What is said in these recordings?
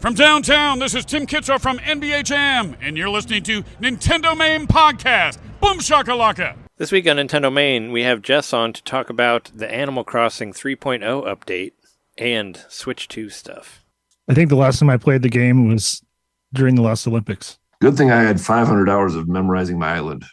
From downtown, this is Tim Kitzrow from NBA Jam, and you're listening to NintenDomain Podcast. Boom shakalaka! This week on NintenDomain, we have Jess on to talk about the Animal Crossing 3.0 update and Switch 2 stuff. I think the last time I played the game was during the last Olympics. Good thing I had 500 hours of memorizing my island.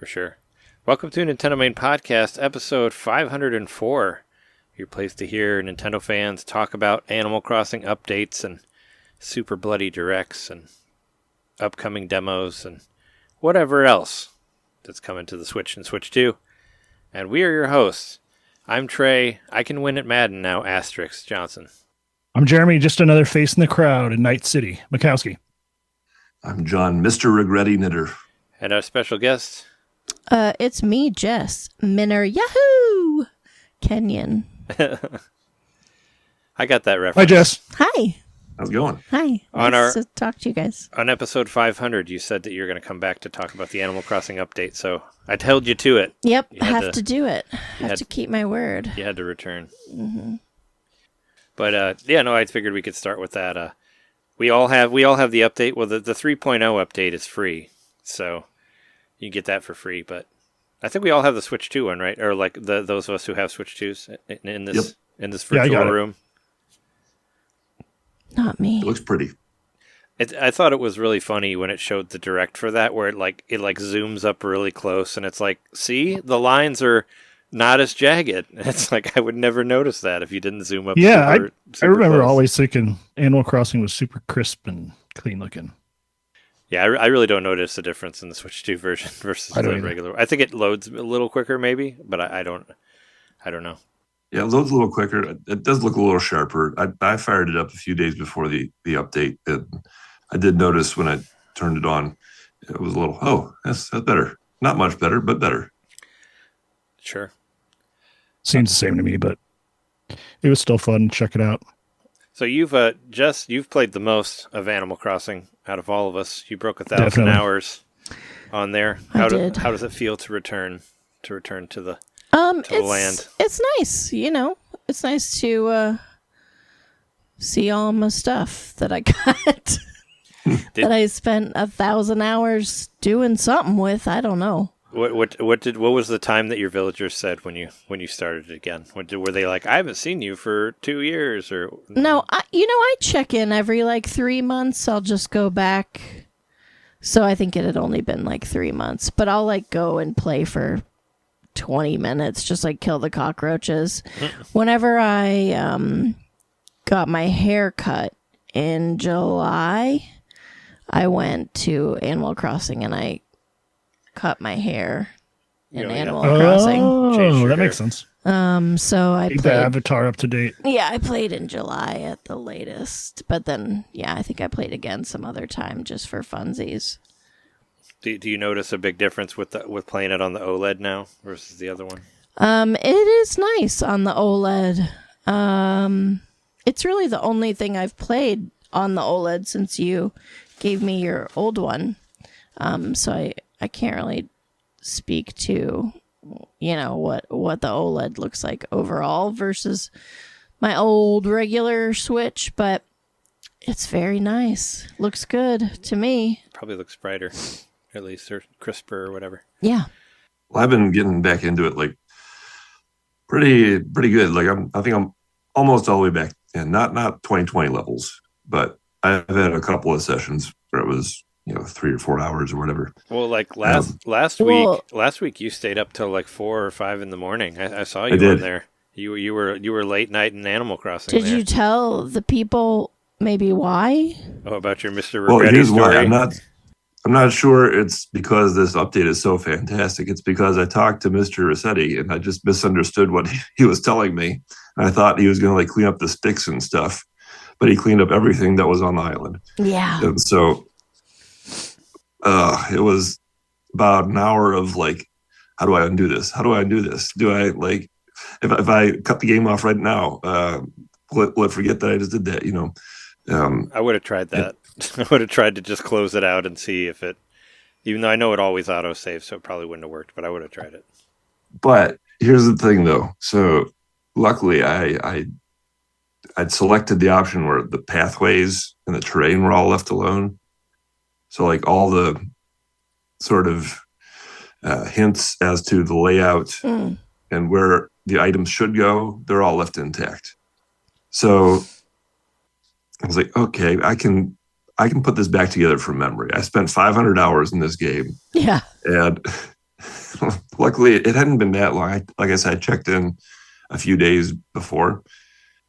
Sure. Welcome to NintenDomain Podcast, episode 504. Your place to hear Nintendo fans talk about Animal Crossing updates and super bloody directs and upcoming demos and whatever else that's coming to the Switch and Switch 2. And we are your hosts. I'm Trey. I can win at Madden now, * Johnson. I'm Jeremy, just another face in the crowd in Night City, Mikowski. I'm John, Mr. Regretty Knitter. And our special guest... it's me, Jess. Minner Yahoo! Kenyon. I got that reference. Hi, Jess. Hi. How's it going? Hi. Nice to talk to you guys. On episode 500, you said that you were going to come back to talk about the Animal Crossing update, so I held you to it. Yep, I have to do it. I have to keep my word. You had to return. Mm-hmm. But, I figured we could start with that. We all have the update. Well, the 3.0 update is free, so... you get that for free, but I think we all have the Switch 2 one, right? Or like those of us who have Switch 2s in this in this virtual room. Not me. It looks pretty. I thought it was really funny when it showed the direct for that, where it zooms up really close, and it's like, see, the lines are not as jagged. It's like I would never notice that if you didn't zoom up. Yeah, I remember close. Always thinking Animal Crossing was super crisp and clean looking. Yeah, I really don't notice the difference in the Switch 2 version versus the regular. I think it loads a little quicker, maybe, but I don't know. Yeah, it loads a little quicker. It does look a little sharper. I fired it up a few days before the update. I did notice when I turned it on, it was a little, that's better. Not much better, but better. Sure. Seems the same to me, but it was still fun. Check it out. So you've played the most of Animal Crossing out of all of us. You broke 1,000 hours on there. How does it feel to return to the land? It's nice, It's nice to see all my stuff that I got that I spent 1,000 hours doing something with. I don't know. What was the time that your villagers said when you started it again? Were they like, I haven't seen you for 2 years or? No, I check in every 3 months. I'll just go back. So I think it had only been 3 months, but I'll go and play for 20 minutes, just kill the cockroaches. Whenever I got my hair cut in July, I went to Animal Crossing and I cut my hair in Animal Crossing. Oh, that makes sense. So I keep played the avatar up to date. Yeah, I played in July at the latest, but then I think I played again some other time just for funsies. Do you notice a big difference with playing it on the OLED now versus the other one? It is nice on the OLED. It's really the only thing I've played on the OLED since you gave me your old one. So I can't really speak to, what the OLED looks like overall versus my old regular Switch, but it's very nice. Looks good to me. Probably looks brighter, at least, or crisper or whatever. Yeah. Well, I've been getting back into it pretty good. I think I'm almost all the way back, and not 2020 levels, but I've had a couple of sessions where it was 3 or 4 hours or whatever. Well, last week you stayed up till 4 or 5 in the morning. I saw you in there. You were late night in Animal Crossing. Did there. you tell the people maybe why? Oh, about your Mr. Well, Regretti here's story? why. I'm not sure it's because this update is so fantastic. It's because I talked to Mr. Rossetti and I just misunderstood what he was telling me. And I thought he was going to like clean up the sticks and stuff, but he cleaned up everything that was on the island. Yeah. And so it was about an hour of like, how do I undo this? How do I undo this? Do I like, if I cut the game off right now, will it forget that I just did that? You know, I would have tried that. I would have tried to just close it out and see if it, even though I know it always autosaves, so it probably wouldn't have worked, but I would have tried it. But here's the thing though. So luckily I'd selected the option where the pathways and the terrain were all left alone. So like all the sort of hints as to the layout and where the items should go, they're all left intact. So I was like, okay, I can put this back together from memory. I spent 500 hours in this game. Yeah. And luckily it hadn't been that long. Like I said, I checked in a few days before.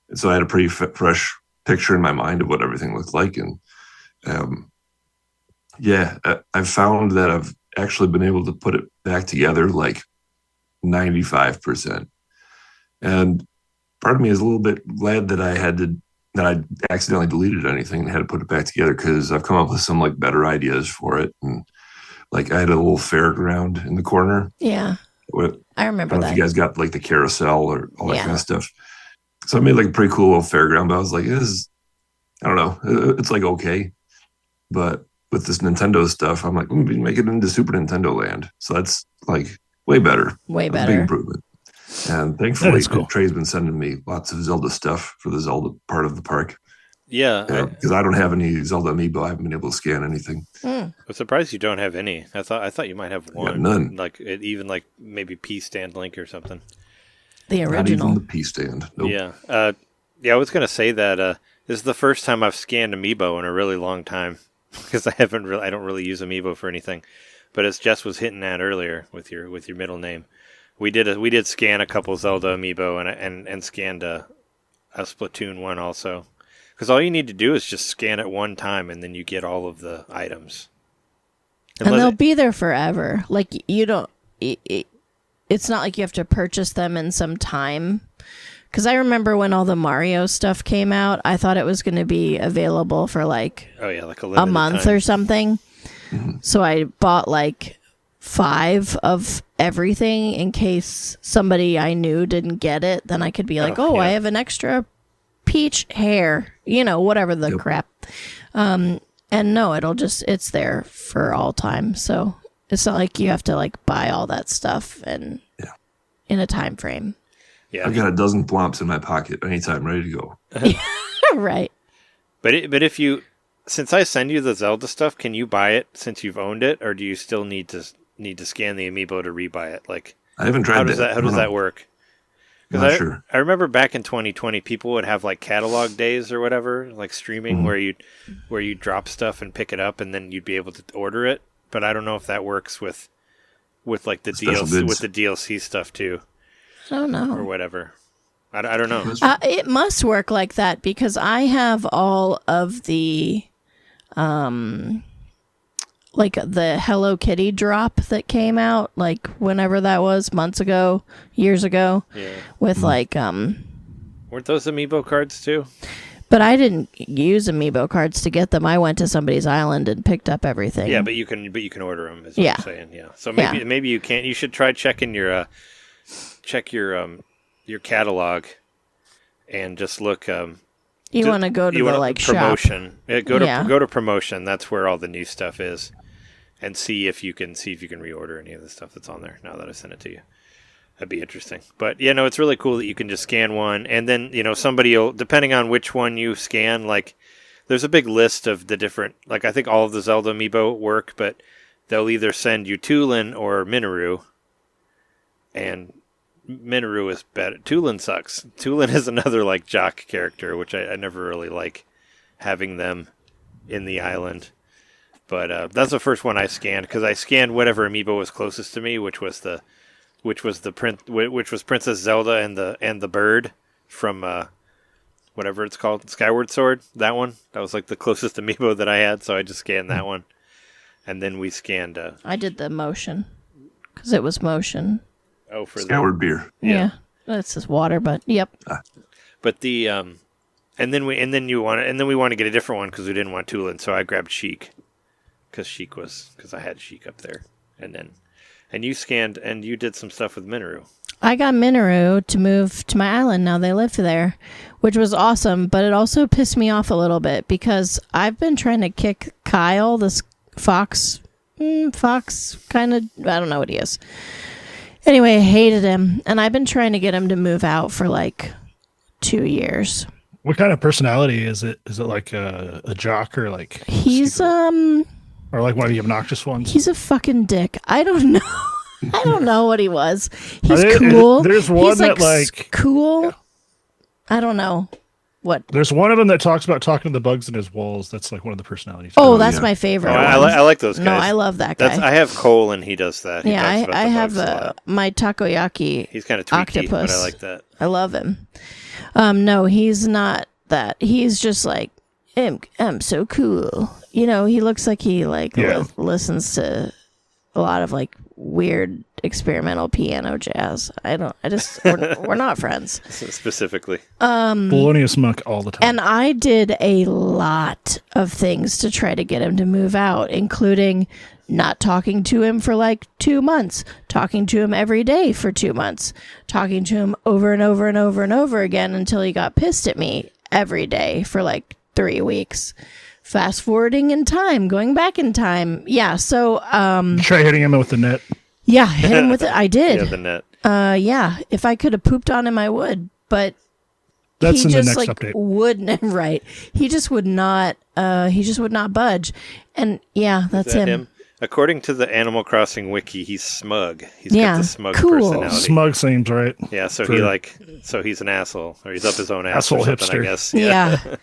And so I had a pretty fresh picture in my mind of what everything looked like. And I've found that I've actually been able to put it back together like 95%. And part of me is a little bit glad that I accidentally deleted anything and had to put it back together, because I've come up with some like better ideas for it. And like I had a little fairground in the corner. Yeah. I remember I don't know that. if you guys got like the carousel or all that kind of stuff. So I made like a pretty cool little fairground, but I was like, I don't know. It's like, okay. But with this Nintendo stuff, I'm like, maybe make it into Super Nintendo land. So that's like way better. Way That's a better. big improvement. And thankfully, cool. Trey's been sending me lots of Zelda stuff for the Zelda part of the park. Yeah. Because I don't have any Zelda amiibo. I haven't been able to scan anything. I'm surprised you don't have any. I thought you might have I one. got none. Like even like maybe P Stand Link or something. The Not original. even the P stand. Nope. Yeah. I was gonna say that this is the first time I've scanned amiibo in a really long time, because I don't really use amiibo for anything. But as Jess was hitting at earlier with your middle name, we did scan a couple Zelda amiibo and scanned a Splatoon one also. Because all you need to do is just scan it one time, and then you get all of the items. And they'll be there forever. Like, you don't... It's not like you have to purchase them in some time. Because I remember when all the Mario stuff came out, I thought it was going to be available for like a month time. or something. So I bought like 5 of everything in case somebody I knew didn't get it. Then I could be like, I have an extra peach hair, whatever the crap. And no, it's there for all time. So it's not like you have to like buy all that stuff and in a time frame. Yeah, I've got a dozen plomps in my pocket anytime, ready to go. Right. But if you, since I send you the Zelda stuff, can you buy it since you've owned it, or do you still need to scan the amiibo to rebuy it? Like, I haven't tried that. How does that work? Not sure. I remember back in 2020, people would have like catalog days or whatever, like streaming, where you drop stuff and pick it up, and then you'd be able to order it. But I don't know if that works with like the Special DLC bids. with the DLC stuff too, I don't know. or whatever. I don't know. It must work like that because I have all of the, like the Hello Kitty drop that came out, like whenever that was, years ago, with like, Weren't those amiibo cards too? but I didn't use amiibo cards to get them. I went to somebody's island and picked up everything. Yeah, but you can order them. Is what I'm saying. Yeah. So maybe you can't. You should try checking your catalog and just look. You want to go to the like promotion. shop. Go to promotion. That's where all the new stuff is, and see if you can reorder any of the stuff that's on there. Now that I sent it to you, that'd be interesting. But it's really cool that you can just scan one, and then somebody will, depending on which one you scan, like there's a big list of the different. Like I think all of the Zelda amiibo work, but they'll either send you Tulin or Minoru, and Minoru is better. Tulin sucks. Tulin is another like jock character, which I never really like having them in the island. But that's the first one I scanned, because I scanned whatever amiibo was closest to me, which was the which was Princess Zelda and the bird from whatever it's called, Skyward Sword. That one. That was like the closest amiibo that I had, so I just scanned that one. And then we scanned. I did the motion because it was motion. Oh, for Skyward beer. Yeah, that's just water, but yep. But the and then we wanted to get a different one because we didn't want Tulin, so I grabbed Sheik because I had Sheik up there, and you scanned and you did some stuff with Minoru. I got Minoru to move to my island. Now they live there, which was awesome, but it also pissed me off a little bit because I've been trying to kick Kyle, this fox kind of, I don't know what he is. Anyway, I hated him, and I've been trying to get him to move out for like 2 years. What kind of personality is it? Is it like a jock or like he's or like one of the obnoxious ones? He's a fucking dick. I don't know. I don't know what he was. He's cool. There's one he's that like cool. Yeah. I don't know what. There's one of them that talks about talking to the bugs in his walls. That's like one of the personalities. Oh, that's my favorite. I like those guys. No, I love that guy. I have Cole, and he does that. He I have my takoyaki. He's kind of tweaky, octopus. but I like that. I love him. No, he's not that. He's just like I'm so cool. You know, he looks like he listens to a lot of like weird experimental piano jazz. We're not friends. Specifically. Polonius Monk all the time. And I did a lot of things to try to get him to move out, including not talking to him for like 2 months, talking to him every day for 2 months, talking to him over and over and over and over again until he got pissed at me every day for like 3 weeks. Fast forwarding in time, going back in time. Yeah, so try hitting him with the net. Yeah, hit him with it. I did. Yeah, the net. Yeah, if I could have pooped on him, I would. But that's he in just the next like update. wouldn't. Right? He just would not. He just would not budge. And yeah, that's him. According to the Animal Crossing wiki, he's smug. He's Yeah, got the smug cool. personality. Smug seems right. Yeah, so he's an asshole, or he's up his own ass Asshole or something, hipster. I guess. Yeah.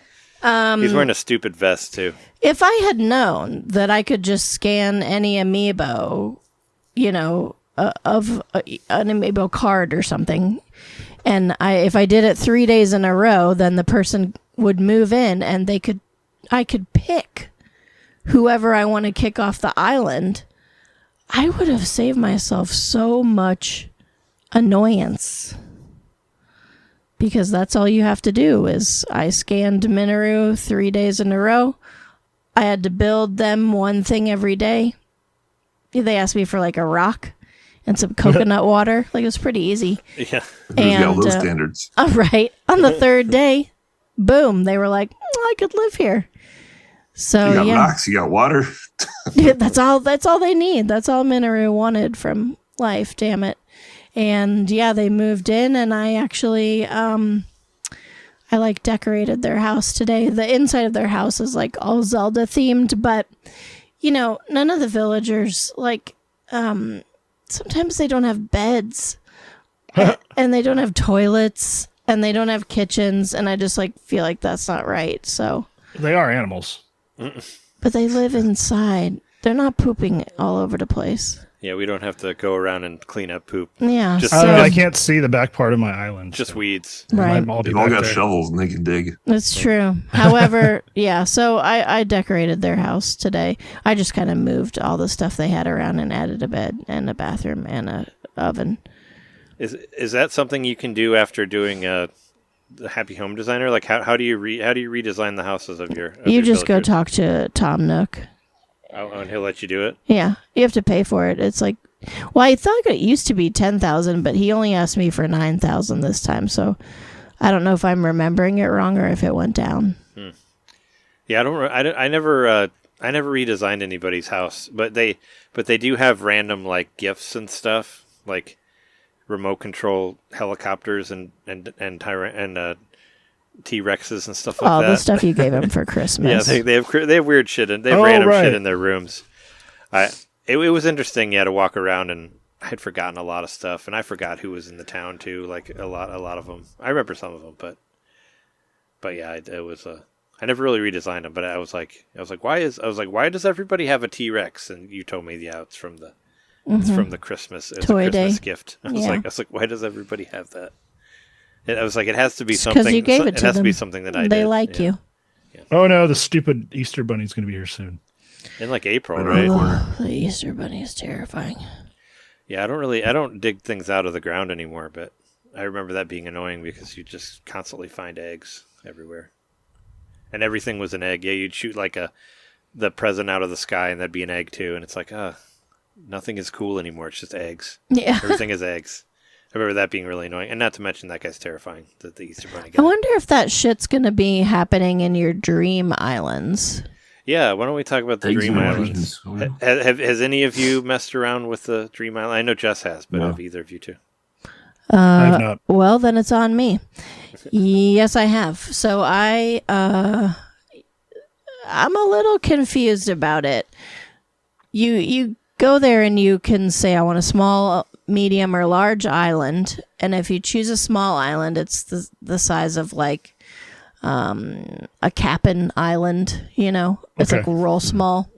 He's wearing a stupid vest too. If I had known that I could just scan any amiibo, you know, of an amiibo card or something, and if I did it 3 days in a row, then the person would move in, and I could pick whoever I want to kick off the island. I would have saved myself so much annoyance. Because that's all you have to do is I scanned Minoru 3 days in a row. I had to build them one thing every day. They asked me for like a rock and some coconut water. Like it was pretty easy. Yeah. Who's got those standards? Right. On the third day, boom, they were like, I could live here. So you got rocks, you got water. that's all they need. That's all Minoru wanted from life, damn it. And yeah, they moved in, and I actually, I like decorated their house today. The inside of their house is like all Zelda themed, but you know, none of the villagers like, sometimes they don't have beds and they don't have toilets and they don't have kitchens. And I just like feel like that's not right. So they are animals, but they live inside. They're not pooping all over the place. Yeah, we don't have to go around and clean up poop. Yeah. Just, I can't see the back part of my island. Just weeds. Right. They've all got shovels and they can dig. That's true. However, yeah, so I decorated their house today. I just kind of moved all the stuff they had around and added a bed and a bathroom and a oven. Is that something you can do after doing the Happy Home Designer? Like how do you redesign the houses of your You just go villagers? talk to Tom Nook. Oh, and he'll let you do it? Yeah, you have to pay for it. It's like, well, I thought it used to be 10,000, but he only asked me for 9,000 this time. So I don't know if I'm remembering it wrong or if it went down. Yeah, I never redesigned anybody's house, but they do have random like gifts and stuff, like remote control helicopters and T-Rexes and stuff like that. Oh, the stuff you gave him for Christmas. Yeah, they have weird shit and they have random shit in their rooms. It was interesting, to walk around, and I had forgotten a lot of stuff, and I forgot who was in the town too, like a lot of them. I remember some of them, but yeah, it was I never really redesigned them, but I was like, why does everybody have a T-Rex? And you told me, it's from the It's from the Christmas. It's Toy a Christmas Day. gift. I Yeah. was like, why does everybody have that? And I was like, it has to be It's something. 'cause you gave it It to has to be them. something that I did. They like Yeah. you. Oh no, the stupid Easter bunny's going to be here soon. In like April, Right around the right? corner. The Easter Bunny is terrifying. Yeah, I don't dig things out of the ground anymore, but I remember that being annoying because you just constantly find eggs everywhere. And everything was an egg. Yeah, you'd shoot like the present out of the sky and that'd be an egg too. And it's like, nothing is cool anymore. It's just eggs. Yeah. Everything is eggs. I remember that being really annoying. And not to mention that guy's terrifying, the Easter Bunny I guy. wonder if that shit's going to be happening in your dream islands. Yeah, why don't we talk about the Eggs Dream and Islands? beans. Oh, yeah. Has any of you messed around with the Dream Island? I know Jess has, but No. have either of you two? I have not. Well, then it's on me. Yes, I have. So I'm a little confused about it. You go there and you can say, I want a small, medium, or large island. And if you choose a small island, it's the size of like a Cap'n Island, you know? It's like Okay. real small.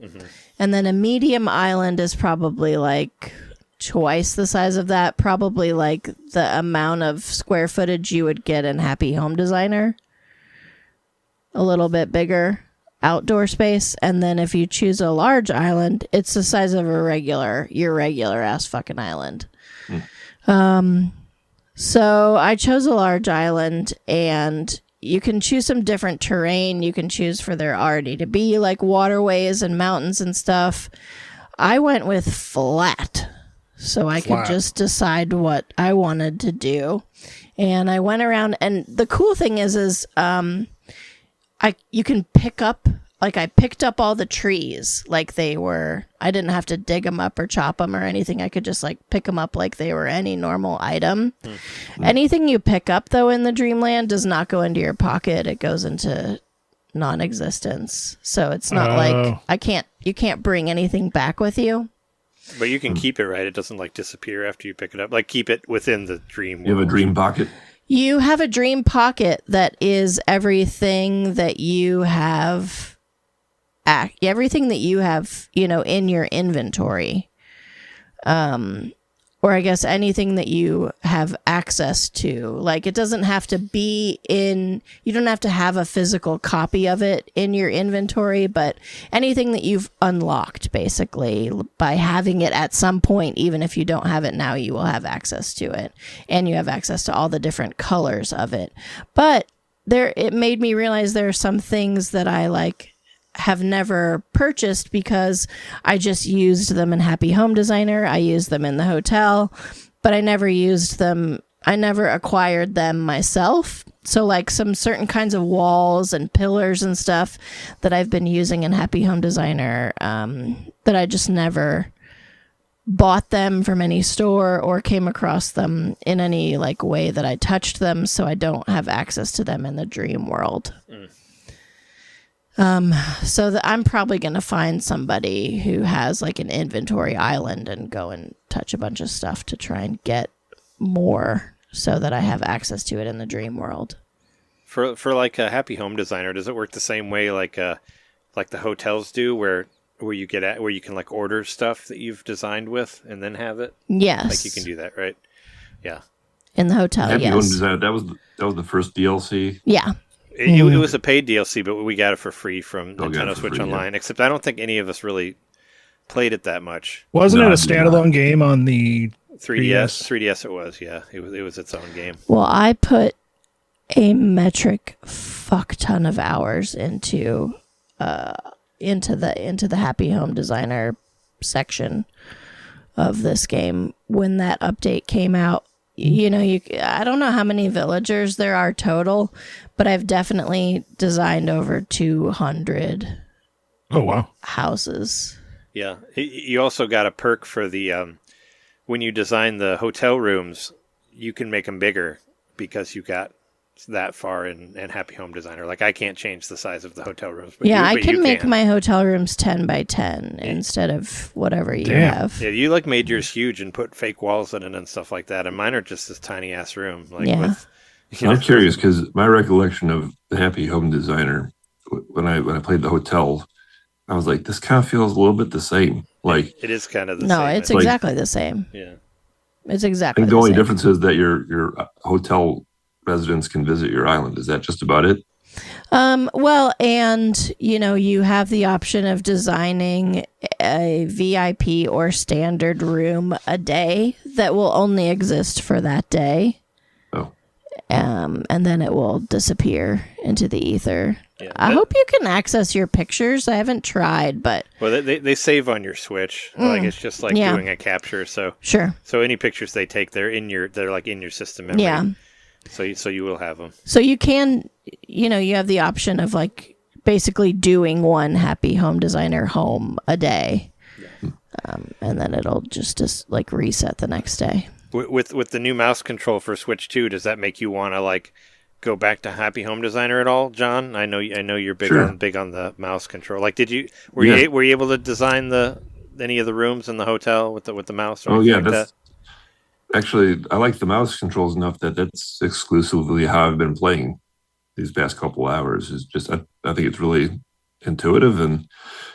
And then a medium island is probably like twice the size of that, probably like the amount of square footage you would get in Happy Home Designer. A little bit bigger outdoor space. And then if you choose a large island, it's the size of your regular ass fucking island. So I chose a large island, and you can choose some different terrain. You can choose for there already to be like waterways and mountains and stuff. I went with flat, so I could Flat. just decide what I wanted to do. And I went around, and the cool thing is you can pick up, like I picked up all the trees like they were, I didn't have to dig them up or chop them or anything. I could just like pick them up like they were any normal item. Anything you pick up though in the Dreamland does not go into your pocket. It goes into non-existence. So it's not like you can't bring anything back with you. But you can keep it, right? It doesn't like disappear after you pick it up. Like keep it within the dream. You have a world. dream pocket. You have a dream pocket that is everything that you have, everything that you have, in your inventory. Or I guess anything that you have access to. Like it doesn't have to be you don't have to have a physical copy of it in your inventory, but anything that you've unlocked basically by having it at some point, even if you don't have it now, you will have access to it. And you have access to all the different colors of it. But it made me realize there are some things that I have never purchased because I just used them in Happy Home Designer. I used them in the hotel, but I never used them. I never acquired them myself. So like some certain kinds of walls and pillars and stuff that I've been using in Happy Home Designer, that I just never bought them from any store or came across them in any way that I touched them. So I don't have access to them in the dream world. So I'm probably going to find somebody who has an inventory island and go and touch a bunch of stuff to try and get more so that I have access to it in the dream world. For like a Happy Home Designer, does it work the same way like the hotels do, where you where you can order stuff that you've designed with and then have it? Yes. You can do that, right? Yeah. In the hotel, Happy Home yes. Designer. That was the first DLC. Yeah. It was a paid DLC, but we got it for free from Oh, got it Nintendo for Switch free, yeah. Online. Except I don't think any of us really played it that much. Wasn't No, it a I did not. standalone game on the 3DS. 3DS it was, yeah. It was its own game. Well, I put a metric fuck ton of hours into the Happy Home Designer section of this game when that update came out. I don't know how many villagers there are total, but I've definitely designed over 200 Oh wow. houses. Yeah. You also got a perk for the when you design the hotel rooms, you can make them bigger because you got that far in Happy Home Designer. I can't change the size of the hotel rooms. But I you can make my hotel rooms 10 by 10 instead of whatever you Damn. have. Yeah, you made yours huge and put fake walls in it and stuff like that. And mine are just this tiny ass room. Yeah. I'm curious because my recollection of the Happy Home Designer, when I played the hotel, I was like, this kind of feels a little bit the same. Like, it is kind of the No, same. it's I think. exactly the same. Yeah. It's I exactly think the the only same. difference is that your hotel residents can visit your island. Is that just about it? Well, and you have the option of designing a VIP or standard room a day that will only exist for that day. Oh, And then it will disappear into the ether. Yeah, I hope you can access your pictures. I haven't tried, but well, they save on your Switch. Like it's just like Yeah. doing a capture. So sure. any pictures they take, they're like in your system memory. Yeah. So you will have them. So you can, you have the option of like basically doing one happy home designer home a day. And then it'll just like reset the next day. With the new mouse control for Switch 2, does that make you want to like go back to Happy Home Designer at all, John? I know you're big Sure. on the mouse control. Like, were Yeah. you able to design any of the rooms in the hotel with the mouse? Or oh yeah. anything like That's actually, I like the mouse controls enough that's exclusively how I've been playing these past couple hours. Is just I think it's really intuitive, and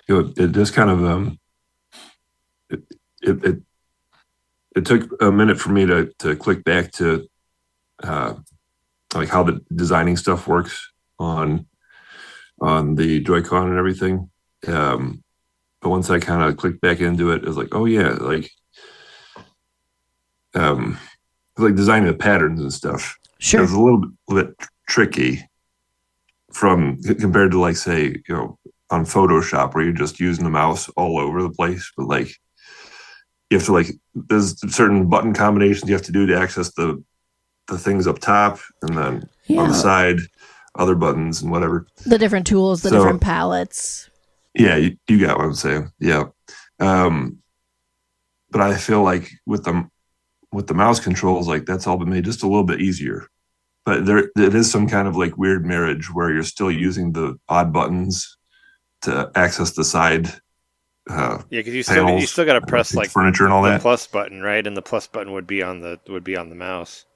it just kind of it took a minute for me to click back to like how the designing stuff works on the Joy-Con and everything. But once I kind of clicked back into it, it was like, oh yeah, like designing the patterns and stuff. Sure. It was a little bit tricky compared to like, say, on Photoshop where you're just using the mouse all over the place, but like you have to like there's certain button combinations you have to do to access the things up top, and then on the side other buttons and whatever. The different tools, the different palettes. Yeah, you got what I'm saying. Yeah. But I feel like with the mouse controls, like that's all been made just a little bit easier. But there is some kind of like weird marriage where you're still using the odd buttons to access the side. because you still got to press like furniture and all the that. plus button, right? And the plus button would be on the mouse,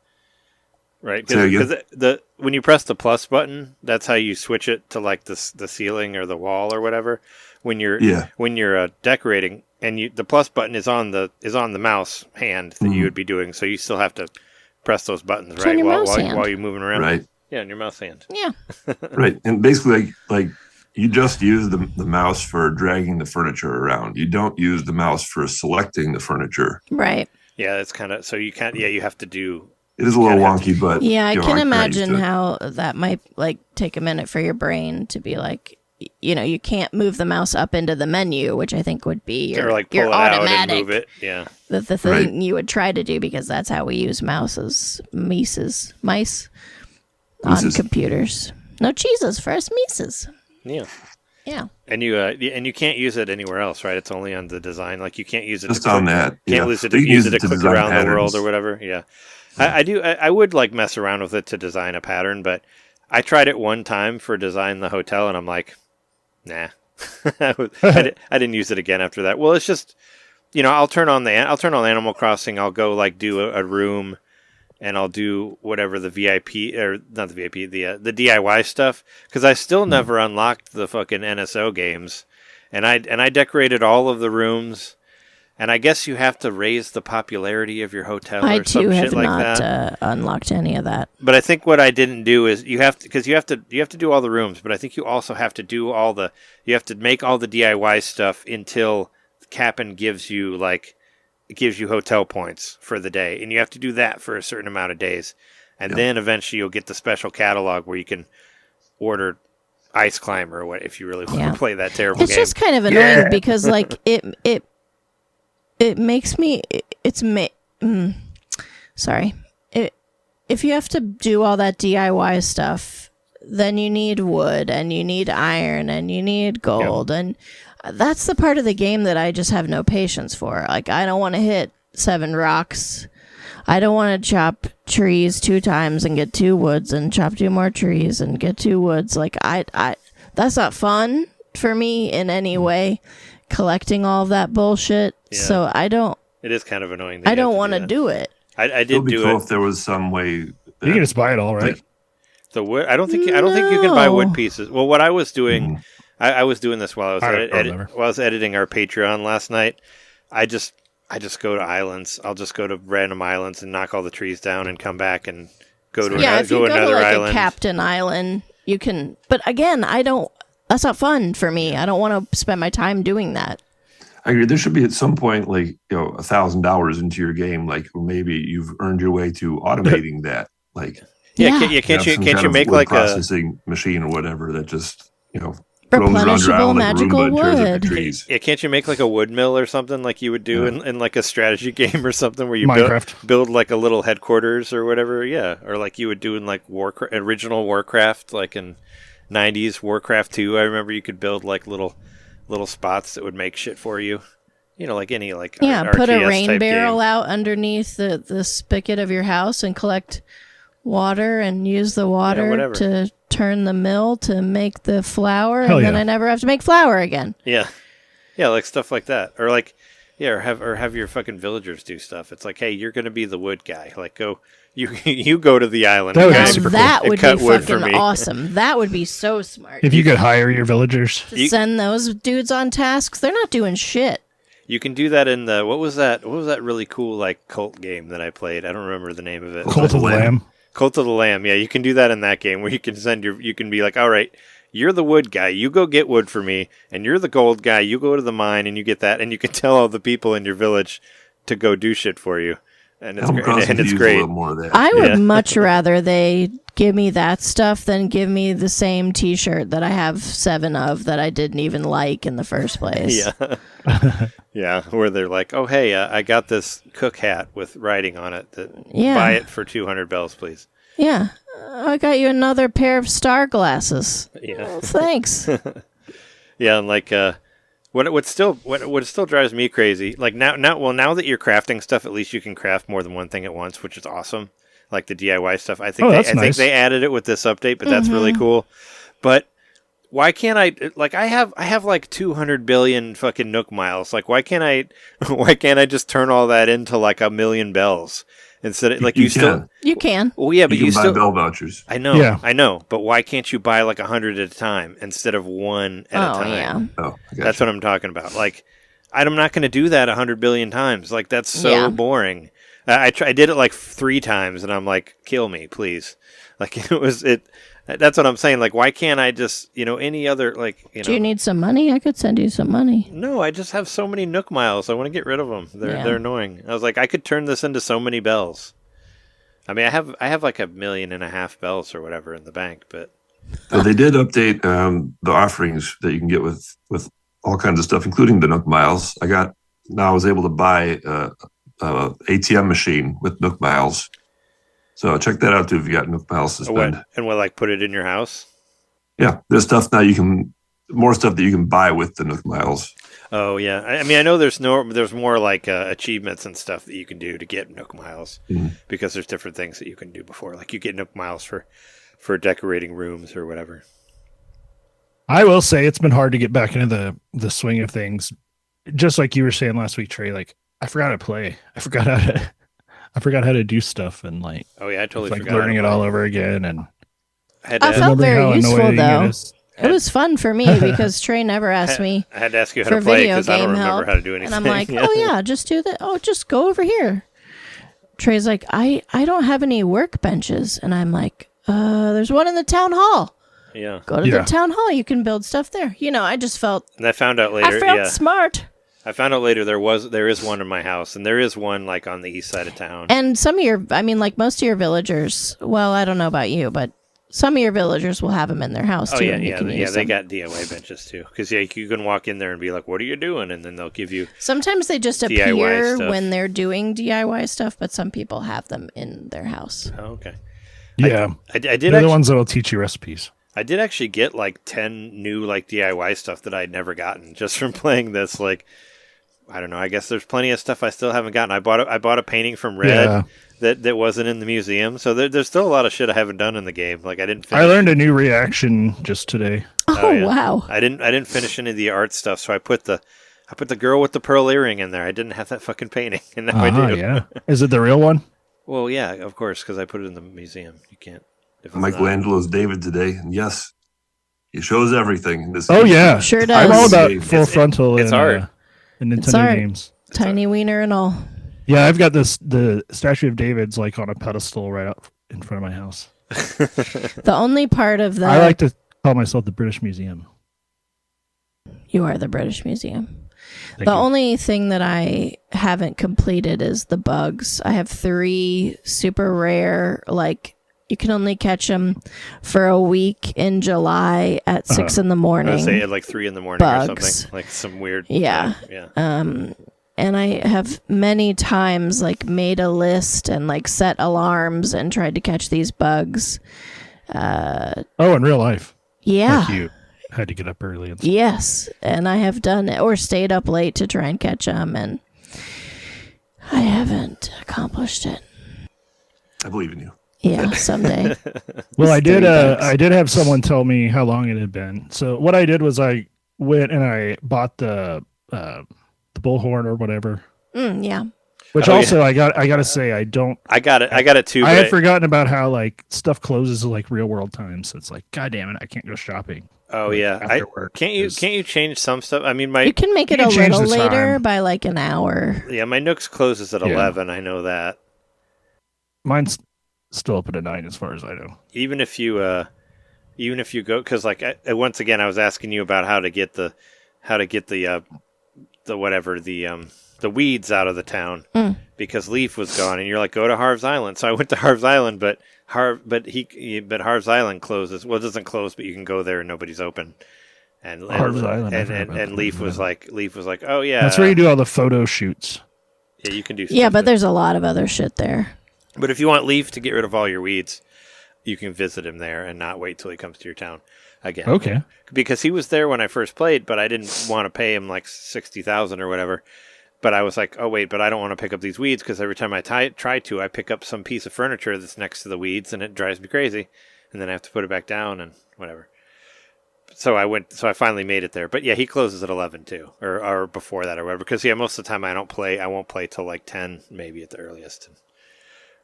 right? Say again? Because when you press the plus button, that's how you switch it to like the ceiling or the wall or whatever. When you're decorating, and the plus button is on the mouse hand that you would be doing, so you still have to press those buttons, It's on right? your mouse hand. While you're moving around, Right. Yeah, in your mouse hand. Yeah. Right. And basically like you just use the mouse for dragging the furniture around. You don't use the mouse for selecting the furniture. Right. Yeah, it's kind of so you can't. Yeah, you have to do. It is a little wonky, but Yeah, I can I imagine used to it. how that might like take a minute for your brain to be like, you can't move the mouse up into the menu, which I think would be Or like pull your it out automatic. and move it. Yeah. The thing Right. you would try to do, because that's how we use mice on Mices. computers. No cheeses for us mices. Yeah. Yeah. And you can't use it anywhere else, right? It's only on the design. Like you can't use it Just to on click, that. can't Yeah. use it You to can use it to click design around the world patterns. or whatever. Yeah. I would like mess around with it to design a pattern, but I tried it one time for design the hotel, and I'm like, nah. I didn't use it again after that. Well, it's just, I'll turn on Animal Crossing. I'll go like do a room, and I'll do whatever the VIP or not the VIP, the DIY stuff, because I still never unlocked the fucking NSO games, and I decorated all of the rooms. And I guess you have to raise the popularity of your hotel I or some too shit have like not that. unlocked any of that. But I think what I didn't do is you have to do all the rooms, but I think you also have to do you have to make all the DIY stuff until Cap'n gives you hotel points for the day, and you have to do that for a certain amount of days, and then eventually you'll get the special catalog where you can order Ice Climber or what if you really want to play that terrible It's game. just kind of annoying because like it makes me sorry. If you have to do all that DIY stuff, then you need wood and you need iron and you need gold, and that's the part of the game that I just have no patience for. Like, I don't want to hit 7 rocks. I don't want to chop trees 2 times and get 2 woods and chop 2 more trees and get 2 woods. Like, I that's not fun for me in any way, collecting all of that bullshit. Yeah. So It is kind of annoying. I don't want to do it. I It did would be do cool it. if there was some way. You can just buy it all, right? The wood. I don't think you can buy wood pieces. Well, what I was doing, I was doing this while I was remember. while I was editing our Patreon last night. I just go to islands. I'll just go to random islands and knock all the trees down and come back and go to if you go to another like island. a Captain Island, you can. But again, that's not fun for me. I don't want to spend my time doing that. I agree. There should be at some point, like, $1,000 into your game, like maybe you've earned your way to automating that. Like, Can't you make wood like processing machine or whatever that just roams around your Replenishable island like a magical Roomba and tears up wood. the trees. can't you make like a wood mill or something like you would do in like a strategy game or something where you Minecraft. build like a little headquarters or whatever? Yeah, or like you would do in like original Warcraft, like in 90s Warcraft 2. I remember you could build like little spots that would make shit for you. Like any like put a RTS rain type barrel game. out underneath the spigot of your house and collect water and use the water whatever. to turn the mill to make the flour, Hell and then yeah. I never have to make flour again. Yeah, like stuff like that, or like or have your fucking villagers do stuff. It's like, hey, you're gonna be the wood guy. Like go. You go to the island. That would be Now super cool. that And would cut be wood for fucking me. awesome. That would be so smart. If you could hire your villagers. To send those dudes on tasks, they're not doing shit. You can do that in the what was that really cool like cult game that I played? I don't remember the name of it. Cult of the Lamb. Cult of the Lamb. Yeah, you can do that in that game where you can you can be like, all right, you're the wood guy, you go get wood for me, and you're the gold guy, you go to the mine and you get that, and you can tell all the people in your village to go do shit for you, and it's Animal Crossing and it's could use a great. little more of that. I would Yeah. much rather they give me that stuff than give me the same T-shirt that I have 7 of that I didn't even like in the first place. Yeah. Yeah, where they're like, oh, hey, I got this cook hat with writing on it. Yeah. Buy it for 200 bells, please. Yeah. I got you another pair of star glasses. Yeah. Well, thanks. Yeah, and like, what still drives me crazy, like now that you're crafting stuff, at least you can craft more than one thing at once, which is awesome. Like the DIY stuff. I think that's I think nice. they added it with this update, but that's really cool. But why can't I have like 200 billion fucking Nook miles. Like why can't I just turn all that into like 1,000,000 bells instead of like you still can. You can. Well, yeah, but You you can buy still bell vouchers. I know. Yeah. I know, but why can't you buy like 100 at a time instead of one at a Oh, time? yeah. Oh, I got That's you. what I'm talking about. Like, I'm not going to do that 100 billion times. Like, that's so Yeah. boring. I did it like 3 times, and I'm like, kill me, please. Like, that's what I'm saying. Like, why can't I just, any other, like, Do you need some money? I could send you some money. No, I just have so many Nook miles. I want to get rid of them. Yeah. They're annoying. I was like, I could turn this into so many bells. I mean, I have like 1.5 million bells or whatever in the bank, but So they did update the offerings that you can get with all kinds of stuff, including the Nook Miles. I was able to buy a ATM machine with Nook Miles. So check that out too if you got Nook Miles to spend. what, like put it in your house? Yeah, there's stuff now more stuff that you can buy with the Nook Miles. Oh yeah, I mean I know there's more like achievements and stuff that you can do to get Nook Miles because there's different things that you can do before, like you get Nook Miles for decorating rooms or whatever. I will say it's been hard to get back into the swing of things. Just like you were saying last week, Trey, like I forgot to play. I forgot how to do stuff, and like Oh yeah, I totally it's like forgot. learning it all over again. And I had I to, felt remembering very how useful, annoying though. it is. It was fun for me because Trey never asked me I had to ask you how for to play video because I don't game remember help. how to do anything. And I'm like, oh yeah, just do that. Oh, just go over here. Trey's like, I don't have any workbenches. And I'm like, there's one in the town hall. yeah. Go to the town hall. You can build stuff there. I just felt, And I found out later. I felt yeah, smart. I found out later there is one in my house, and there is one like on the east side of town. And like most of your villagers, well, I don't know about you, but some of your villagers will have them in their house Oh too. yeah, and you yeah, can yeah. use They them. got DIY benches too, because you can walk in there and be like, "What are you doing?" and then they'll give you. Sometimes they just DIY appear stuff. when they're doing DIY stuff, but some people have them in their house. Oh, okay. Yeah, I did they're the actually, ones that will teach you recipes. I did actually get like 10 new like DIY stuff that I'd never gotten just from playing this. Like, I don't know. I guess there's plenty of stuff I still haven't gotten. I bought a painting from Red that wasn't in the museum. So there's still a lot of shit I haven't done in the game. Like I didn't. Finish. I learned a new reaction just today. Oh, yeah. wow. I didn't finish any of the art stuff. So I put the girl with the pearl earring in there. I didn't have that fucking painting, and now I do. Yeah. Is it the real one? Well, yeah, of course, because I put it in the museum. You can't. If it's not. Michelangelo's David today, and yes, He shows everything in this. Oh game. yeah, Sure I'm all does. about full frontal. it's in, art. in It's Nintendo art. games. Tiny wiener and all. Yeah, I've got the statue of David's like on a pedestal right out in front of my house. The only part of the I like to call myself the British Museum. You are the British Museum. Thank The you. only thing that I haven't completed is the bugs. I have 3 super rare, like you can only catch them for a week in July at 6 in the I morning. would say at like 3 a.m. or Bugs. something, like some weird. Yeah. Yeah. And I have many times like made a list and like set alarms and tried to catch these bugs. Oh, in real life. Yeah. Like you had to get up early and stuff. Yes, and I have done it or stayed up late to try and catch them, and I haven't accomplished it. I believe in you. Yeah, someday. Well, I did. 30 bucks. I did have someone tell me how long it had been. So what I did was I went and I bought the bullhorn or whatever. Yeah. Which Oh, also I got to say I don't. I got it too. I but had forgotten about how like stuff closes at like real world time. So it's like, God damn it, I can't go shopping. Oh yeah, after work, can't you 'cause- change some stuff? I mean, You can make it You a can change little the later time. by like an hour. my Nooks closes at Yeah. 11. I know that. Mine's still open at 9 as far as I know. Even if you go, because like once again, I was asking you about how to get the weeds out of the town because Leaf was gone, and you're like, go to Harv's Island. So I went to Harv's Island, but Harv's Island closes. Well, it doesn't close, but you can go there and nobody's open. And Harv's Island, I forgot about and that. Leaf was like, oh yeah, That's where you do all the photo shoots. yeah, you can do. Yeah, stuff but there. there's a lot of other shit there. But if you want Leaf to get rid of all your weeds, you can visit him there and not wait till he comes to your town again. Okay. Because he was there when I first played, but I didn't want to pay him like 60,000 or whatever. But I was like, oh wait, but I don't want to pick up these weeds because every time I try to, I pick up some piece of furniture that's next to the weeds and it drives me crazy, and then I have to put it back down and whatever. So I finally made it there. But yeah, he closes at 11 too, or before that or whatever. Because yeah, most of the time I won't play till like 10 maybe at the earliest,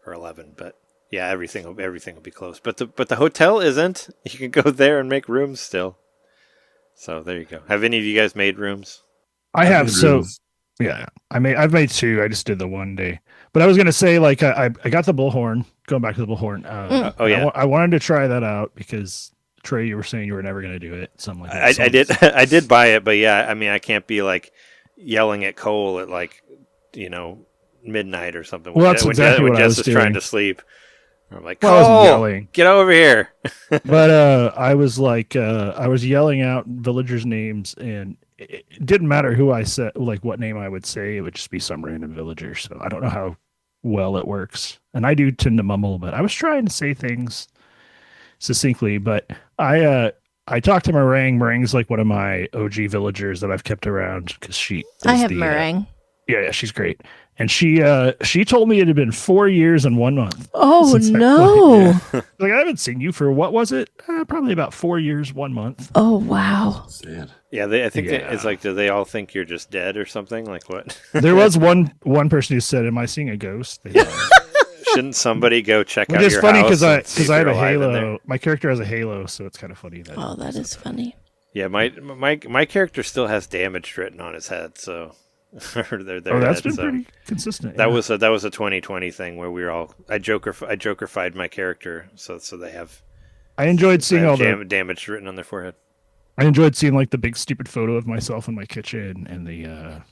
or 11. But yeah, everything will be closed. But the hotel isn't. You can go there and make rooms still. So there you go. Have any of you guys made rooms? I have. Good So rooms. yeah, I've made 2. I just did the one day. But I was gonna say like I got the bullhorn. Going back to the bullhorn. Oh, yeah. I wanted to try that out because Trey, you were saying you were never gonna do it. Something like that. I did I did buy it, but yeah, I mean I can't be like yelling at Cole at like midnight or something. Well, that's exactly when what I Jess was is trying doing. to sleep. I'm like, Well, I wasn't Cole, yelling. get over here. But I was like I was yelling out villagers' names, and it didn't matter who I said, like what name I would say. It would just be some random villager. So I don't know how well it works, and I do tend to mumble. But I was trying to say things succinctly. But I talked to Meringue. Meringue's like one of my OG villagers that I've kept around because she. I is have the, meringue. Yeah, she's great. And she told me it had been 4 years and 1 month. Oh since I no! Like I haven't seen you for what was it? Probably about 4 years, 1 month. Oh wow! Sad. Yeah, I think Yeah. it's like, do they all think you're just dead or something? Like what? There was one person who said, "Am I seeing a ghost?" Shouldn't somebody go check Which out is your funny house? because and see if I have you're a alive in there? halo. My character has a halo, so it's kind of funny that. Oh, that is funny. Yeah, my character still has damage written on his head, so. Their Oh, that's head, been so. pretty consistent. That yeah. was a 2020 thing where we were all I jokerfied my character, so they have I enjoyed seeing all the. damage written on their forehead. I enjoyed seeing like the big stupid photo of myself in my kitchen and the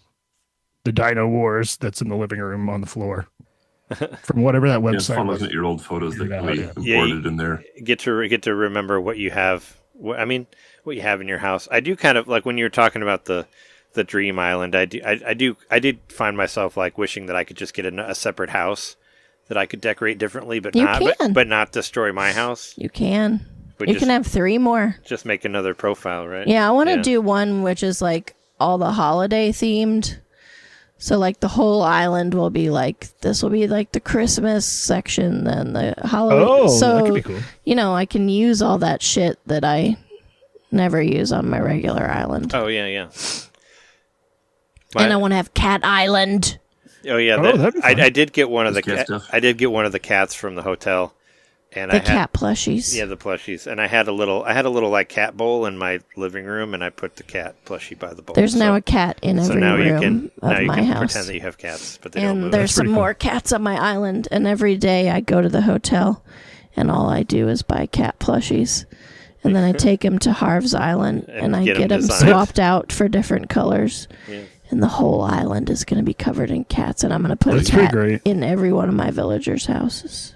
Dino Wars that's in the living room on the floor from whatever that Yeah, it's website fun was. looking at your old photos that Yeah, we yeah. imported in there. Get to remember what you have. What you have in your house. I do kind of like when you were talking about the Dream Island. I did find myself like wishing that I could just get a separate house that I could decorate differently, but You not can. but not destroy my house. You can. But You just, can have 3 more. just make another profile, right? Yeah, I want to do one which is like all the holiday themed. So like the whole island will be like this will be like the Christmas section, then the Halloween. Oh, so that could be cool. I can use all that shit that I never use on my regular island. Oh yeah. And I want to have Cat Island. Oh yeah, Oh, that'd be fun. I did get one of the Just cat stuff. I did get one of the cats from the hotel, And The cat plushies. Yeah, the plushies. And I had a little like cat bowl in my living room, and I put the cat plushie by the bowl. There's now a cat in every now room of my house. Pretend that you have cats, but they don't And move. there's some more cats on my island, and every day I go to the hotel, and all I do is buy cat plushies. And then I take them to Harv's Island, and I get them swapped out for different colors. Yeah. And the whole island is going to be covered in cats, and I'm going to put That's a cat pretty great. in every one of my villagers' houses.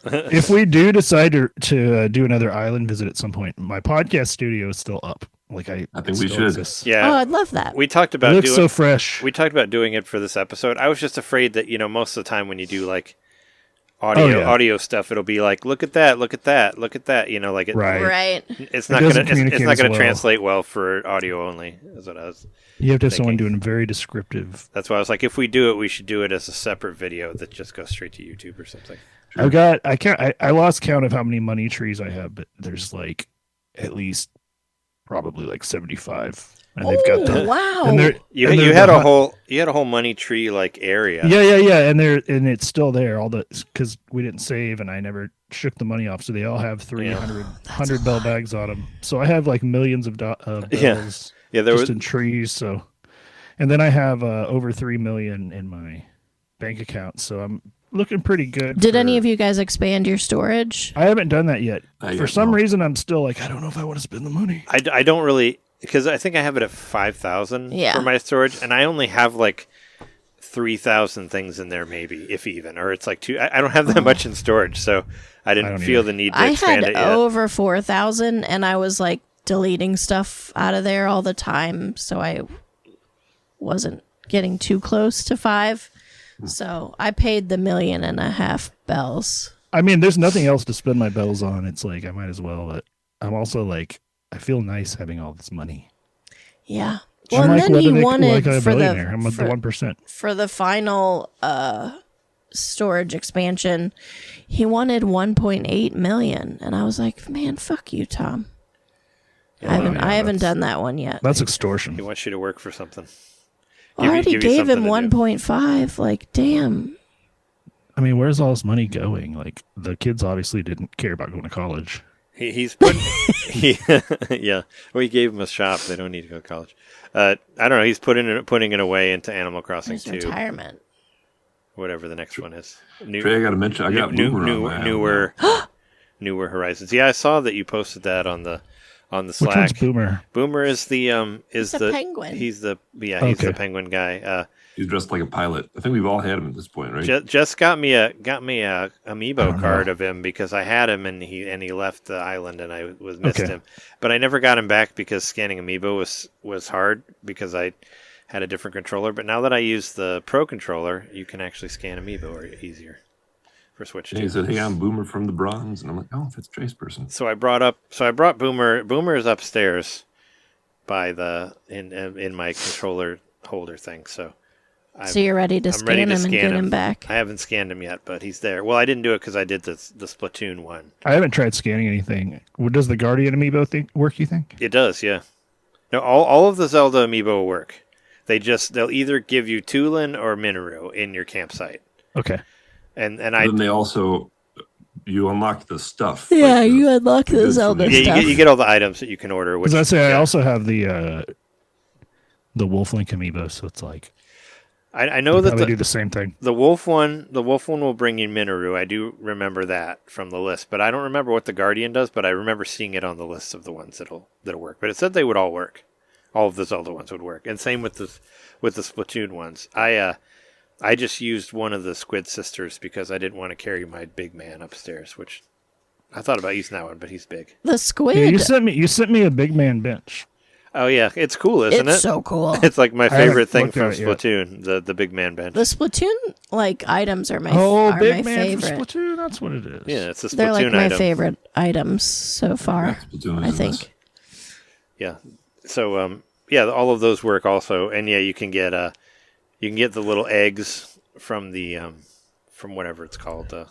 If we do decide to do another island visit at some point, my podcast studio is still up. Like I think we still should. exists. Yeah. Oh, I'd love that. We talked It about looks so fresh. We talked about doing it for this episode. I was just afraid that, most of the time when you do like audio stuff, it'll be like, look at that, look at that, look at that, like it, Right. It's not going to well. translate well for audio only. Is what I was You have to have thinking. someone doing very descriptive. That's why I was like, if we do it, we should do it as a separate video that just goes straight to YouTube or something. I lost count of how many money trees I have, but there's like at least probably like 75. And they've got the wow. and You and had a whole money tree like area. Yeah, and it's still there. All the because we didn't save, and I never shook the money off, so they all have 100 bell bags on them. So I have like millions of bells in trees. So, and then I have over 3 million in my bank account. So I'm looking pretty good. Did any of you guys expand your storage? I haven't done that yet. For some no. reason, I'm still like, I don't know if I want to spend the money. I don't really, because I think I have it at 5,000 for my storage, and I only have like 3,000 things in there, maybe, if even, or it's like two. I don't have that much in storage, so I didn't feel the need to expand it yet. I had over 4,000, and I was like deleting stuff out of there all the time, so I wasn't getting too close to 5. So I paid the 1.5 million bells. I mean, there's nothing else to spend my bells on. It's like I might as well. But I'm also like, I feel nice having all this money. Yeah. Well, and then he wanted like for the I'm the 1%. For the final storage expansion, he wanted 1.8 million, and I was like, man, fuck you, Tom. I haven't done that one yet. That's extortion. He wants you to work for something. I already gave him 1.5. Like, damn. I mean, where's all this money going? Like, the kids obviously didn't care about going to college. He's putting, yeah. Well, he gave them a shop. They don't need to go to college. I don't know. He's putting it away into Animal Crossing 2. Retirement. Whatever the next one is. Trey, I got to mention, I got newer Horizons. Yeah, I saw that you posted that on the Slack. Which one's Boomer? Boomer is the penguin. He's the penguin guy. He's dressed like a pilot. I think we've all had him at this point, right? Just got me a amiibo card of him because I had him and he left the island and I missed him, but I never got him back because scanning amiibo was hard because I had a different controller. But now that I use the Pro controller, you can actually scan amiibo easier for Switch 2. He said, "Hey, I'm Boomer from the Bronze," and I'm like, "Oh, that's Trey's person." So I brought Boomer. Boomer is upstairs by in my controller holder thing. So you're ready to scan him and get him back. I haven't scanned him yet, but he's there. Well, I didn't do it because I did the Splatoon one. I haven't tried scanning anything. Does the Guardian amiibo work, you think? It does, yeah. No, all of the Zelda amiibo work. They'll either give you Tulin or Minoru in your campsite. Okay. And then they also you unlock the stuff. Yeah, you unlock the Zelda stuff. You get all the items that you can order. Because I also have the Wolf Link amiibo, so it's like I know that they do the same thing. The wolf one will bring you Minoru. I do remember that from the list, but I don't remember what the Guardian does. But I remember seeing it on the list of the ones that'll work. But it said they would all work. All of the Zelda ones would work, and same with the Splatoon ones. I just used one of the Squid Sisters because I didn't want to carry my big man upstairs, which I thought about using that one, but he's big. The Squid. Yeah, you sent me a big man bench. Oh yeah, it's cool, isn't it? It's so cool. It's like my favorite thing from Splatoon, the big man bench. The Splatoon items are my big man favorite. From Splatoon, that's what it is. Yeah, it's a Splatoon They're like my item. favorite items so far. I think. Yeah. So all of those work also, and yeah, you can get the little eggs from the from whatever it's called, the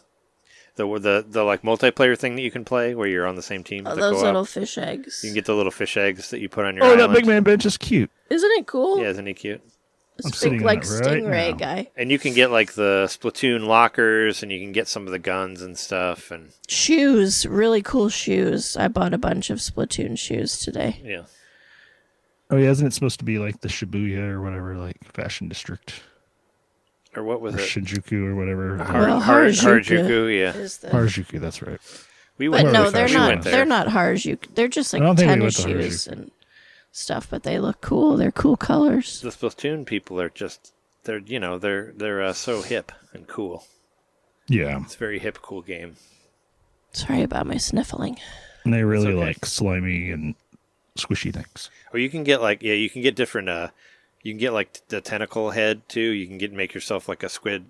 like multiplayer thing that you can play where you're on the same team. Oh, those little fish eggs. You can get the little fish eggs that you put on your island. That big man bench is cute. Isn't it cool? Yeah, isn't he cute? I'm This sitting big, on like, it right stingray now. guy. And you can get like the Splatoon lockers, and you can get some of the guns and stuff. And Shoes, really cool shoes. I bought a bunch of Splatoon shoes today. yeah, Oh yeah, isn't it supposed to be like the Shibuya or whatever, like fashion district or what was or it? Shinjuku or whatever? Well, Harajuku Harajuku, yeah. is the... Harajuku, that's right. We But went. no, Well, they're we not. went there. They're not Harajuku. They're just I like don't think we tennis went to shoes Harajuku. and stuff. But they look cool. They're cool colors. The Splatoon people are just they're so hip and cool. Yeah, It's a very hip, cool game. Sorry about my sniffling. and they really okay. like slimy and squishy things. Or you can get you can get different. You can get like the tentacle head too. You can make yourself like a squid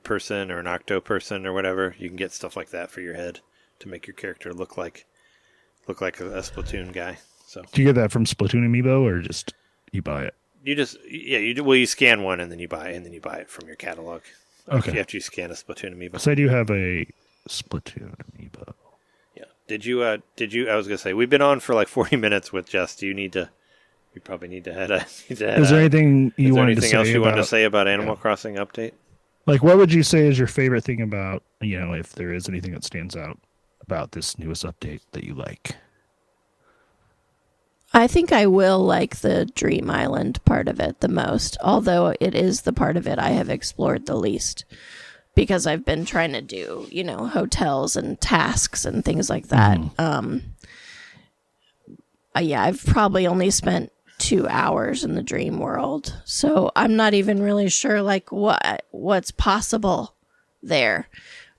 person or an octo person or whatever. You can get stuff like that for your head to make your character look like a Splatoon guy. So Do you get that from Splatoon Amiibo or just you buy it? you scan one and then you buy it from your catalog. Okay. After you scan a Splatoon amiibo. So I do have a Splatoon Amiibo. Yeah. Did you? I was gonna say we've been on for like 40 minutes with Jess. Do you need to? You probably need to head. Is there anything you wanted to say else you about, wanted to say about Animal Crossing update? Like, what would you say is your favorite thing about, if there is anything that stands out about this newest update that you like? I think I will like the Dream Island part of it the most, although it is the part of it I have explored the least because I've been trying to do, hotels and tasks and things like that. I've probably only spent 2 hours in the dream world, so I'm not even really sure like what's possible there.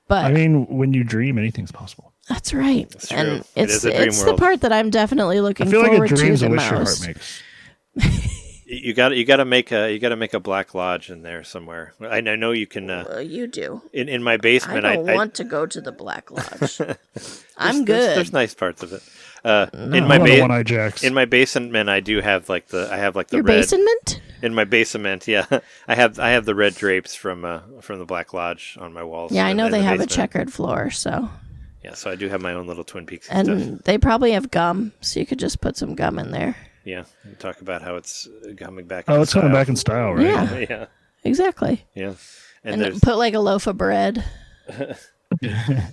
But I mean, when you dream, anything's possible. that's right. That's true. And It is a dream it's the world. part that I'm definitely I looking feel like forward a to dream's the a wish your heart most. makes. You got to make a Black Lodge in there somewhere. I know you can. Well, you do. In my I basement, don't want to go to the Black Lodge. I'm There's good. nice parts of it. In I my want a one-eye Jacks. in my basement, I do have the Your red basement? in my basement. Yeah, I have the red drapes from the Black Lodge on my walls. Yeah, I know in they the have a basement. checkered floor, so Yeah, so I do have my own little Twin Peaks and stuff. and they probably have gum, so you could just put some gum in there. Yeah, we talk about how it's coming back. Oh, in it's coming style. back in style, right? Yeah, Yeah, exactly. yeah. And there's put like a loaf of bread.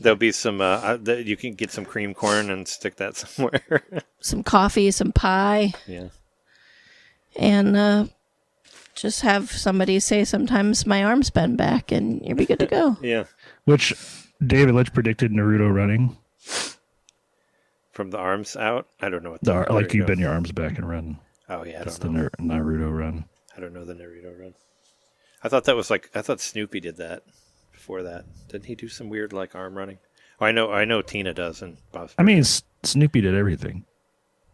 there'll be some you can get some cream corn and stick that somewhere. Some coffee, some pie, Yeah. and just have somebody say, sometimes my arms bend back, and you'll be good to go. Yeah. Which David Litch predicted Naruto running. From the arms out? I don't know what Like you bend your arms back and run. Oh yeah, I That's don't the know. Naruto run. I don't know the Naruto run. I thought Snoopy did that before that. Didn't he do some weird like arm running? Oh, I know Tina does and Bob's I mean, Snoopy did everything.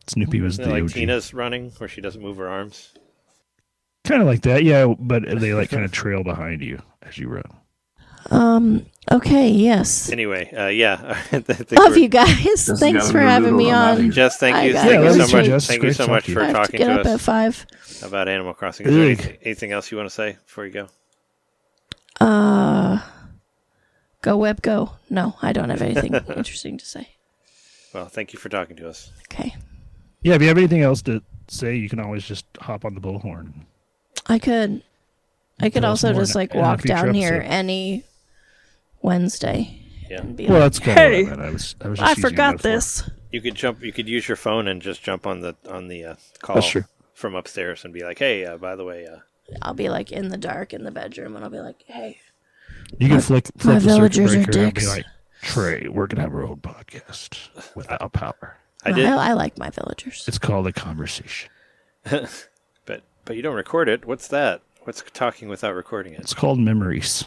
Snoopy was Isn't it the like OG. Tina's running where she doesn't move her arms. Kind of like that, yeah, but they like kind of trail behind you as you run. Okay, yes. Anyway, yeah. I think Love we're- you guys. Jessica Thanks got for a having Naruto me run on. Jess, thank you, I thank gotta you go. so much. Jess. Thank you Great so to much talk to for you. I have to talking get to up us at 5. about Animal Crossing. Is there Ugh. anything else you want to say before you go? Go web go. No, I don't have anything interesting to say. Well, thank you for talking to us. Okay. Yeah, if you have anything else to say, you can always just hop on the bullhorn. I could Tell us also more just in like a walk future down here episode. any Wednesday Yeah. and be Well, like, that's kind hey, of what I meant. I was just I using a forgot metaphor. this. You could use your phone and just jump on the call That's true. from upstairs and be like, "Hey, by the way, I'll be like in the dark in the bedroom and I'll be like, hey. You can flip my the circuit villagers are breaker and be dicks. like, Trey, we're going to have our own podcast without power. I did, I like my villagers. It's called a conversation. but you don't record it. What's that? What's talking without recording it? It's called Memories,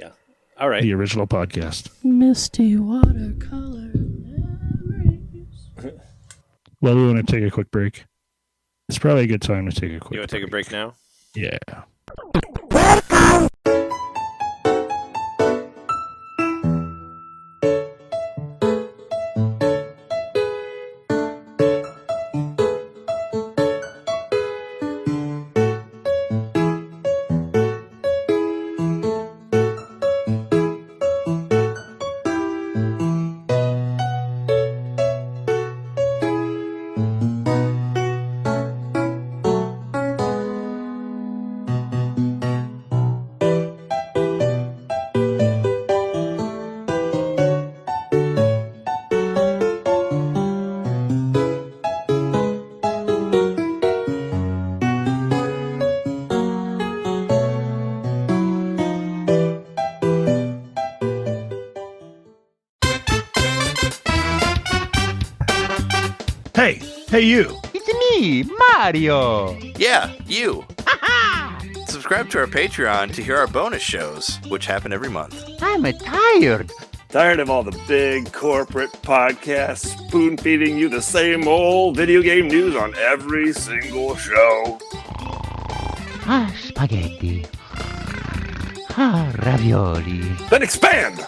Yeah. All right. the original podcast. Misty watercolor memories. Well, we want to take a quick break. It's probably a good time to take a quick You want to take a break now? Yeah. Hey, you. It's me, Mario. Yeah, you. Subscribe to our Patreon to hear our bonus shows, which happen every month. I'm tired. Tired of all the big corporate podcasts spoon-feeding you the same old video game news on every single show? Spaghetti. Ravioli. Then expand!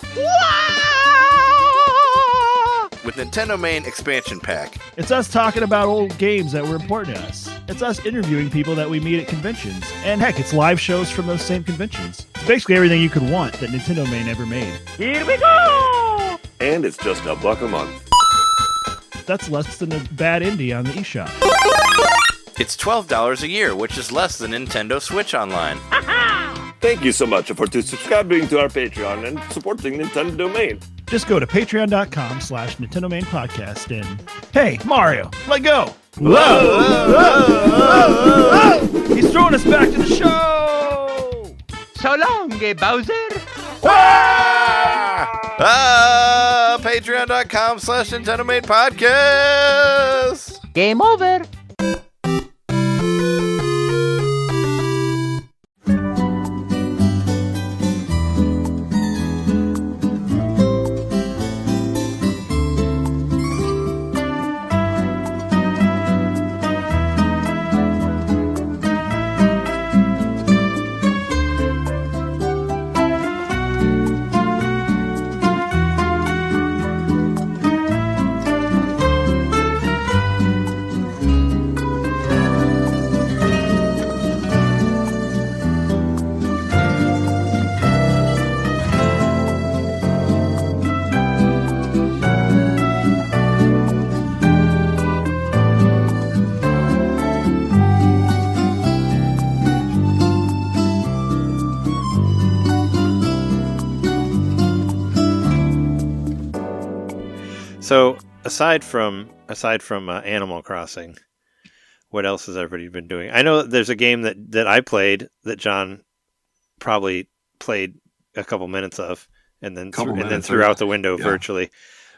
With NintenDomain Expansion Pack. It's us talking about old games that were important to us. It's us interviewing people that we meet at conventions. And heck, it's live shows from those same conventions. It's basically everything you could want that NintenDomain ever made. Here we go! And it's just $1 a month. That's less than a bad indie on the eShop. It's $12 a year, which is less than Nintendo Switch Online. Thank you so much for subscribing to our Patreon and supporting NintenDomain. Just go to patreon.com/NintenDomain podcast and, hey, Mario, let go. Whoa! He's throwing us back to the show. So long, Bowser. Patreon.com/NintenDomain podcast. Game over. So aside from Animal Crossing, what else has everybody been doing? I know there's a game that I played that John probably played a couple minutes of, and then threw out the window virtually.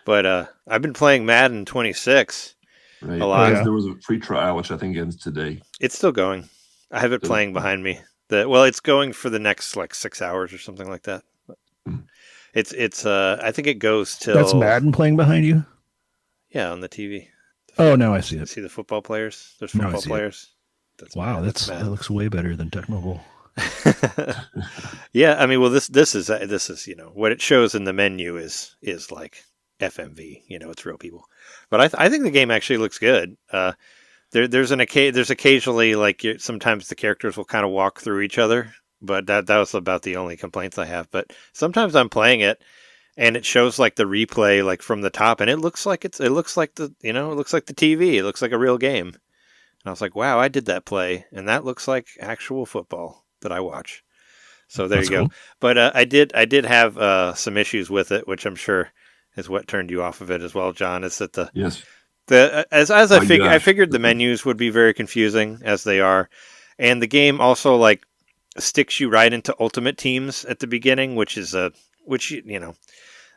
But I've been playing Madden 26 Right. a lot. There was a free trial, which I think ends today. It's still going. I have it playing behind me. It's going for the next 6 hours or something like that. It's I think it goes till... That's Madden playing behind you? Yeah, on the TV. Oh, now I see it. See the football players? There's football players. Wow, that looks way better than Tecmo. Yeah, I mean, well, this is what it shows in the menu is like FMV. It's real people. But I think the game actually looks good. There's occasionally sometimes the characters will kind of walk through each other, but that was about the only complaints I have. But sometimes I'm playing it and it shows the replay from the top, and it looks like the TV. It looks like a real game. And I was like, wow, I did that play, and that looks like actual football that I watch. So there you go. Cool. But I did have some issues with it, which I'm sure is what turned you off of it as well, John. Is that I figured the menus would be very confusing as they are, and the game also sticks you right into Ultimate Teams at the beginning, which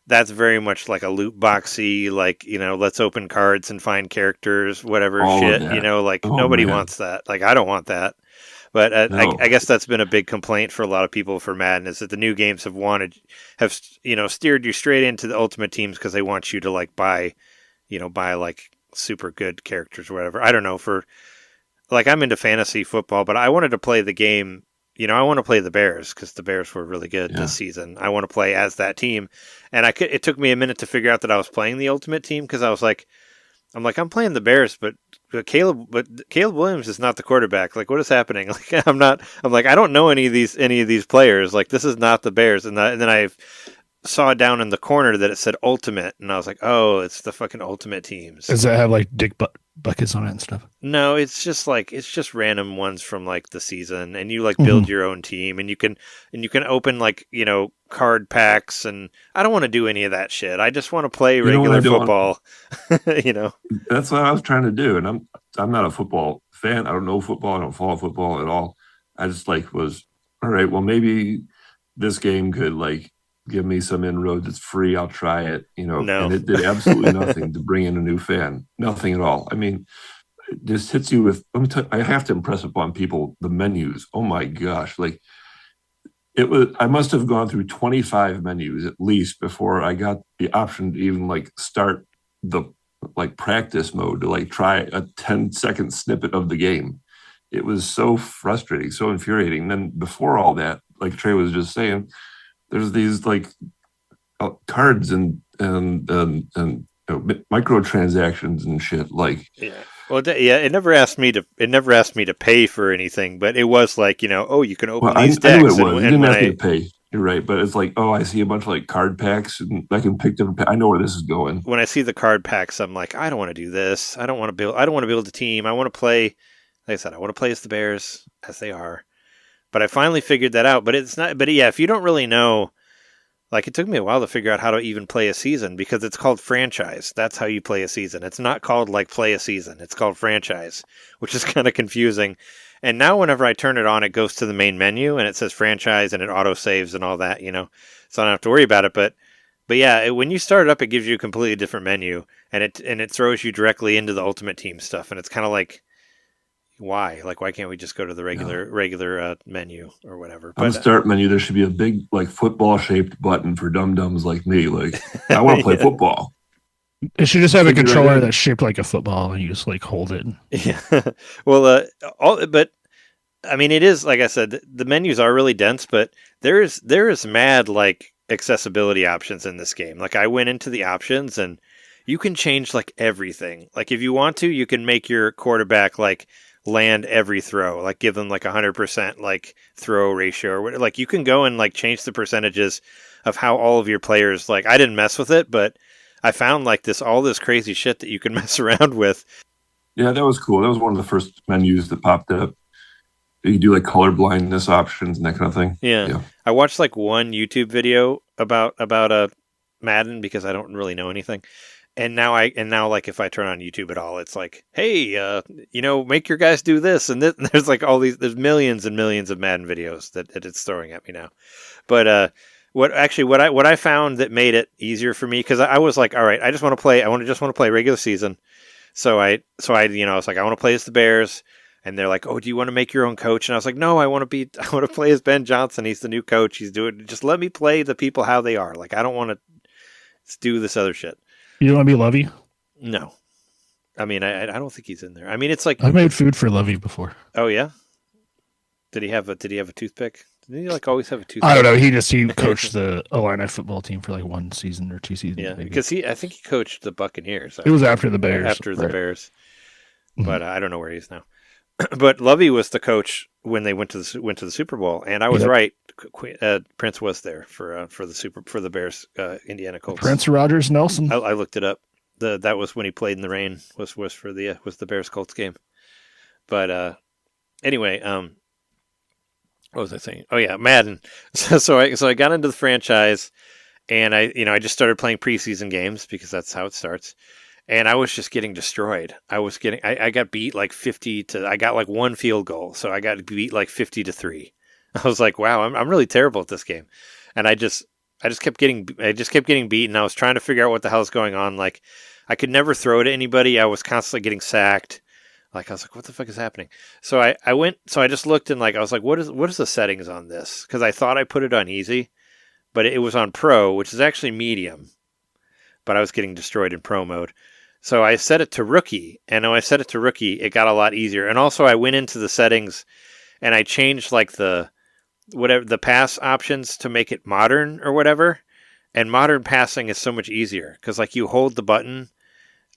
that's very much like a loot boxy, let's open cards and find characters, whatever shit. Nobody wants that. I don't want that. But no. I guess that's been a big complaint for a lot of people for Madden, is that the new games have steered you straight into the Ultimate Teams because they want you to buy super good characters or whatever. I don't know, I'm into fantasy football, but I wanted to play the game. I want to play the Bears because the Bears were really good this season. I want to play as that team, and it took me a minute to figure out that I was playing the Ultimate Team because I was I'm playing the Bears, but Caleb Williams is not the quarterback. What is happening? I don't know any of these players. This is not the Bears. And then I saw down in the corner that it said Ultimate, and I was like, oh, it's the fucking Ultimate Teams. Does it have dick buckets on it and stuff? No, it's just random ones from the season, and you build your own team, and you can open card packs, and I don't want to do any of that shit. I just want to play regular football. That's what I was trying to do, and I'm not a football fan. I don't know football. I don't follow football at all. I just was all right. Well, maybe this game could give me some inroads. It's free. I'll try it. No. And it did absolutely nothing to bring in a new fan. Nothing at all. I mean, it just hits you with. I have to impress upon people the menus. Oh my gosh! Like it was. I must have gone through 25 menus at least before I got the option to even like start the like practice mode to like try a 10-second snippet of the game. It was so frustrating, so infuriating. Then before all that, like Trey was just saying, there's these like cards and microtransactions and shit. Like, yeah. Well, it never asked me to pay for anything, but it was like, oh, you can open these decks. I knew it was. You didn't have to pay. You're right, but it's like, oh, I see a bunch of like card packs, and I can pick different. I know where this is going. When I see the card packs, I'm like, I don't want to do this. I don't want to build a team. I want to play. Like I said, I want to play as the Bears as they are. But I finally figured that out. But it's not. But yeah, if you don't really know, like it took me a while to figure out how to even play a season because it's called franchise. That's how you play a season. It's not called like play a season. It's called franchise, which is kind of confusing. And now whenever I turn it on, it goes to the main menu and it says franchise and it auto saves and all that, So I don't have to worry about it. But yeah, when you start it up, it gives you a completely different menu and it throws you directly into the Ultimate Team stuff. And it's kind of like, why? Like, why can't we just go to the regular menu or whatever? On the start menu, there should be a big like football shaped button for dum-dums like me. Like, I want to play football. It should just have a controller that's shaped like a football, and you just like hold it. Yeah. Well, but I mean, it is like I said, the menus are really dense, but there is mad like accessibility options in this game. Like I went into the options, and you can change like everything. Like if you want to, you can make your quarterback like land every throw, like give them like 100% like throw ratio or whatever. Like you can go and like change the percentages of how all of your players. Like I didn't mess with it, but I found like all this crazy shit that you can mess around with. Yeah, that was cool. That was one of the first menus that popped up. You do like color blindness options and that kind of thing. Yeah. I watched like one YouTube video about a Madden because I don't really know anything. And now like if I turn on YouTube at all, it's like, hey, make your guys do this and this. And there's like there's millions and millions of Madden videos that it's throwing at me now. But what I found that made it easier for me, because I was like, all right, I just want to play regular season. So I was like, I want to play as the Bears, and they're like, oh, do you want to make your own coach? And I was like, no, I want to play as Ben Johnson. He's the new coach. Just let me play the people how they are. Like I don't want to do this other shit. You don't want to be Lovey? No. I mean, I don't think he's in there. I mean, it's like I made food for Lovey before. Oh yeah. Did he have a toothpick? Did he like always have a toothpick? I don't know. He coached the Illini football team for like 1 season or 2 seasons. Yeah, because I think he coached the Buccaneers. It was after the Bears. After the Bears, but I don't know where he is now. But Lovey was the coach when they went to the Super Bowl, and I was right. Prince was there for the Bears Indiana Colts. Prince Rogers Nelson. I looked it up. That was when he played in the rain. Was for the Bears Colts game. But anyway, what was I saying? Oh yeah, Madden. So I got into the franchise, and I just started playing preseason games because that's how it starts. And I was just getting destroyed. I got beat like 50 to. I got like 1 field goal, so I got beat like 50-3. I was like, wow, I'm really terrible at this game, and I just kept getting beat, and I was trying to figure out what the hell is going on. Like, I could never throw to anybody. I was constantly getting sacked. Like, I was like, what the fuck is happening? So I just looked and like I was like, what is the settings on this? Because I thought I put it on easy, but it was on pro, which is actually medium. But I was getting destroyed in pro mode. So I set it to rookie, and when I set it to rookie, it got a lot easier. And also I went into the settings and I changed like the pass options to make it modern or whatever. And modern passing is so much easier because like you hold the button,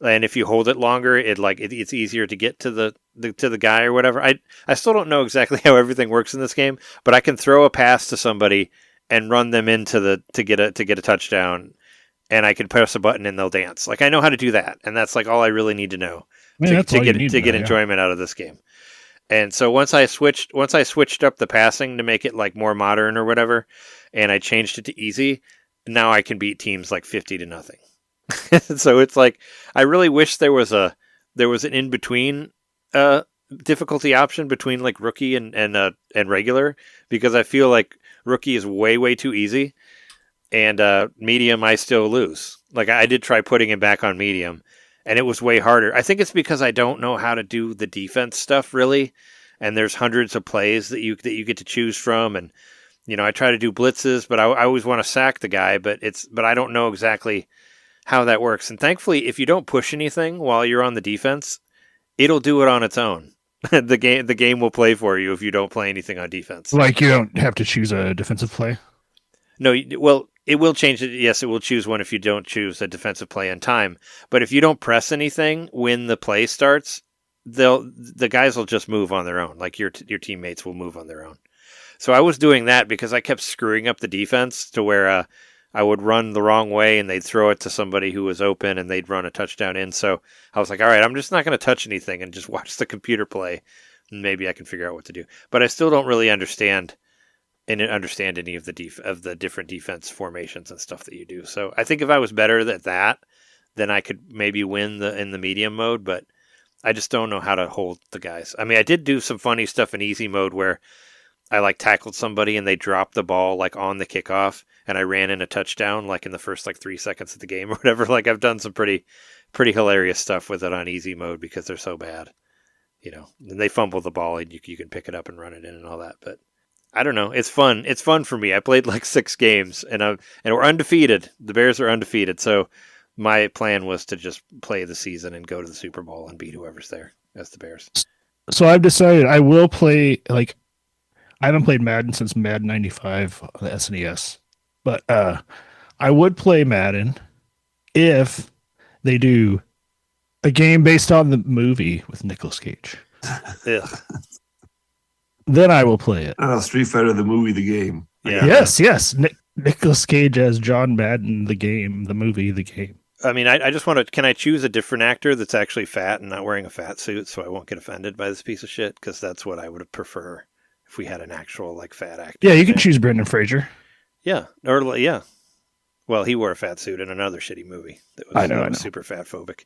and if you hold it longer, it's easier to get to the guy or whatever. I still don't know exactly how everything works in this game, but I can throw a pass to somebody and run them into to get a touchdown. And I can press a button and they'll dance. Like I know how to do that, and that's like all I really need to know to get enjoyment out of this game. And so once I switched up the passing to make it like more modern or whatever, and I changed it to easy, now I can beat teams like 50-0. So it's like I really wish there was an in between difficulty option between like rookie and regular, because I feel like rookie is way too easy. And medium, I still lose. Like, I did try putting him back on medium, and it was way harder. I think it's because I don't know how to do the defense stuff, really. And there's hundreds of plays that you get to choose from. And, I try to do blitzes, but I always want to sack the guy, but I don't know exactly how that works. And thankfully, if you don't push anything while you're on the defense, it'll do it on its own. The game will play for you if you don't play anything on defense. Like you don't have to choose a defensive play? No, well, it will change it. Yes, it will choose one if you don't choose a defensive play in time. But if you don't press anything when the play starts, the guys will just move on their own. Like your teammates will move on their own. So I was doing that because I kept screwing up the defense to where I would run the wrong way and they'd throw it to somebody who was open and they'd run a touchdown in. So I was like, all right, I'm just not going to touch anything and just watch the computer play. And maybe I can figure out what to do. But I still don't really understand any of the different defense formations and stuff that you do. So I think if I was better at that, then I could maybe win in the medium mode, but I just don't know how to hold the guys. I mean, I did do some funny stuff in easy mode where I tackled somebody and they dropped the ball on the kickoff and I ran in a touchdown in the first 3 seconds of the game or whatever. I've done some pretty hilarious stuff with it on easy mode because they're so bad. And they fumble the ball and you can pick it up and run it in and all that, but I don't know. It's fun. It's fun for me. I played 6 games and we're undefeated. The Bears are undefeated. So my plan was to just play the season and go to the Super Bowl and beat whoever's there as the Bears. So I've decided I will play, I haven't played Madden since Madden 95 on the SNES, but I would play Madden if they do a game based on the movie with Nicolas Cage. Ugh. Then I will play it. Street Fighter, the movie, the game. Yeah. Yes. Nicolas Cage as John Madden, the game, the movie, the game. I mean, I just want to. Can I choose a different actor that's actually fat and not wearing a fat suit, so I won't get offended by this piece of shit? Because that's what I would prefer if we had an actual fat actor. Yeah, you can choose Brendan Fraser. Yeah, or yeah. Well, he wore a fat suit in another shitty movie that was, I know. Super fat phobic.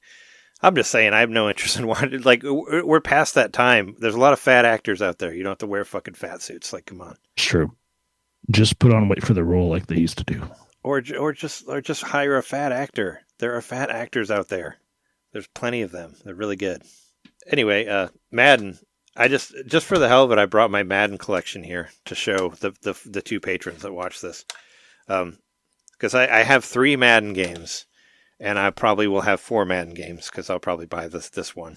I'm just saying, I have no interest in watching. We're past that time. There's a lot of fat actors out there. You don't have to wear fucking fat suits. Come on. It's true. Just put on weight for the role like they used to do. Or just hire a fat actor. There are fat actors out there. There's plenty of them. They're really good. Anyway, Madden. I just for the hell of it, I brought my Madden collection here to show the 2 patrons that watch this. Because I have 3 Madden games. And I probably will have 4 Madden games because I'll probably buy this one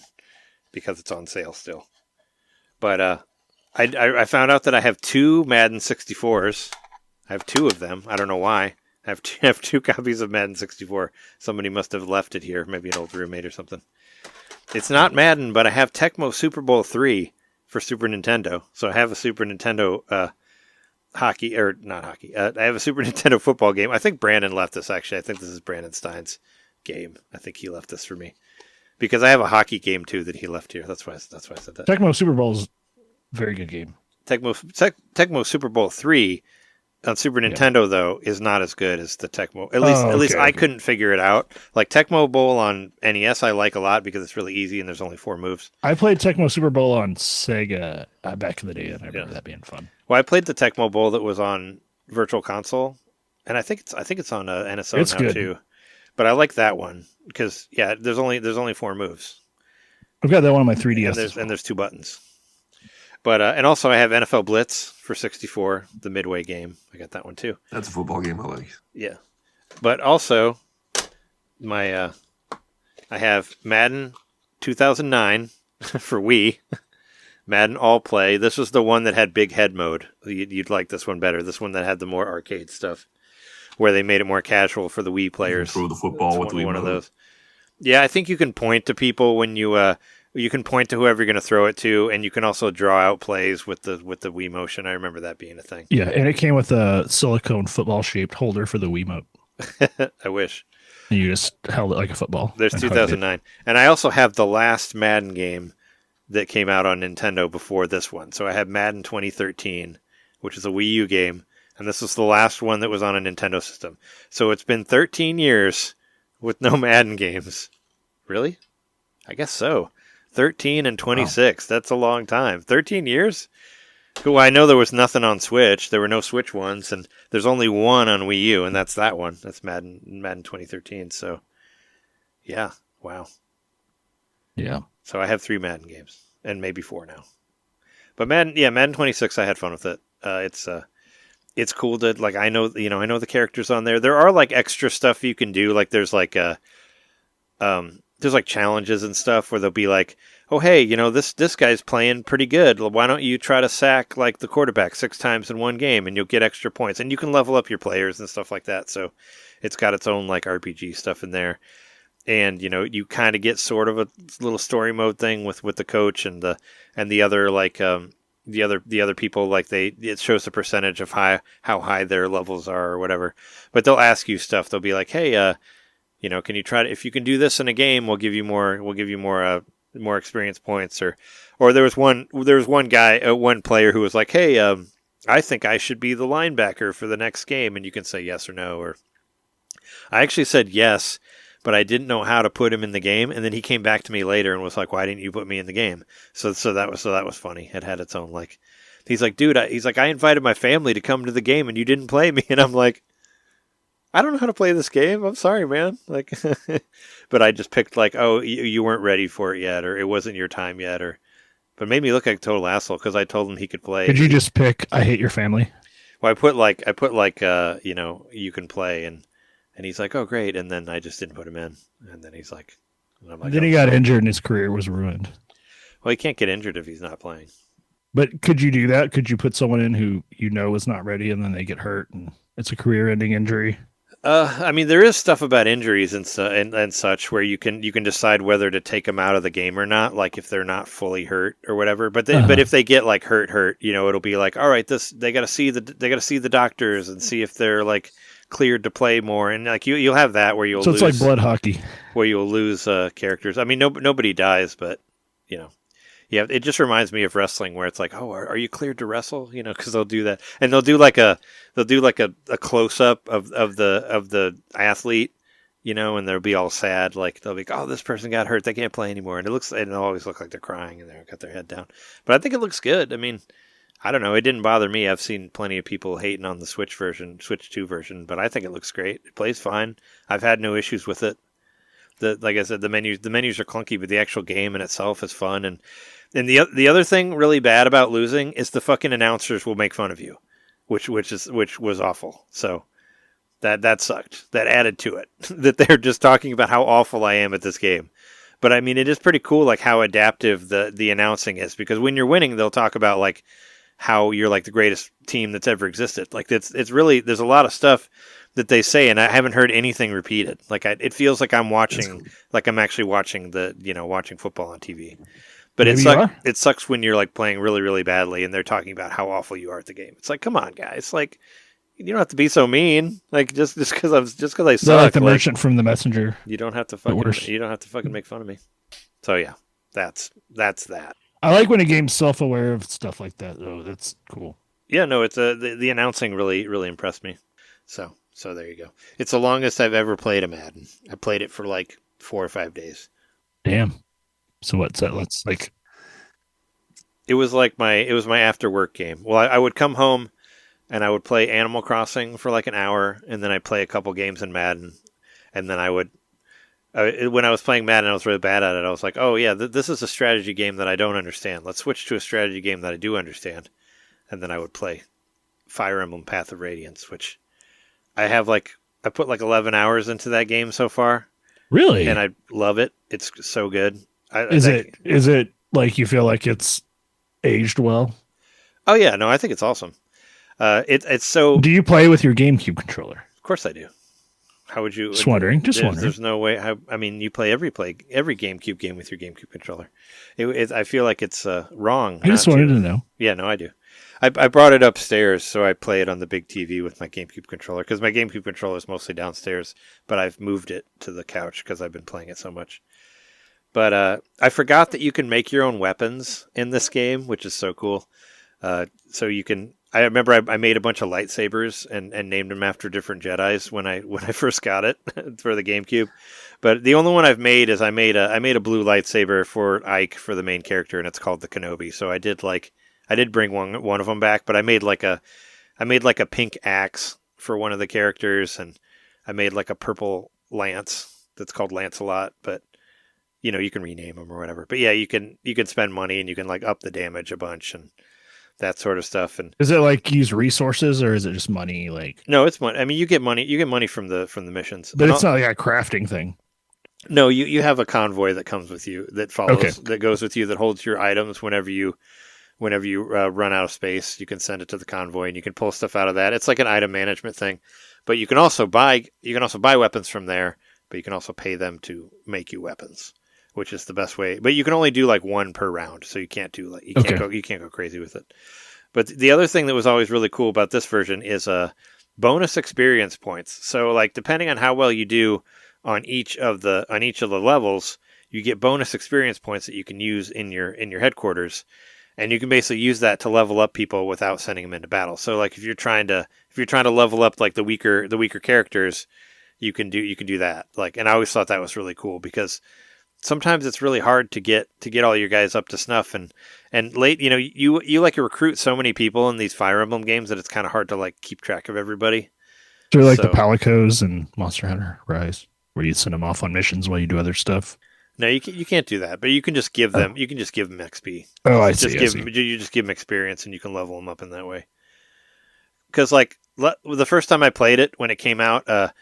because it's on sale still. But I found out that I have 2 Madden 64s. I have 2 of them. I don't know why. I have 2 copies of Madden 64. Somebody must have left it here. Maybe an old roommate or something. It's not Madden, but I have Tecmo Super Bowl III for Super Nintendo. So I have a Super Nintendo hockey, or not hockey. I have a Super Nintendo football game. I think Brandon left this, actually. I think this is Brandon Stein's game. I think he left this for me. Because I have a hockey game, too, that he left here. That's why I said that. Tecmo Super Bowl is a very good game. Tecmo Super Bowl 3 on Super Nintendo, though, is not as good as the Tecmo. At least I couldn't figure it out. Tecmo Bowl on NES I like a lot because it's really easy and there's only 4 moves. I played Tecmo Super Bowl on Sega back in the day, and I remember that being fun. Well, I played the Tecmo Bowl that was on Virtual Console, and I think it's on NSO now good. Too. But I like that one because there's only 4 moves. I've got that one on my 3DS, and there's 2 buttons. But and also I have NFL Blitz for 64, the Midway game. I got that one too. That's a football game I like. Yeah, but also my I have Madden 2009 for Wii. Madden All Play. This was the one that had big head mode. You'd like this one better. This one that had the more arcade stuff, where they made it more casual for the Wii players. Throw the football with the Wii one of those. Yeah, I think you can point to people when you can point to whoever you're going to throw it to, and you can also draw out plays with the Wii motion. I remember that being a thing. Yeah, and it came with a silicone football-shaped holder for the Wiimote. I wish. And you just held it like a football. There's 2009. And I also have the last Madden game that came out on Nintendo before this one. So I have Madden 2013, which is a Wii U game, and this was the last one that was on a Nintendo system. So it's been 13 years with no Madden games. Really? I guess so. 13 and 26. Wow. That's a long time. 13 years? Well, I know there was nothing on Switch. There were no Switch ones, and there's only one on Wii U, and that's that one. That's Madden 2013. So, yeah, wow. Yeah. So I have 3 Madden games, and maybe 4 now. But Madden 26, I had fun with it. It's cool to like. I know the characters on there. There are like extra stuff you can do. Like there's like challenges and stuff where they'll be like, oh hey, this guy's playing pretty good. Why don't you try to sack like the quarterback 6 times in one game and you'll get extra points, and you can level up your players and stuff like that. So it's got its own like RPG stuff in there. And you kind of get sort of a little story mode thing with the coach and the other like the other people, like it shows the percentage of how high their levels are or whatever. But they'll ask you stuff. They'll be like, hey, can you try to, if you can do this in a game, we'll give you more experience points. Or there was one player who was like, hey, I think I should be the linebacker for the next game, and you can say yes or no. Or I actually said yes, but I didn't know how to put him in the game, and then he came back to me later and was like, "Why didn't you put me in the game?" So that was funny. It had its own like. He's like, "Dude," I invited my family to come to the game, and you didn't play me, and I'm like, "I don't know how to play this game. I'm sorry, man." Like, but I just picked like, "Oh, you weren't ready for it yet, or it wasn't your time yet," but it made me look like a total asshole because I told him he could play. Could you just pick "I hate your family"? Well, I put like you can play and he's like, oh, great. And then I just didn't put him in. And then he's like, and I'm like, then he got injured and his career was ruined. Well, he can't get injured if he's not playing. But could you do that? Could you put someone in who is not ready and then they get hurt and it's a career-ending injury? I mean, there is stuff about injuries and such where you can decide whether to take them out of the game or not, like if they're not fully hurt or whatever. But but if they get like hurt, it'll be like, all right, they got to see the doctors and see if they're like cleared to play more, and like you'll have that where you'll so it's lose, like blood hockey where you'll lose characters. I mean, nobody dies, but yeah, it just reminds me of wrestling where it's like, oh, are you cleared to wrestle? Because they'll do that, and they'll do like a close up of the athlete, and they'll be all sad, like they'll be like, oh, this person got hurt, they can't play anymore, and it'll always look like they're crying and they've got their head down. But I think it looks good. I mean, I don't know, it didn't bother me. I've seen plenty of people hating on the Switch 2 version, but I think it looks great. It plays fine. I've had no issues with it. Like I said, the menus are clunky, but the actual game in itself is fun. And the other thing really bad about losing is the fucking announcers will make fun of you, which was awful. So that sucked. That added to it that they're just talking about how awful I am at this game. But I mean, it is pretty cool, like how adaptive the announcing is, because when you're winning, they'll talk about like how you're like the greatest team that's ever existed. Like it's really, there's a lot of stuff that they say, and I haven't heard anything repeated. Like it feels like I'm watching, like I'm actually watching watching football on TV. But it sucks when you're like playing really, really badly and they're talking about how awful you are at the game. It's like, come on, guys. Like, you don't have to be so mean. Like just because I suck. They're like the merchant from The Messenger. You don't have to fucking make fun of me. So yeah, that's that. I like when a game's self-aware of stuff like that. Oh, that's cool. Yeah, no, it's the announcing really, really impressed me. So there you go. It's the longest I've ever played a Madden. I played it for like 4 or 5 days. Damn. So what's that? Let's like. It was my after work game. Well, I would come home and I would play Animal Crossing for like an hour, and then I'd play a couple games in Madden, and then I would. When I was playing Madden, I was really bad at it. I was like, oh yeah, this is a strategy game that I don't understand. Let's switch to a strategy game that I do understand. And then I would play Fire Emblem Path of Radiance, which I put like 11 hours into that game so far. Really? And I love it. It's so good. Is it like you feel like it's aged well? Oh yeah, no, I think it's awesome. It's so. Do you play with your GameCube controller? Of course I do. How would you? Just wondering. There's no way. I mean, you play every GameCube game with your GameCube controller. I feel like it's wrong. I just wanted to know. Yeah, no, I do. I brought it upstairs, so I play it on the big TV with my GameCube controller, because my GameCube controller is mostly downstairs, but I've moved it to the couch because I've been playing it so much. But I forgot that you can make your own weapons in this game, which is so cool. So you can. I remember I made a bunch of lightsabers and named them after different Jedis when I first got it for the GameCube. But the only one I've made is I made a blue lightsaber for Ike, for the main character, and it's called the Kenobi. So I did like I did bring one of them back, but I made like a pink axe for one of the characters, and I made like a purple lance that's called Lancelot, but you can rename them or whatever. But yeah, you can spend money and you can like up the damage a bunch and that sort of stuff. And Is it like use resources or is it just money? Like, no, it's money. I mean, you get money from the missions, but it's not like a crafting thing. No, you have a convoy that comes with you that follows that goes with you that holds your items whenever you run out of space. You can send it to the convoy and you can pull stuff out of that. It's like an item management thing, but you can also buy weapons from there, but you can also pay them to make you weapons, which is the best way. But you can only do like one per round, so you can't do you can't go crazy with it. But the other thing that was always really cool about this version is bonus experience points. So like depending on how well you do on each of the levels, you get bonus experience points that you can use in your headquarters, and you can basically use that to level up people without sending them into battle. So like if you're trying to level up like the weaker characters, you can do that. Like, and I always thought that was really cool because sometimes it's really hard to get all your guys up to snuff, and late, you like recruit so many people in these Fire Emblem games that it's kind of hard to like keep track of everybody. So like the Palicos and Monster Hunter Rise, where you send them off on missions while you do other stuff. No, you can't do that, but you can just give them XP. Oh, I see. You just give them experience, and you can level them up in that way. Because like the first time I played it when it came out,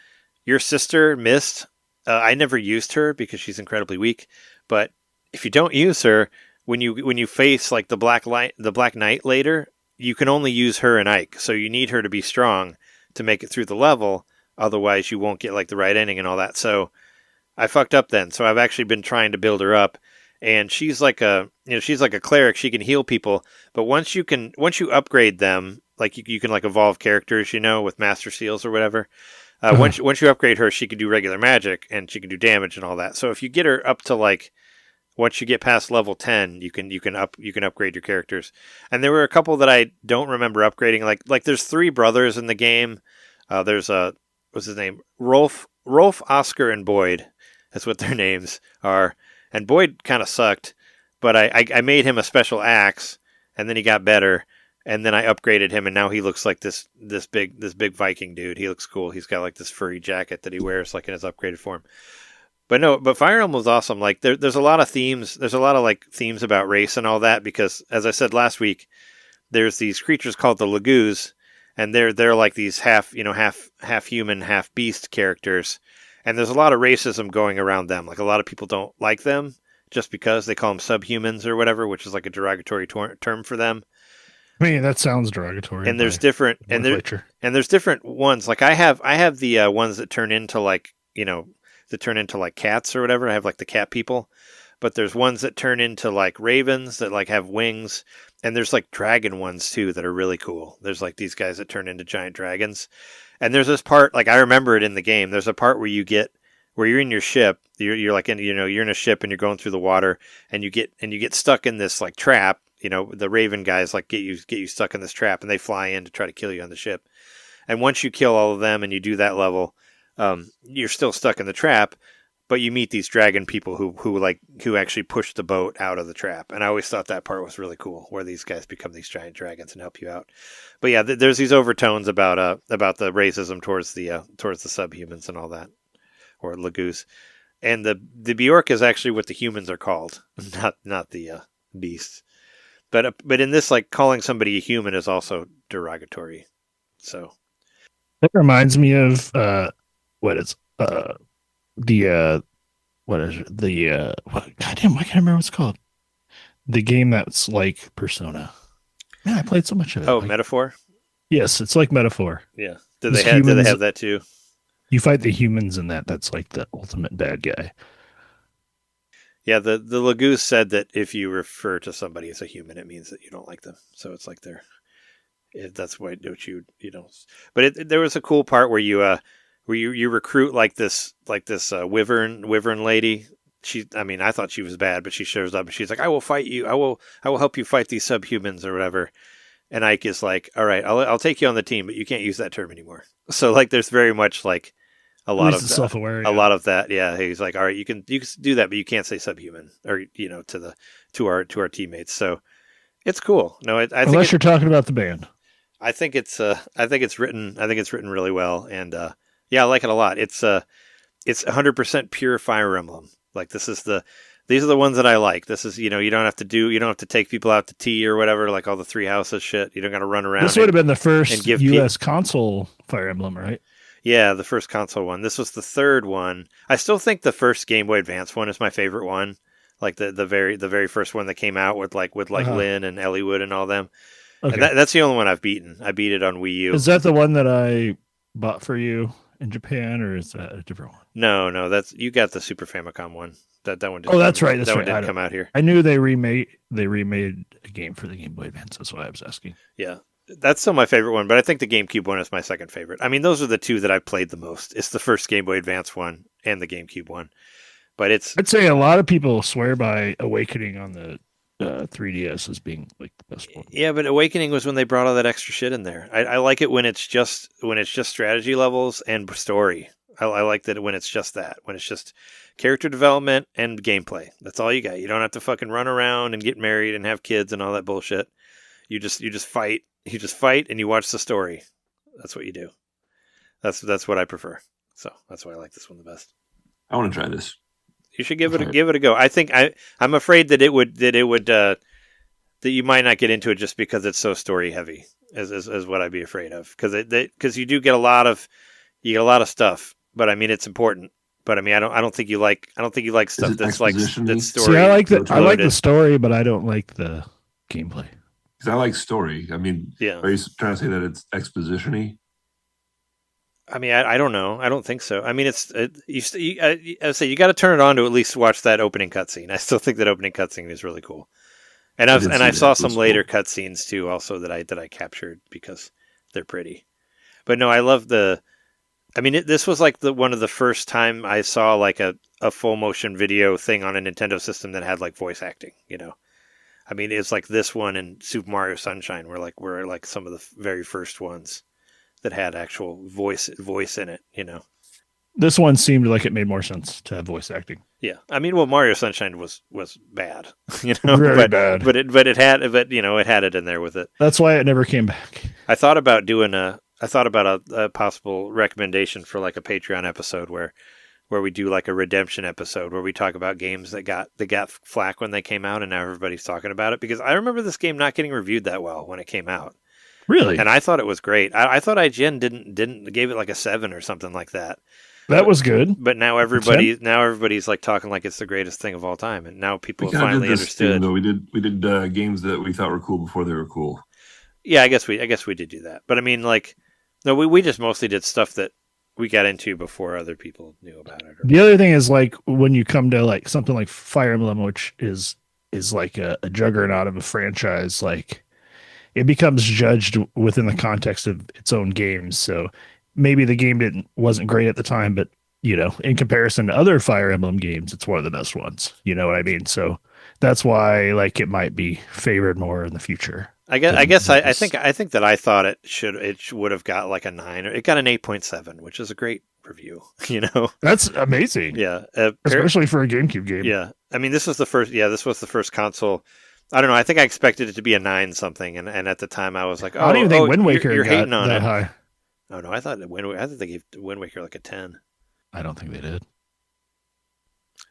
your sister Mist. I never used her because she's incredibly weak. But if you don't use her, when you face like the Black Knight later, you can only use her and Ike. So you need her to be strong to make it through the level. Otherwise, you won't get like the right ending and all that. So I fucked up then. So I've actually been trying to build her up, and she's like a cleric. She can heal people, but once you upgrade them, like you can like evolve characters, with master seals or whatever. Once you upgrade her, she can do regular magic and she can do damage and all that. So if you get her up to like, once you get past level 10, you can upgrade your characters. And there were a couple that I don't remember upgrading. Like there's 3 brothers in the game. There's what's his name? Rolf, Oscar, and Boyd. That's what their names are. And Boyd kind of sucked, but I made him a special axe, and then he got better. And then I upgraded him, and now he looks like this big Viking dude. He looks cool. He's got like this furry jacket that he wears like in his upgraded form. But Fire Emblem was awesome. Like there's a lot of themes. There's a lot of like themes about race and all that, because as I said last week, there's these creatures called the Lagoos, and they're like these half human, half beast characters. And there's a lot of racism going around them. Like a lot of people don't like them just because they call them subhumans or whatever, which is like a derogatory term for them. I mean, that sounds derogatory. And there's different there's different ones. Like I have the ones that turn into like cats or whatever. I have like the cat people, but there's ones that turn into like ravens that like have wings, and there's like dragon ones too that are really cool. There's like these guys that turn into giant dragons, and there's this part, like I remember it in the game. There's a part where you're in your ship. You're like you're in a ship and you're going through the water, and you get stuck in this like trap. The Raven guys like get you stuck in this trap, and they fly in to try to kill you on the ship. And once you kill all of them and you do that level, you're still stuck in the trap, but you meet these dragon people who actually push the boat out of the trap. And I always thought that part was really cool, where these guys become these giant dragons and help you out. But yeah, there's these overtones about the racism towards the subhumans and all that, or Lagoos. And the Bjork is actually what the humans are called, not the beasts. But in this, like, calling somebody a human is also derogatory. So that reminds me of goddamn, why can't I remember what it's called? The game that's like Persona. Man, I played so much of it. Oh, Metaphor? Yes, it's like Metaphor. Yeah. Did they have that too? You fight the humans in that. That's like the ultimate bad guy. Yeah, the Lagoos said that if you refer to somebody as a human, it means that you don't like them. So it's like that's what you. But there was a cool part where you recruit like this wyvern lady. I thought she was bad, but she shows up and she's like, "I will fight you. I will help you fight these subhumans or whatever." And Ike is like, "All right, I'll take you on the team, but you can't use that term anymore." So like, there's very much like a lot of self-aware. A lot of that, yeah. He's like, all right, you can do that, but you can't say subhuman or to our teammates. So It's cool. No, I think Unless you're talking about the band. I think it's written really well, and yeah, I like it a lot. It's 100% pure Fire Emblem. Like these are the ones that I like. This is, you don't have to take people out to tea or whatever, like all the Three Houses shit. You don't got to run around. This would have been the first give U.S. console Fire Emblem, right? Yeah, the first console one. This was the third one. I still think the first Game Boy Advance one is my favorite one. Like the very first one that came out with Lynn and Elliewood and all them. Okay. And that's the only one I've beaten. I beat it on Wii U. Is that the one that I bought for you in Japan, or is that a different one? No, you got the Super Famicom one. That one. That's right. That's that right. one didn't come out here. I knew they remade a game for the Game Boy Advance. That's why I was asking. Yeah, that's still my favorite one, but I think the GameCube one is my second favorite. I mean, those are the two that I've played the most. It's the first Game Boy Advance one and the GameCube one. But I'd say a lot of people swear by Awakening on the 3DS as being like the best one. Yeah, but Awakening was when they brought all that extra shit in there. I like it when it's just strategy levels and story. I like that when it's just that. When it's just character development and gameplay. That's all you got. You don't have to fucking run around and get married and have kids and all that bullshit. You just fight. You just fight and you watch the story. That's what you do. That's what I prefer. So that's why I like this one the best. I want to try this. You should give it a go. I think I'm afraid that that you might not get into it just because it's so story heavy. Is what I'd be afraid of, because you do get a lot of stuff. But I mean, it's important. But I mean, I don't think you like stuff that's like that's story. See, I like the story, but I don't like the gameplay. Because I like story. I mean, yeah. Are you trying to say that it's exposition-y? I mean, I don't know. I don't think so. I mean, I would say you got to turn it on to at least watch that opening cutscene. I still think that opening cutscene is really cool. And I saw some later cutscenes too, also that I captured because they're pretty. But no, I love this was like one of the first time I saw like a full motion video thing on a Nintendo system that had like voice acting. I mean, it's like this one and Super Mario Sunshine were like some of the very first ones that had actual voice in it, This one seemed like it made more sense to have voice acting. Yeah, I mean, well, Mario Sunshine was bad, very bad. But it had it in there with it. That's why it never came back. I thought about a possible recommendation for like a Patreon episode where we do like a redemption episode where we talk about games that got flack when they came out and now everybody's talking about it, because I remember this game not getting reviewed that well when it came out. Really? And I thought it was great. I thought IGN didn't gave it like a 7 or something like that. That was good. But now everybody's like talking like it's the greatest thing of all time, and now people have finally understood. Though we did games that we thought were cool before they were cool. Yeah, I guess we did do that. But I mean, like, no, we just mostly did stuff that we got into before other people knew about it. The other thing is, like, when you come to like something like Fire Emblem, which is like a juggernaut of a franchise, like, it becomes judged within the context of its own games. So maybe the game wasn't great at the time, but in comparison to other Fire Emblem games, it's one of the best ones. You know what I mean? So that's why, like, it might be favored more in the future. I think that I thought it would have got like a 9, or it got an 8.7, which is a great review. That's amazing. Yeah, especially for a GameCube game. Yeah, I mean, this was the first console. I don't know. I think I expected it to be a 9 something, and at the time I was like, I don't even think Wind Waker you're hating on that high. Oh no, I thought they gave Wind Waker like a 10. I don't think they did.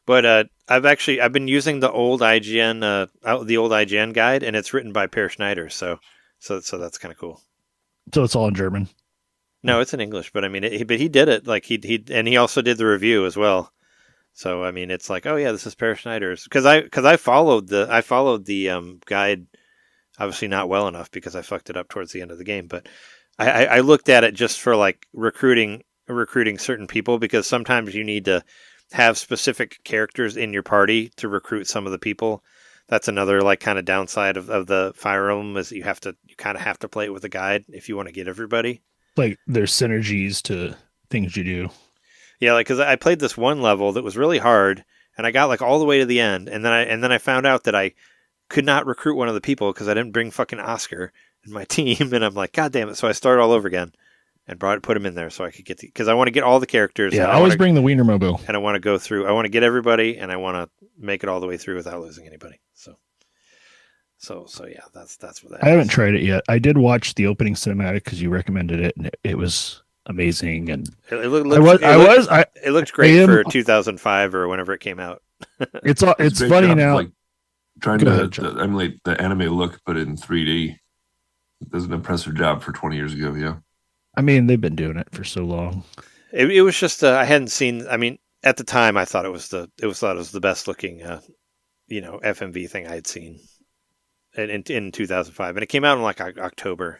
But I've been using the old IGN guide, and it's written by Per Schneider, so that's kind of cool. So it's all in German. No, it's in English, but I mean, he did it like he also did the review as well. So I mean, it's like, oh yeah, this is Per Schneider's, because I followed the guide, obviously not well enough because I fucked it up towards the end of the game, but I looked at it just for like recruiting certain people, because sometimes you need to have specific characters in your party to recruit some of the people. That's another like kind of downside of the Fire Emblem, is you kind of have to play it with a guide if you want to get everybody. Like, there's synergies to things you do. Yeah, like, because I played this one level that was really hard, and I got like all the way to the end, and then I found out that I could not recruit one of the people because I didn't bring fucking Oscar in my team, and I'm like, God damn it! So I started all over again and put him in there so I could get because I want to get all the characters. Yeah, always bring the Wienermobile, and I want to go through. I want to get everybody, and I want to make it all the way through without losing anybody. So yeah, that's what that I haven't is. tried it yet. I did watch the opening cinematic because you recommended it, and it was amazing. And It looked great am- for 2005 or whenever it came out. it's It's a it's great funny job of, now. like trying Go to, ahead, John. emulate the anime look, but in 3D. It does an impressive job for 20 years ago. Yeah. I mean, they've been doing it for so long. It was just I hadn't seen. I mean, at the time, I thought it was the best looking FMV thing I had seen in 2005, and it came out in like October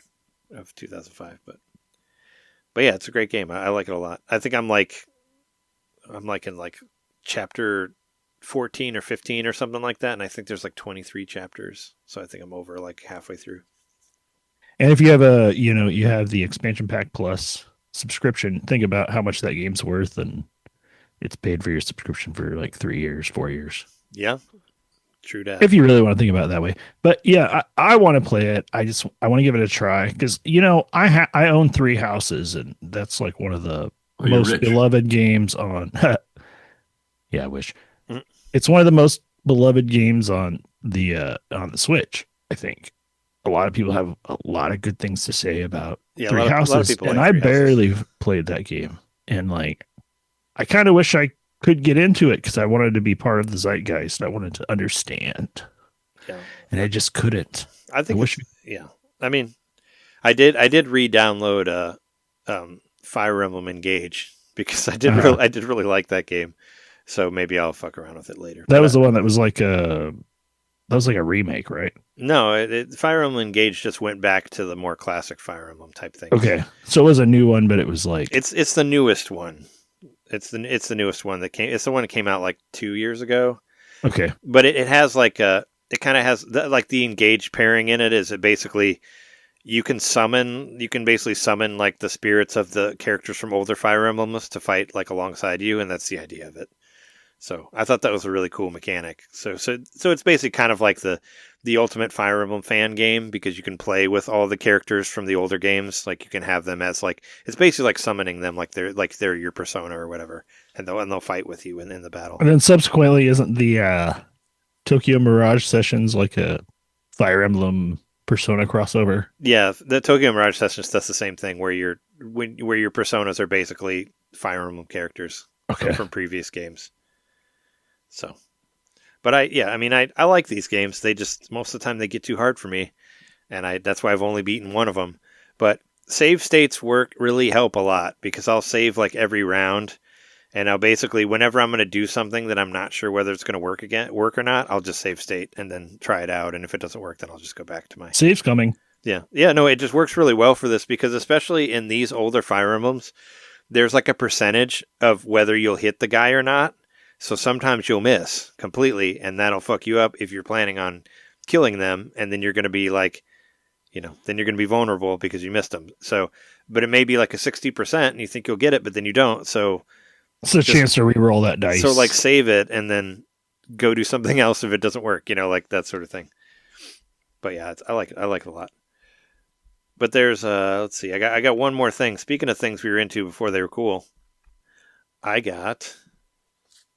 of 2005. But yeah, it's a great game. I like it a lot. I think I'm in like chapter 14 or 15 or something like that, and I think there's like 23 chapters. So I think I'm over like halfway through. And if you have you have the expansion pack plus subscription, think about how much that game's worth, and it's paid for your subscription for like 3 years, 4 years. Yeah, true that. If you really want to think about it that way. But yeah, I want to play it. I want to give it a try because I own 3 houses, and that's like one of the Oh, you're most rich. beloved games on. Yeah, I wish. Mhm. It's one of the most beloved games on the Switch. I think a lot of people have a lot of good things to say about Yeah, 3 a lot of houses, people and like I 3 Houses. barely played that game, and like I kind of wish I could get into it because I wanted to be part of the zeitgeist. I wanted to understand, Yeah. and I just couldn't. I think I wish- yeah. I mean, I did re-download Fire Emblem Engage because I did Uh-huh. I did really like that game. So maybe I'll fuck around with it later. That But was the one that was like a remake, right? no, Fire Emblem Engage just went back to the more classic Fire Emblem type thing. Okay, so it was a new one, but it was like It's the newest one. It's the newest one that came. It's the one that came out like 2 years ago. okay. But it has like it kind of has like the Engage pairing in it. Is it basically you can basically summon like the spirits of the characters from older Fire Emblems to fight like alongside you, and that's the idea of it. So I thought that was a really cool mechanic. So it's basically kind of like the ultimate Fire Emblem fan game because you can play with all the characters from the older games. Like you can have them as like it's basically like summoning them like they're your persona or whatever, and they'll fight with you in the battle. And then subsequently, isn't the Tokyo Mirage Sessions like a Fire Emblem Persona crossover? Yeah, the Tokyo Mirage Sessions does the same thing where your personas are basically Fire Emblem characters from previous games. So, but I like these games. They just most of the time they get too hard for me, and that's why I've only beaten one of them. But save states really help a lot because I'll save like every round, and I'll basically whenever I'm going to do something that I'm not sure whether it's going to work or not, I'll just save state and then try it out. And if it doesn't work, then I'll just go back to my Save's coming. Yeah. No, it just works really well for this because especially in these older Fire Emblems, there's like a percentage of whether you'll hit the guy or not. So sometimes you'll miss completely, and that'll fuck you up if you're planning on killing them, and then you're going to be like, then you're going to be vulnerable because you missed them. So, but it may be like a 60%, and you think you'll get it, but then you don't. So It's a chance to re-roll that dice. So like save it and then go do something else if it doesn't work, like that sort of thing. But yeah, I like it. I like it a lot. But there's let's see, I got one more thing. Speaking of things we were into before they were cool, I got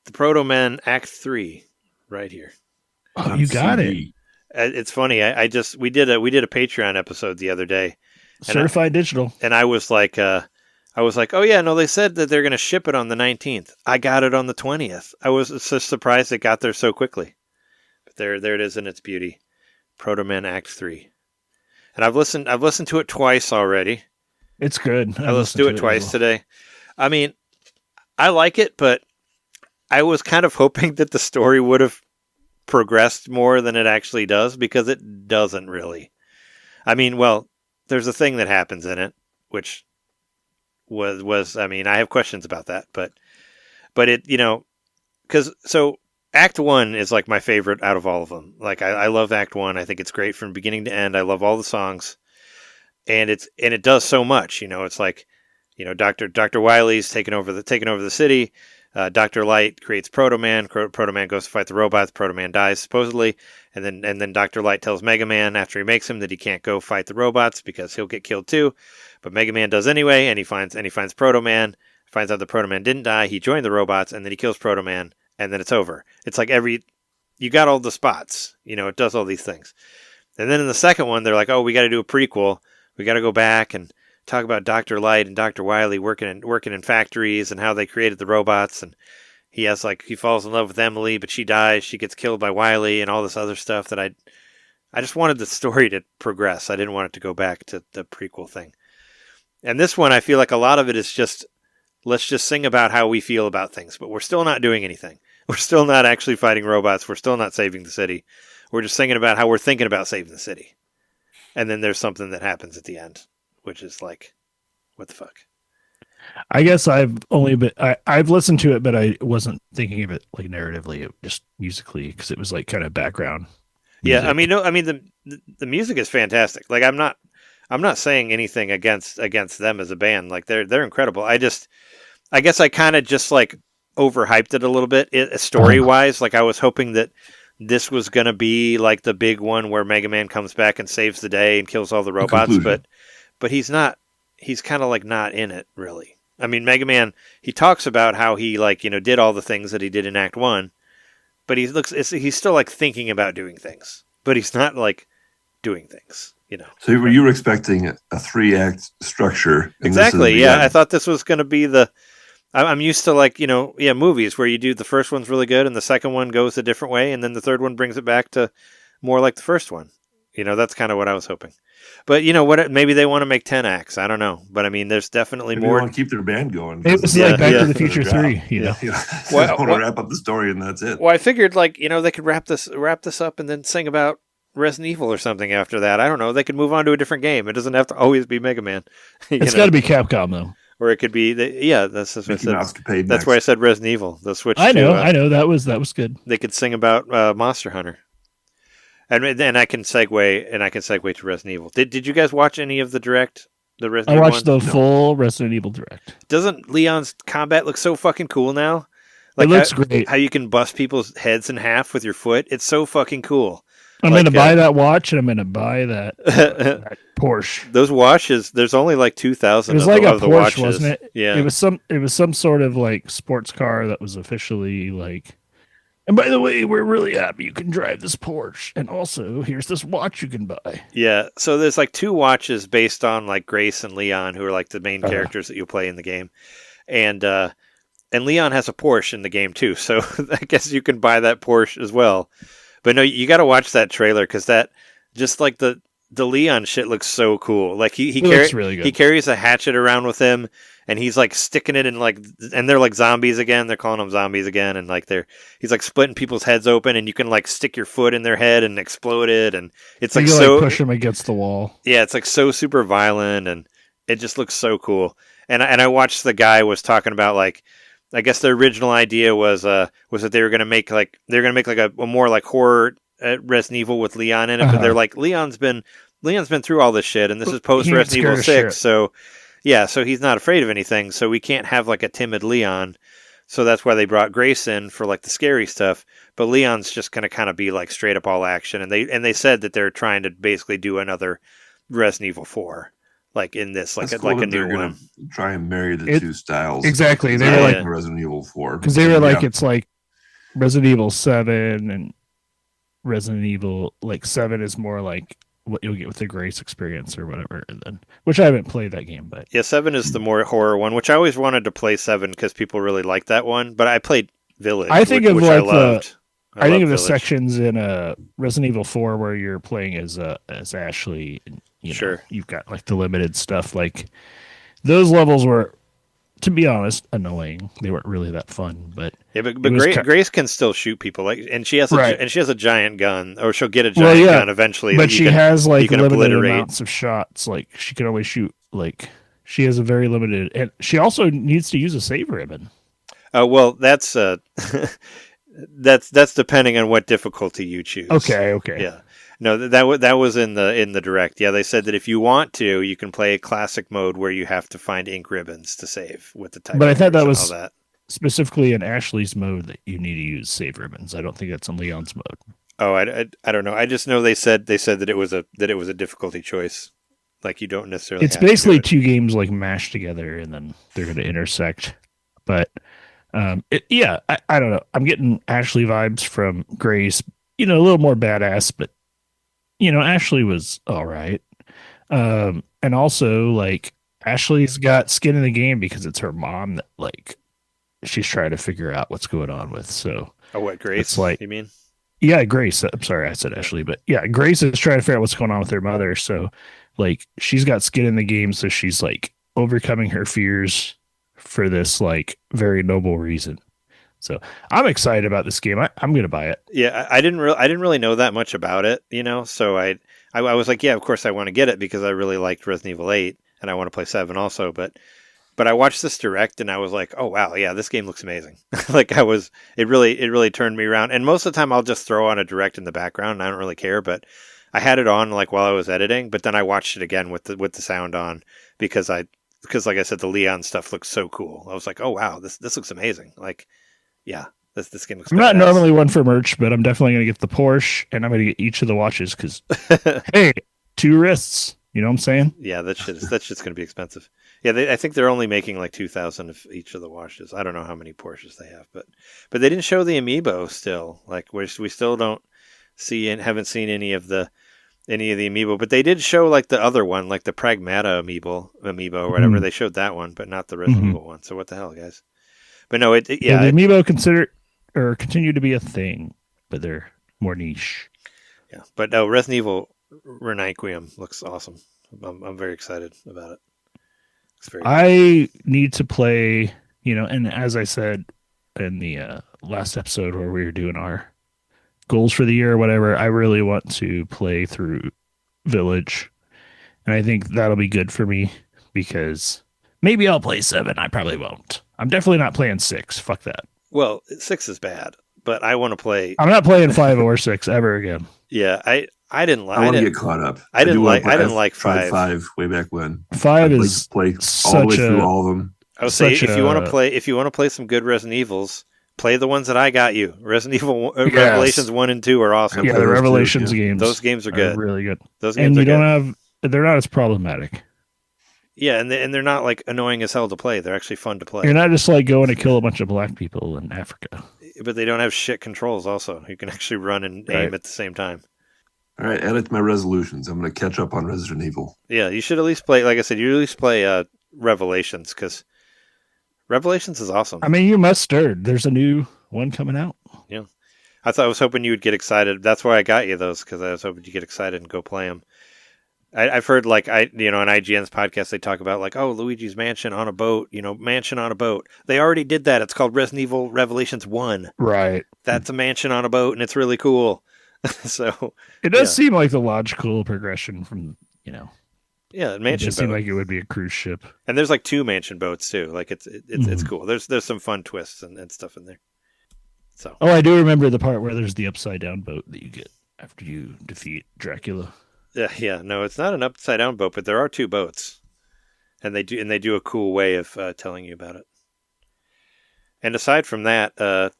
the Protomen Act III right here. Oh, you got it. It's funny. We did a Patreon episode the other day. Certified digital. And I was like, oh yeah, no, they said that they're going to ship it on the 19th. I got it on the 20th. I was so surprised it got there so quickly. But there it is in its beauty. Protomen Act III. And I've listened to it twice already. It's good. I listened to it twice today. I mean, I like it, but I was kind of hoping that the story would have progressed more than it actually does because it doesn't really. I mean, well, there's a thing that happens in it, which was I mean, I have questions about that, but it, because so Act 1 is like my favorite out of all of them. Like I love Act 1. I think it's great from beginning to end. I love all the songs, and it does so much. It's like, Dr. Wily's taking over the city. Dr. Light creates Protoman. Protoman goes to fight the robots. Protoman dies supposedly, and then Dr. Light tells Mega Man after he makes him that he can't go fight the robots because he'll get killed too. But Mega Man does anyway, and he finds Protoman. Finds out the Protoman didn't die. He joined the robots, and then he kills Protoman, and then it's over. It's like you got all the spots. It does all these things. And then in the second one, they're like, oh, we got to do a prequel. We got to go back and talk about Dr. Light and Dr. Wily working in factories and how they created the robots. And he falls in love with Emily, but she dies. She gets killed by Wily and all this other stuff that I just wanted the story to progress. I didn't want it to go back to the prequel thing. And this one, I feel like a lot of it is just, let's just sing about how we feel about things, but we're still not doing anything. We're still not actually fighting robots. We're still not saving the city. We're just singing about how we're thinking about saving the city. And then there's something that happens at the end, which is like, what the fuck? I guess I've listened to it, but I wasn't thinking of it like narratively, just musically, because it was like kind of baggbaund music. Yeah, the music is fantastic. Like I'm not saying anything against them as a band. Like they're incredible. I guess I kind of just like overhyped it a little bit story wise. Like I was hoping that this was going to be like the big one where Mega Man comes back and saves the day and kills all the robots, but he's not. He's kind of like not in it really. I mean, Mega Man, he talks about how he did all the things that he did in Act 1, but he's still like thinking about doing things, but he's not like doing things, So you were expecting a 3-act structure. Exactly. Yeah. I thought this was going to be I'm used to movies where you do the first one's really good and the second one goes a different way. And then the third one brings it back to more like the first one. That's kind of what I was hoping. But maybe they want to make 10 acts. I don't know. But I mean, there's definitely more. They want to keep their band going. It was like Back to the Future 3, Yeah. They want to wrap up the story and that's it. Well, I figured they could wrap this up and then sing about Resident Evil or something after that. I don't know. They could move on to a different game. It doesn't have to always be Mega Man. It's got to be Capcom though. Or it could be that's what I said. That's why I said Resident Evil. The switch. I know. That was good. They could sing about Monster Hunter, and then I can segue to Resident Evil. Did you guys watch any of the direct? The Resident I watched the full Resident Evil direct. Doesn't Leon's combat look so fucking cool now? Like it looks great. How you can bust people's heads in half with your foot. It's so fucking cool. I'm going to buy that watch and I'm going to buy that Porsche. Those watches, there's only like 2,000 of the Porsche, watches. Wasn't it? Yeah. It was some sort of like sports car that was officially like, and by the way, we're really happy you can drive this Porsche. And also, here's this watch you can buy. Yeah. So there's like 2 watches based on like Grace and Leon, who are like the main characters that you'll play in the game. And Leon has a Porsche in the game too. So I guess you can buy that Porsche as well. But no, you got to watch that trailer because that just like the Leon shit looks so cool. Like he really good. He carries a hatchet around with him, and he's like sticking it in and they're like zombies again. They're calling them zombies again, and he's like splitting people's heads open, and you can like stick your foot in their head and explode it, and it's you like can, so push them against the wall. Yeah, it's like so super violent, and it just looks so cool. And I watched the guy was talking about like. I guess the original idea was that they were going to make like a more like horror Resident Evil with Leon in it, but they're like Leon's been through all this shit, and this is post Resident Evil 6, so yeah, so he's not afraid of anything, so we can't have like a timid Leon, so that's why they brought Grace in for like the scary stuff, but Leon's just going to kind of be like straight up all action, and they said that they're trying to basically do another Resident Evil 4. Like in this, like cool a new one. Try and marry the 2 styles. Exactly. They were like Resident Evil 4. Because they were like, it's like Resident Evil 7 and Resident Evil, like 7 is more like what you'll get with the Grace experience or whatever. And then, which I haven't played that game, but. Yeah, 7 is the more horror one, which I always wanted to play 7 because people really like that one. But I played Village, I think which I loved. I think of the sections in Resident Evil 4 where you're playing as Ashley. And, sure. You've got like the limited stuff. Like those levels were, to be honest, annoying. They weren't really that fun. But yeah, but Grace can still shoot people. Like, and she has a giant gun, or she'll get a giant gun eventually. But she has like limited amounts of shots. Like she can only shoot like she has a very limited, and she also needs to use a save ribbon. Well, that's that's depending on what difficulty you choose. Okay. Yeah. No, that was in the direct. Yeah, they said that if you want to, you can play classic mode where you have to find ink ribbons to save with the type. But I thought that was specifically in Ashley's mode that you need to use save ribbons. I don't think that's in Leon's mode. Oh, I don't know. I just know they said that it was a difficulty choice. Like you don't necessarily. It's basically 2 games like mashed together, and then they're going to intersect. But I don't know. I'm getting Ashley vibes from Grace. A little more badass, but Ashley was all right. And also like Ashley's got skin in the game because it's her mom that like she's trying to figure out what's going on with. So Oh, what, Grace? it's like, you mean? yeah, Grace. I'm sorry, I said Ashley, but yeah, Grace is trying to figure out what's going on with her mother. So like she's got skin in the game, so she's like overcoming her fears for this like very noble reason. So I'm excited about this game. I'm gonna buy it. Yeah, I didn't really know that much about it, So I was like, yeah, of course I want to get it because I really liked Resident Evil 8 and I want to play 7 also. But I watched this direct and I was like, oh wow, yeah, this game looks amazing. It really turned me around. And most of the time I'll just throw on a direct in the background and I don't really care. But I had it on like while I was editing, but then I watched it again with the sound on because like I said, the Leon stuff looks so cool. I was like, oh wow, this looks amazing. Like, yeah. This game looks I'm not badass. normally one for merch, but I'm definitely going to get the Porsche and I'm going to get each of the watches because, hey, 2 wrists. You know what I'm saying? Yeah, that shit's going to be expensive. Yeah, I think they're only making like 2,000 of each of the watches. I don't know how many Porsches they have, but they didn't show the amiibo still. Like we still don't see and haven't seen any of the amiibo, but they did show like the other one, like the Pragmata amiibo or whatever. They showed that one, but not the Resident Evil one. So what the hell, guys? But no, the amiibo continue to be a thing, but they're more niche. Yeah, but no, Resident Evil Requiem looks awesome. I'm very excited about it. It's very I need to play, and as I said in the last episode where we were doing our goals for the year or whatever, I really want to play through Village. And I think that'll be good for me because maybe I'll play 7. I probably won't. I'm definitely not playing 6. Fuck that. Well, 6 is bad, but I want to play. I'm not playing 5 or 6 ever again. Yeah, I didn't like. I want to get caught up. I didn't like 5. 5 way back when. 5 is play all the way through all of them. I would say if you want to play some good Resident Evils, play the ones that I got you. Resident Evil Revelations 1 and 2 are awesome. Yeah, the Revelations games. Those games are good. Really good. Those games are good. They're not as problematic. Yeah, and they're not like annoying as hell to play. They're actually fun to play. You're not just like going to kill a bunch of black people in Africa. But they don't have shit controls also. You can actually run and aim at the same time. All right, add it to my resolutions. I'm going to catch up on Resident Evil. Yeah, you should at least play, like I said, Revelations, because Revelations is awesome. I mean, you must start. There's a new one coming out. Yeah. I was hoping you would get excited. That's why I got you those, because I was hoping you'd get excited and go play them. I've heard, like, on IGN's podcast, they talk about, like, oh, Luigi's Mansion on a boat, mansion on a boat. They already did that. It's called Resident Evil Revelations 1. Right. That's a mansion on a boat, and it's really cool. So it does seem like the logical progression from, Yeah, mansion boat. It seems like it would be a cruise ship. And there's, like, 2 mansion boats, too. Like, it's cool. There's some fun twists and stuff in there. So. Oh, I do remember the part where there's the upside-down boat that you get after you defeat Dracula. Yeah, no, it's not an upside down boat, but there are 2 boats, and they do a cool way of telling you about it. And aside from that,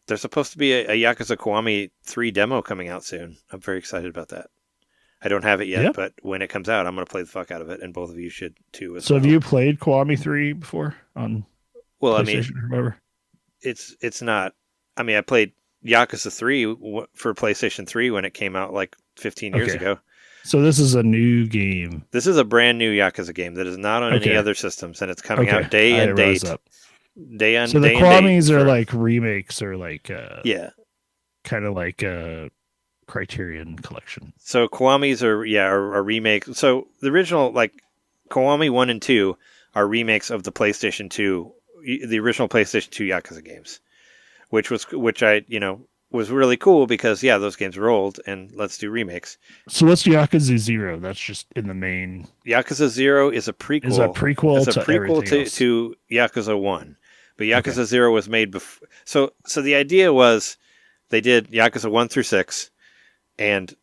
there's supposed to be a Yakuza Kiwami 3 demo coming out soon. I'm very excited about that. I don't have it yet, but when it comes out, I'm going to play the fuck out of it, and both of you should too. So have you played Kiwami 3 before on? Well, PlayStation or whatever? It's not. I mean, I played Yakuza 3 for PlayStation 3 when it came out like 15 years ago. So this is a new game. This is a brand new Yakuza game that is not on any other systems, and it's coming out day and date. Day on so day. So the Kiwamis are like remakes or like kind of like a Criterion collection. So Kiwamis are remakes. So the original like Kiwami 1 and 2 are remakes of the PlayStation 2, the original PlayStation 2 Yakuza games, which was really cool because those games were old and let's do remakes. So what's Yakuza 0? That's just in the main. Yakuza 0 is a prequel. Is a prequel to Yakuza 1. But Yakuza 0 was made before. So the idea was they did Yakuza 1 through 6 and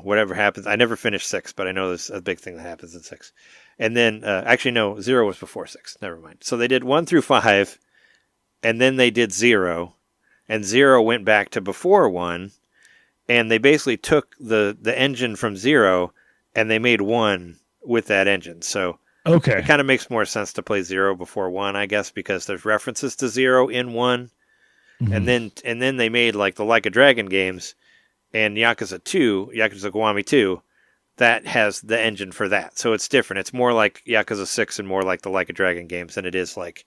whatever happens. I never finished 6, but I know there's a big thing that happens in 6. And then 0 was before 6. Never mind. So they did 1 through 5 and then they did 0. And 0 went back to before 1, and they basically took the engine from 0, and they made 1 with that engine. So it kind of makes more sense to play 0 before 1, I guess, because there's references to 0 in 1. Mm-hmm. And then they made like the Like a Dragon games, And Yakuza Kiwami 2, that has the engine for that. So it's different. It's more like Yakuza 6 and more like the Like a Dragon games than it is like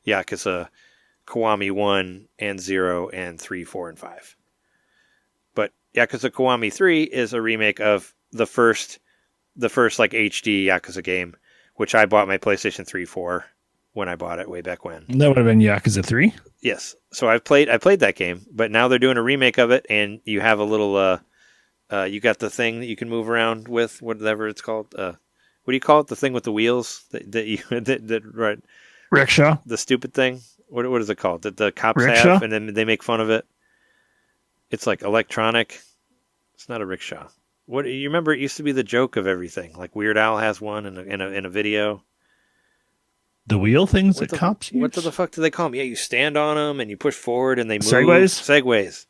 Yakuza Kiwami 1 and 0 and 3, 4, and 5. But Yakuza Kiwami 3 is a remake of the first like HD Yakuza game, which I bought my PlayStation 3 for when I bought it way back when. That would have been Yakuza 3? Yes. So I played that game, but now they're doing a remake of it, and you have a little you got the thing that you can move around with, whatever it's called. What do you call it? The thing with the wheels right? Rickshaw? The stupid thing. What is it called? That the cops Rickshaw? have, and then they make fun of it. It's like electronic. It's not a rickshaw. What you remember? It used to be the joke of everything. Like Weird Al has one in a video. The wheel things that cops use? What the fuck do they call them? Yeah, you stand on them and you push forward and they move. Segways?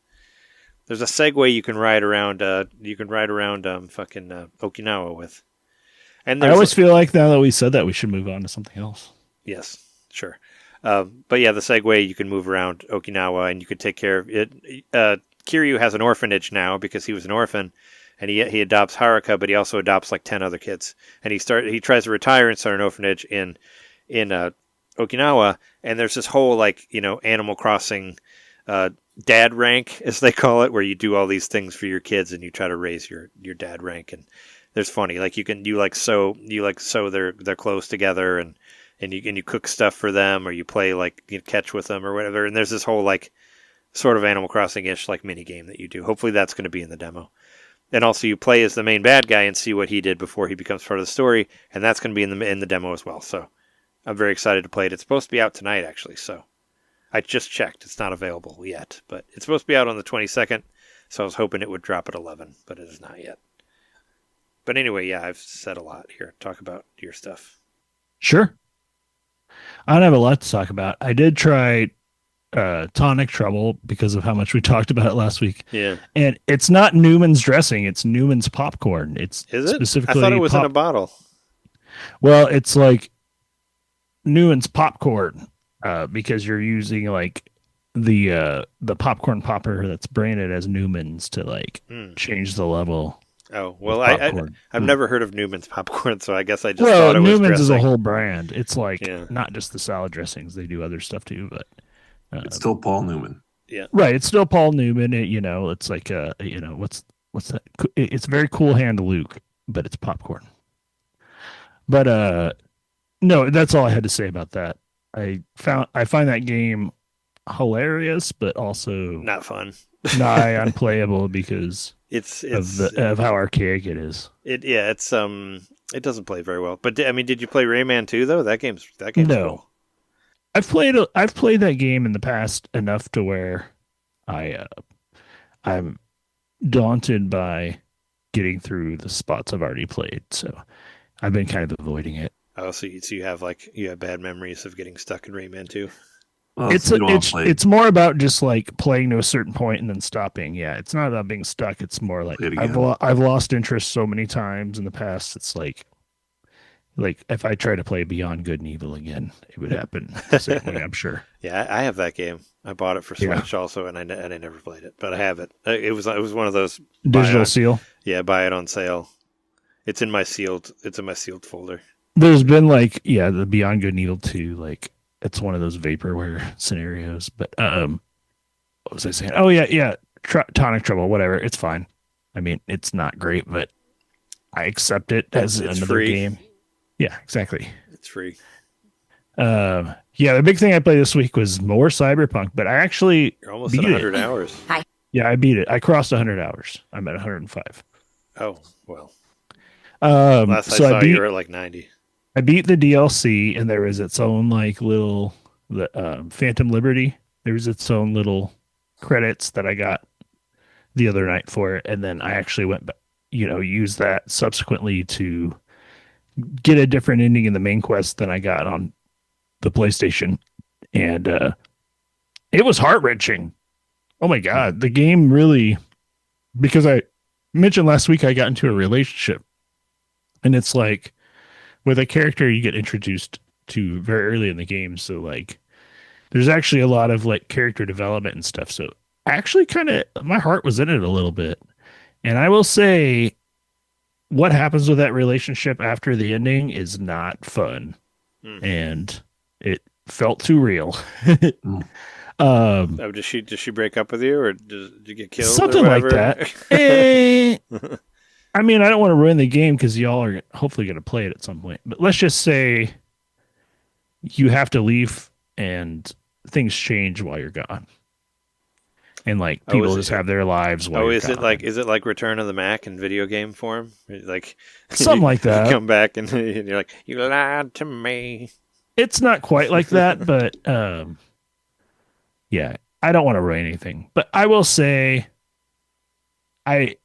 There's a Segway you can ride around. Fucking Okinawa with. And I always feel like now that we said that, we should move on to something else. Yes, sure. But yeah, the Segway, you can move around Okinawa and you can take care of it. Kiryu has an orphanage now because he was an orphan, and he adopts Haruka, but he also adopts like 10 other kids. And he tries to retire and start an orphanage in Okinawa, and there's this whole like, Animal Crossing dad rank, as they call it, where you do all these things for your kids and you try to raise your dad rank. And there's funny, like you sew their clothes together, and you cook stuff for them, or you play like catch with them or whatever. And there's this whole like sort of Animal Crossing-ish like mini game that you do. Hopefully that's going to be in the demo. And also you play as the main bad guy and see what he did before he becomes part of the story, and that's going to be in the demo as well. So I'm very excited to play it. It's supposed to be out tonight, actually. So I just checked; it's not available yet, but it's supposed to be out on the 22nd. So I was hoping it would drop at 11, but it is not yet. But anyway, yeah, I've said a lot here. Talk about your stuff. Sure. I don't have a lot to talk about. I did try Tonic Trouble because of how much we talked about it last week. Yeah. And it's not Newman's dressing, it's Newman's popcorn. Is it? Specifically I thought it was in a bottle. Well, it's like Newman's popcorn because you're using like the popcorn popper that's branded as Newman's to like change the level. Oh, well, I've never heard of Newman's popcorn, so I guess I just thought it was Newman's dressing. is a whole brand. It's like not just the salad dressings; they do other stuff too. But it's still Paul Newman. Yeah, right. It's still Paul Newman. It's like what's that? It's very Cool Hand Luke, but it's popcorn. But no, that's all I had to say about that. I find that game hilarious, but also not fun, nigh unplayable because it's of how archaic it is. It doesn't play very well. But I mean, did you play Rayman 2 though? That game's no. Cool. I've played that game in the past enough to where I'm daunted by getting through the spots I've already played, so I've been kind of avoiding it. Oh, so you have bad memories of getting stuck in Rayman 2? Well, it's more about just like playing to a certain point and then stopping. Yeah, it's not about being stuck. It's more like I've lost interest so many times in the past. It's like if I try to play Beyond Good and Evil again, it would happen the same way, I'm sure. Yeah, I have that game. I bought it for Switch also, and I never played it, but I have it. It was one of those digital seal. Yeah, buy it on sale. It's in my sealed folder. There's been the Beyond Good and Evil 2, it's one of those vaporware scenarios. But what was I saying? Oh yeah, Tonic Trouble, whatever. It's fine. I mean, it's not great, but I accept it as another free. game. Yeah, exactly. It's free. The big thing I played this week was more Cyberpunk, but I actually You're almost at 100 hours. Hi. Yeah, I beat it. I crossed 100 hours. I'm at 105. Oh, well. Last I saw you were at like 90. I beat the DLC, and there was its own little Phantom Liberty. There was its own little credits that I got the other night for it, and then I actually went back, used that subsequently to get a different ending in the main quest than I got on the PlayStation, and it was heart-wrenching. Oh my god, the game really, because I mentioned last week I got into a relationship, and it's like with a character you get introduced to very early in the game, so there's actually a lot of character development and stuff. So actually kind of my heart was in it a little bit. And I will say what happens with that relationship after the ending is not fun. And it felt too real. Does she break up with you, or did you get killed? Something or like whatever? that. I mean, I don't want to ruin the game because y'all are hopefully going to play it at some point. But let's just say you have to leave and things change while you're gone. And like people just have their lives while you're gone. Is it like Return of the Mac in video game form? Like something like that. You come back and you're like, you lied to me. It's not quite like that, but yeah, I don't want to ruin anything. But I will say I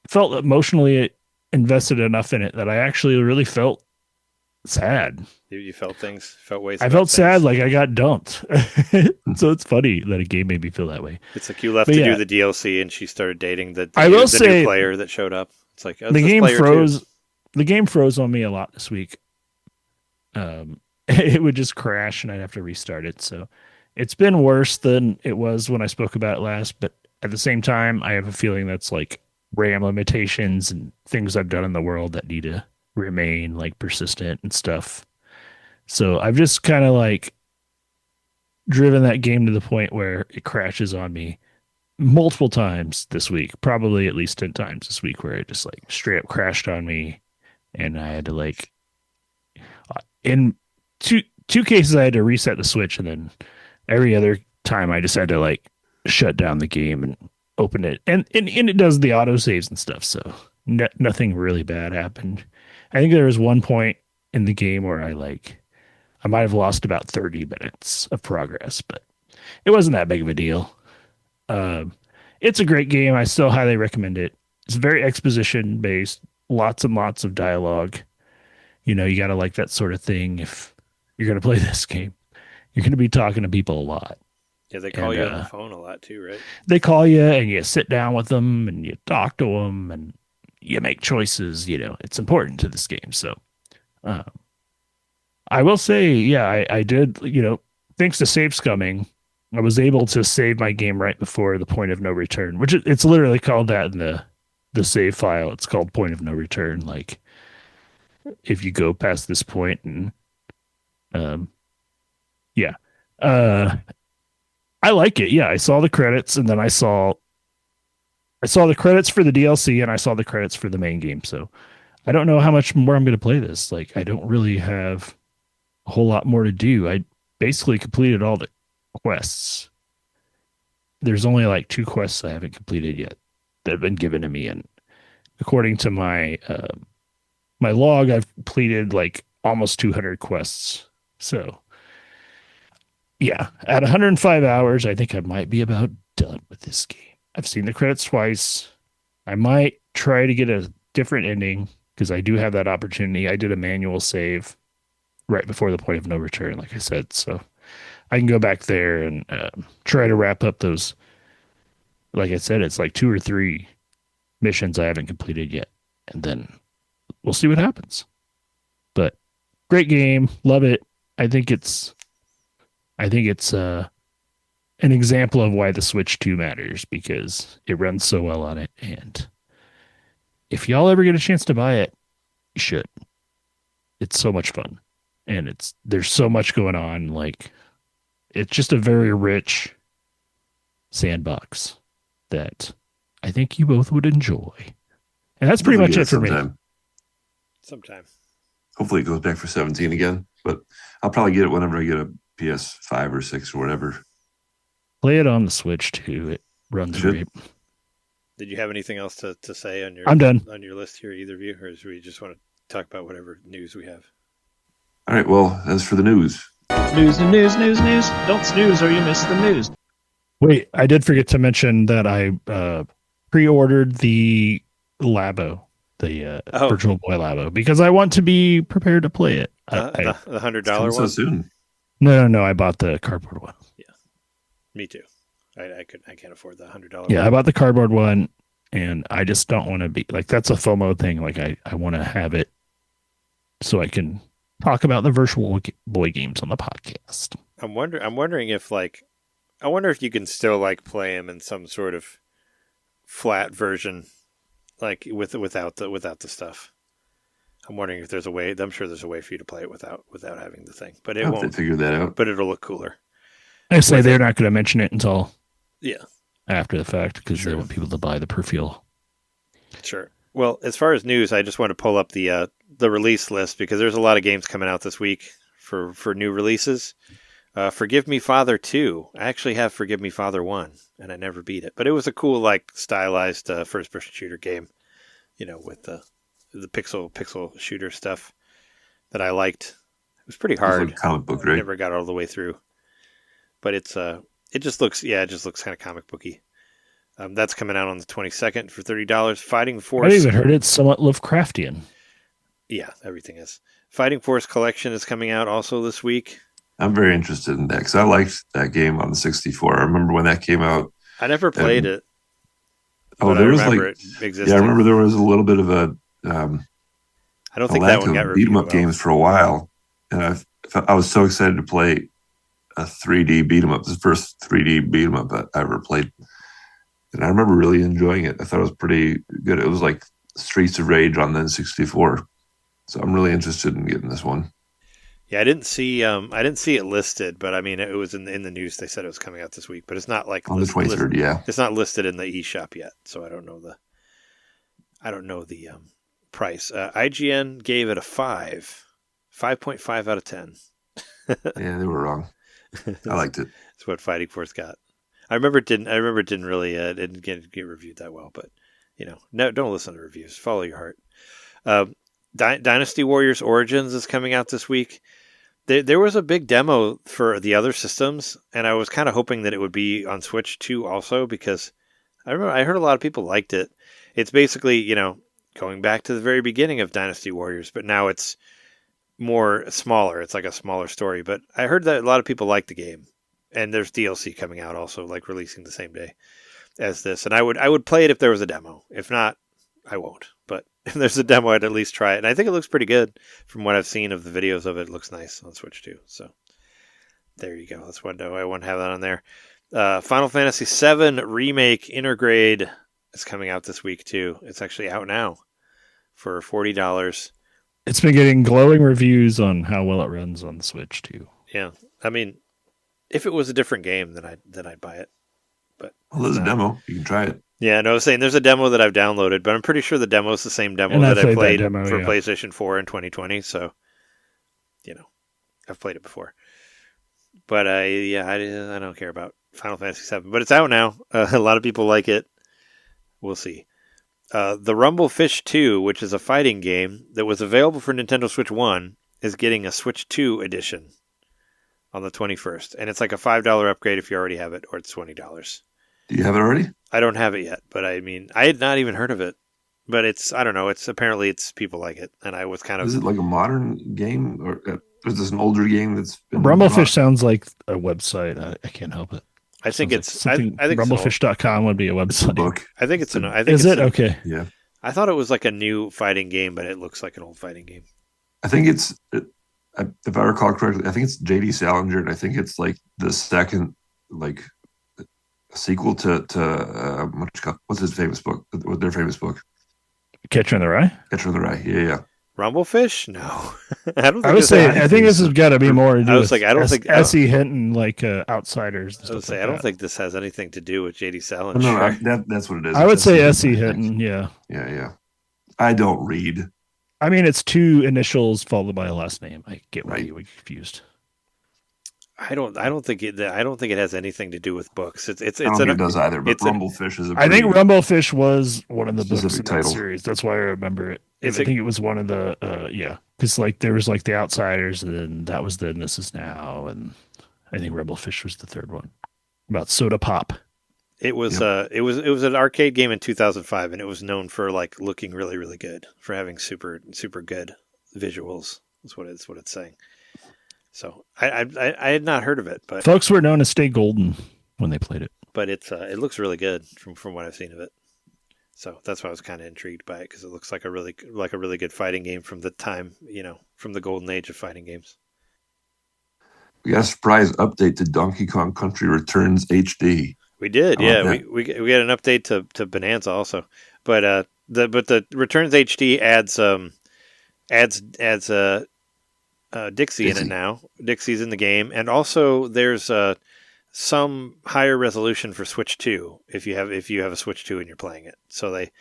felt emotionally invested enough in it that I actually really felt sad. You felt ways. I felt sad, like I got dumped. So it's funny that a game made me feel that way. It's like you left to do the DLC, and she started dating the new player that showed up. It's like the game froze. The game froze on me a lot this week. It would just crash, and I'd have to restart it. So it's been worse than it was when I spoke about it last. But at the same time, I have a feeling that's like RAM limitations and things I've done in the world that need to remain like persistent and stuff. So I've just kind of like driven that game to the point where it crashes on me multiple times this week, probably at least 10 times this week, where it just like straight up crashed on me. And I had to like, in two cases, I had to reset the Switch, and then every other time I just had to like shut down the game and open it. And it does the auto saves and stuff. So nothing really bad happened. I think there was one point in the game where I might have lost about 30 minutes of progress, but it wasn't that big of a deal. It's a great game. I still highly recommend it. It's very exposition based, lots and lots of dialogue. You know, you got to like that sort of thing if you're going to play this game. You're going to be talking to people a lot. Yeah, they call you on the phone a lot too, right? They call you, and you sit down with them, and you talk to them, and you make choices. You know, it's important to this game. So I will say, yeah, I did, you know, thanks to save scumming, I was able to save my game right before the point of no return, which it's literally called that in the save file. It's called point of no return. Like if you go past this point, and I like it. Yeah, I saw the credits, and then I saw the credits for the DLC, and I saw the credits for the main game. So I don't know how much more I'm going to play this. Like, I don't really have a whole lot more to do. I basically completed all the quests. There's only like 2 quests I haven't completed yet that have been given to me, and according to my my log, I've completed like almost 200 quests. So yeah, at 105 hours, I think I might be about done with this game. I've seen the credits twice. I might try to get a different ending because I do have that opportunity. I did a manual save right before the point of no return, like I said. So I can go back there and try to wrap up those. Like I said, it's like 2 or 3 missions I haven't completed yet. And then we'll see what happens. But great game. Love it. I think it's an example of why the Switch 2 matters, because it runs so well on it. And if y'all ever get a chance to buy it, you should. It's so much fun. And there's so much going on. Like, it's just a very rich sandbox that I think you both would enjoy. And that's pretty much it for me. Sometime. Hopefully it goes back for 17 again, but I'll probably get it whenever I get a PS5 or 6 or whatever. Play it on the Switch too. It runs great. Did you have anything else to say on your I'm done. On your list here, either of you, or do we just want to talk about whatever news we have? All right, well, as for the news. News. Don't snooze or you miss the news. Wait, I did forget to mention that I pre-ordered the Labo, the Virtual Boy Labo, because I want to be prepared to play it. The $100 one? So soon. No. I bought the cardboard one. Yeah, me too. I can't afford the $100. Yeah, I bought the cardboard one, and I just don't want to be like, that's a FOMO thing. Like I want to have it so I can talk about the Virtual Boy games on the podcast. I'm wondering if like I wonder if you can still like play them in some sort of flat version, like without the stuff. I'm wondering if there's a way. I'm sure there's a way for you to play it without having the thing, but it I hope won't. they figure that out. But it'll look cooler. I say With they're it. not going to mention it until Yeah, after the fact because they Sure. want people to buy the per-feel. sure. Well, as far as news, I just want to pull up the release list because there's a lot of games coming out this week for new releases. Forgive Me Father 2. I actually have Forgive Me Father 1, and I never beat it. But it was a cool, like, stylized first-person shooter game, with the pixel shooter stuff that I liked. It was pretty It's like hard. a comic book, I right? never got all the way through. But it just looks kind of comic booky. That's coming out on the 22nd for $30. Fighting Force. I even heard it's somewhat Lovecraftian. Yeah, everything is. Fighting Force Collection is coming out also this week. I'm very interested in that because I liked that game on the 64. I remember when that came out. I never played it. Oh, but there I was remember like, it existing. yeah, I remember there was a little bit of a I don't think that one got beat reviewed 'em up well. games for a while, and I was so excited to play a 3D beat 'em up. This is the first 3D beat 'em up I ever played, and I remember really enjoying it. I thought it was pretty good. It was like Streets of Rage on the N64, so I'm really interested in getting this one. Yeah, I didn't see it listed, but I mean it was in the news. They said it was coming out this week, but it's not like On the 23rd, yeah. It's not listed in the eShop yet, so I don't know the price. IGN gave it a 5.5 out of 10. Yeah, they were wrong. I liked it. That's what Fighting Force got. I remember it didn't really didn't get reviewed that well, but no, don't listen to reviews. Follow your heart. Dynasty Warriors Origins is coming out this week. There was a big demo for the other systems, and I was kind of hoping that it would be on Switch too also, because I heard a lot of people liked it. It's basically, going back to the very beginning of Dynasty Warriors, but now it's smaller. It's like a smaller story, but I heard that a lot of people like the game, and there's DLC coming out also, like releasing the same day as this, and I would play it if there was a demo. If not, I won't. But if there's a demo, I'd at least try it. And I think it looks pretty good from what I've seen of the videos of it. It looks nice on Switch too. So there you go. That's one I want to have that on there. Final Fantasy VII Remake Intergrade is coming out this week too. It's actually out now for $40. It's been getting glowing reviews on how well it runs on the Switch too. Yeah, I mean, if it was a different game, then I'd buy it. But Well, there's a demo. You can try it. yeah, no, I was saying there's a demo that I've downloaded, but I'm pretty sure the demo is the same demo And I that I played that played demo, for yeah. PlayStation 4 in 2020. So, I've played it before. But I don't care about Final Fantasy VII. But it's out now. A lot of people like it. We'll see. The Rumble Fish 2, which is a fighting game that was available for Nintendo Switch 1, is getting a Switch 2 edition on the 21st. And it's like a $5 upgrade if you already have it, or it's $20. Do you have it already? I don't have it yet, but I mean, I had not even heard of it. But I don't know, apparently people like it, and I was kind of... Is it like a modern game, or is this an older game that's been... Rumblefish sounds like a website. I can't help it. I think Sounds it's... like I something think Rumblefish.com would be a It's a website. book. I think it's an... I think Is it's it? Okay. Yeah. I thought it was like a new fighting game, but it looks like an old fighting game. I think it's, if I recall correctly, I think it's J.D. Salinger, and I think it's like the second, like, sequel to what's his famous book? What's their famous book? Catcher in the Rye? Catcher in the Rye. Yeah. Rumblefish? No. I don't think I would this say, has- I think this has got to be more to do I was with like, I don't think- S.E. Hinton, like Outsiders. And I would stuff say, like I don't that. think this has anything to do with J.D. Salinger. No, that's what it is. I would It's say S.E. S.E. I think. Hinton, yeah. Yeah. I don't read. I mean, it's two initials followed by a last name. I get why Right. you were confused. I don't think it has anything to do with books. It's I don't think it does either, but it's a- Rumblefish is a I think pretty- Rumblefish was one of the books in Specific that title. series. That's why I remember it. And It's I a- think it was one of the because like there was like the Outsiders, and then that was Then This Is Now, and I think Rumblefish was the third one about soda pop. It was it was an arcade game in 2005, and it was known for like looking really, really good, for having super good visuals. That's what it's saying. So I had not heard of it, but Folks were known to stay golden when they played it. it looks really good from what I've seen of it. So that's why I was kind of intrigued by it, because it looks like a really good fighting game from the time, from the golden age of fighting games. We got a surprise update to Donkey Kong Country Returns HD. We did, How yeah. about We got an update to Bonanza also, but the Returns HD adds Dixie in it now. Dixie's in the game, and also there's some higher resolution for Switch 2 if you have a Switch 2 and you're playing it. So they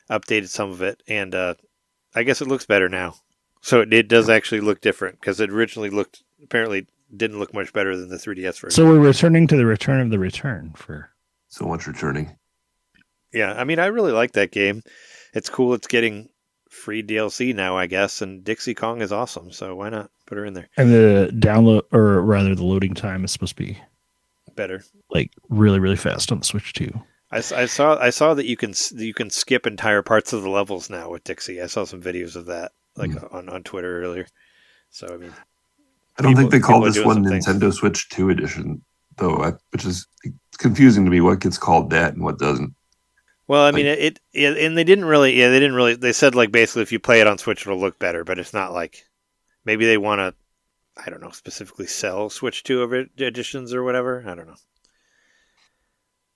updated some of it, and I guess it looks better now. So it does actually look different because it originally apparently didn't look much better than the 3DS version. So we're returning to the return of the return for So much returning. Yeah, I mean, I really like that game. It's cool. It's getting free DLC now, I guess, and Dixie Kong is awesome. So why not put her in there? and the download or rather the loading time is supposed to be Better. like really really fast on the Switch too. I saw that you can skip entire parts of the levels now with Dixie. I saw some videos of that on Twitter earlier. So I mean, I don't think they call people are this doing one some things. Nintendo Switch 2 edition, though, which is confusing to me what gets called that and what doesn't. Well, I mean, and they didn't really. They said like basically if you play it on Switch, it'll look better, but it's not like maybe they want to, I don't know, specifically sell Switch 2 editions or whatever. I don't know.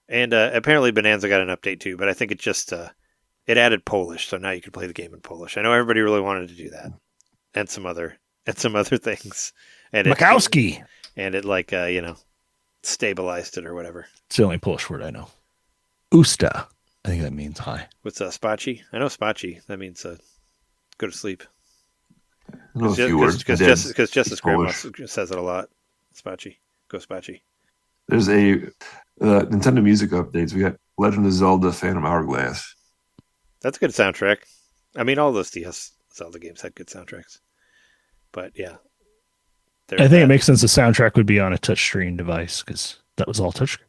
And apparently Bonanza got an update too, but I think it just it added Polish, so now you can play the game in Polish. I know everybody really wanted to do that, and some other things. And Makowski. it like stabilized it or whatever. It's the only Polish word I know. Usta. I think that means hi. What's spachi? I know spachi. That means go to sleep. I know a few words. Because Jess's grandma says it a lot. Spachi. Go spachi. There's a Nintendo Music updates. We got Legend of Zelda Phantom Hourglass. That's a good soundtrack. I mean, all those DS Zelda games had good soundtracks. But yeah. I think it makes sense the soundtrack would be on a touchscreen device because that was all touchscreen.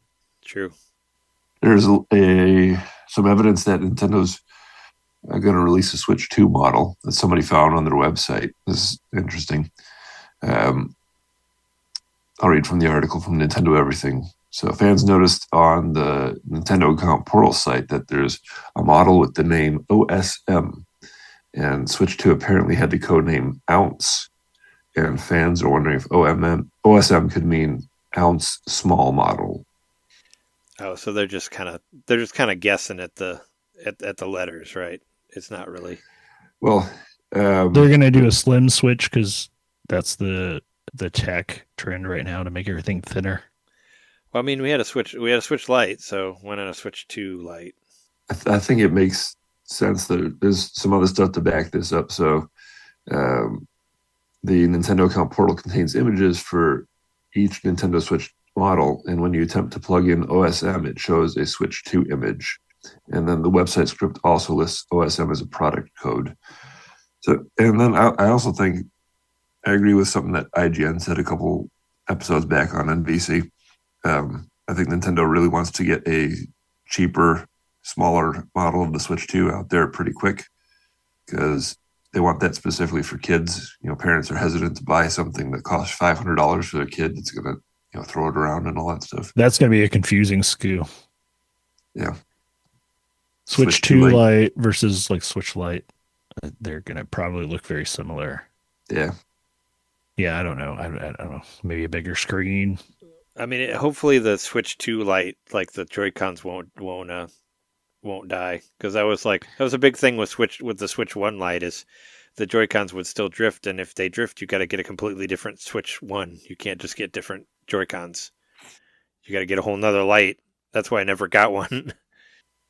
True. There's some evidence that Nintendo's going to release a Switch 2 model that somebody found on their website. This is interesting. I'll read from the article from Nintendo Everything. So fans noticed on the Nintendo account portal site that there's a model with the name OSM, and Switch 2 apparently had the code name Ounce, and fans are wondering if OSM could mean ounce small model. Oh, so they're just kind of guessing at the letters, right? It's not really. Well, they're gonna do a slim Switch because that's the tech trend right now to make everything thinner. Well, I mean, we had a Switch Lite, so why not a Switch 2 Lite? I think it makes sense that there's some other stuff to back this up. So, the Nintendo account portal contains images for each Nintendo Switch model, and when you attempt to plug in OSM, it shows a Switch 2 image. And then the website script also lists OSM as a product code. So, and then I also think I agree with something that IGN said a couple episodes back on NBC. I think Nintendo really wants to get a cheaper, smaller model of the Switch 2 out there pretty quick because they want that specifically for kids. You know, parents are hesitant to buy something that costs $500 for their kid that's going to throw it around and all that stuff. That's going to be a confusing SKU. Yeah. Switch 2 Lite versus like Switch Lite. They're going to probably look very similar. Yeah. Yeah, I don't know. I don't know. Maybe a bigger screen. I mean, hopefully the Switch 2 Lite, like the Joy-Cons won't die, because that was a big thing with the Switch 1 Lite is the Joy-Cons would still drift, and if they drift, you got to get a completely different Switch 1. You can't just get different Joy-Cons. You got to get a whole nother light. That's why I never got one.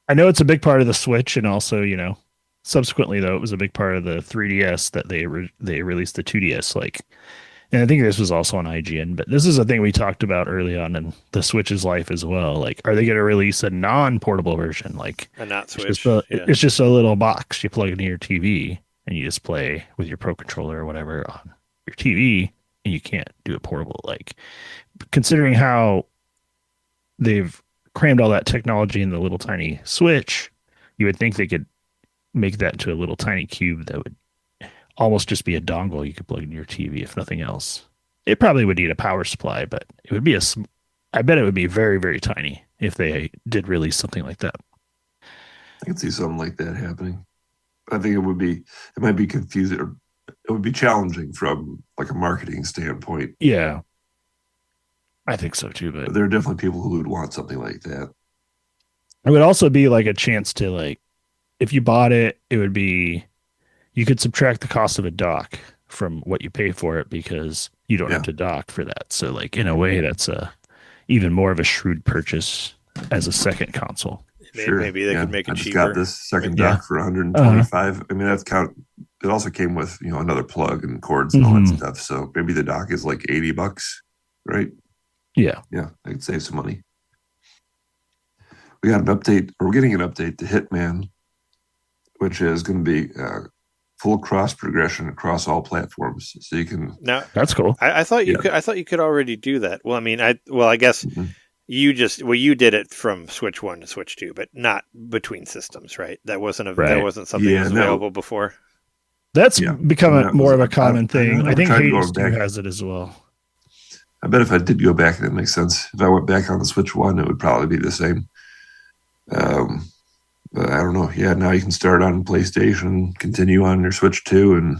I know it's a big part of the Switch, and also, subsequently though, it was a big part of the 3DS that they released the 2DS. And I think this was also on IGN, but this is a thing we talked about early on in the Switch's life as well. Like, are they going to release a non-portable version? Like a not Switch. It's just a little box you plug into your TV, and you just play with your Pro Controller or whatever on your TV, and you can't do it portable. Like, considering how they've crammed all that technology in the little tiny Switch, you would think they could make that into a little tiny cube that would almost just be a dongle you could plug into your TV, if nothing else. It probably would need a power supply, but it would be I bet it would be very, very tiny if they did release something like that. I could see something like that happening. I think it might be confusing, or it would be challenging from like a marketing standpoint. Yeah. I think so too, but There are definitely people who would want something like that. it would also be like a chance to like, if you bought it, it would be, you could subtract the cost of a dock from what you pay for it because you don't Yeah. have to dock for that. So like in a way, that's even more of a shrewd purchase as a second console. Sure. Maybe they could make it I just cheaper. got this second Yeah. dock for 125. I mean, that's it also came with, another plug and cords and all that Mhm. stuff. So maybe the dock is like $80, right? Yeah. Yeah, I could save some money. We got an update, or we're getting an update to Hitman, which is going to be full cross progression across all platforms. So you can. Now, That's cool. I thought you Yeah. could. I thought you could already do that. Well, I mean, I guess Mhm. you did it from Switch 1 to Switch 2, but not between systems, right? That wasn't Right. that wasn't something Yeah, that was no. available before. That's Yeah. become And that more was- of a common thing. I've I think tried Hades going 2 back. has it as well. I bet if I did go back, that makes sense. If I went back on the Switch 1, it would probably be the same. But I don't know. Yeah, now you can start on PlayStation, continue on your Switch 2, and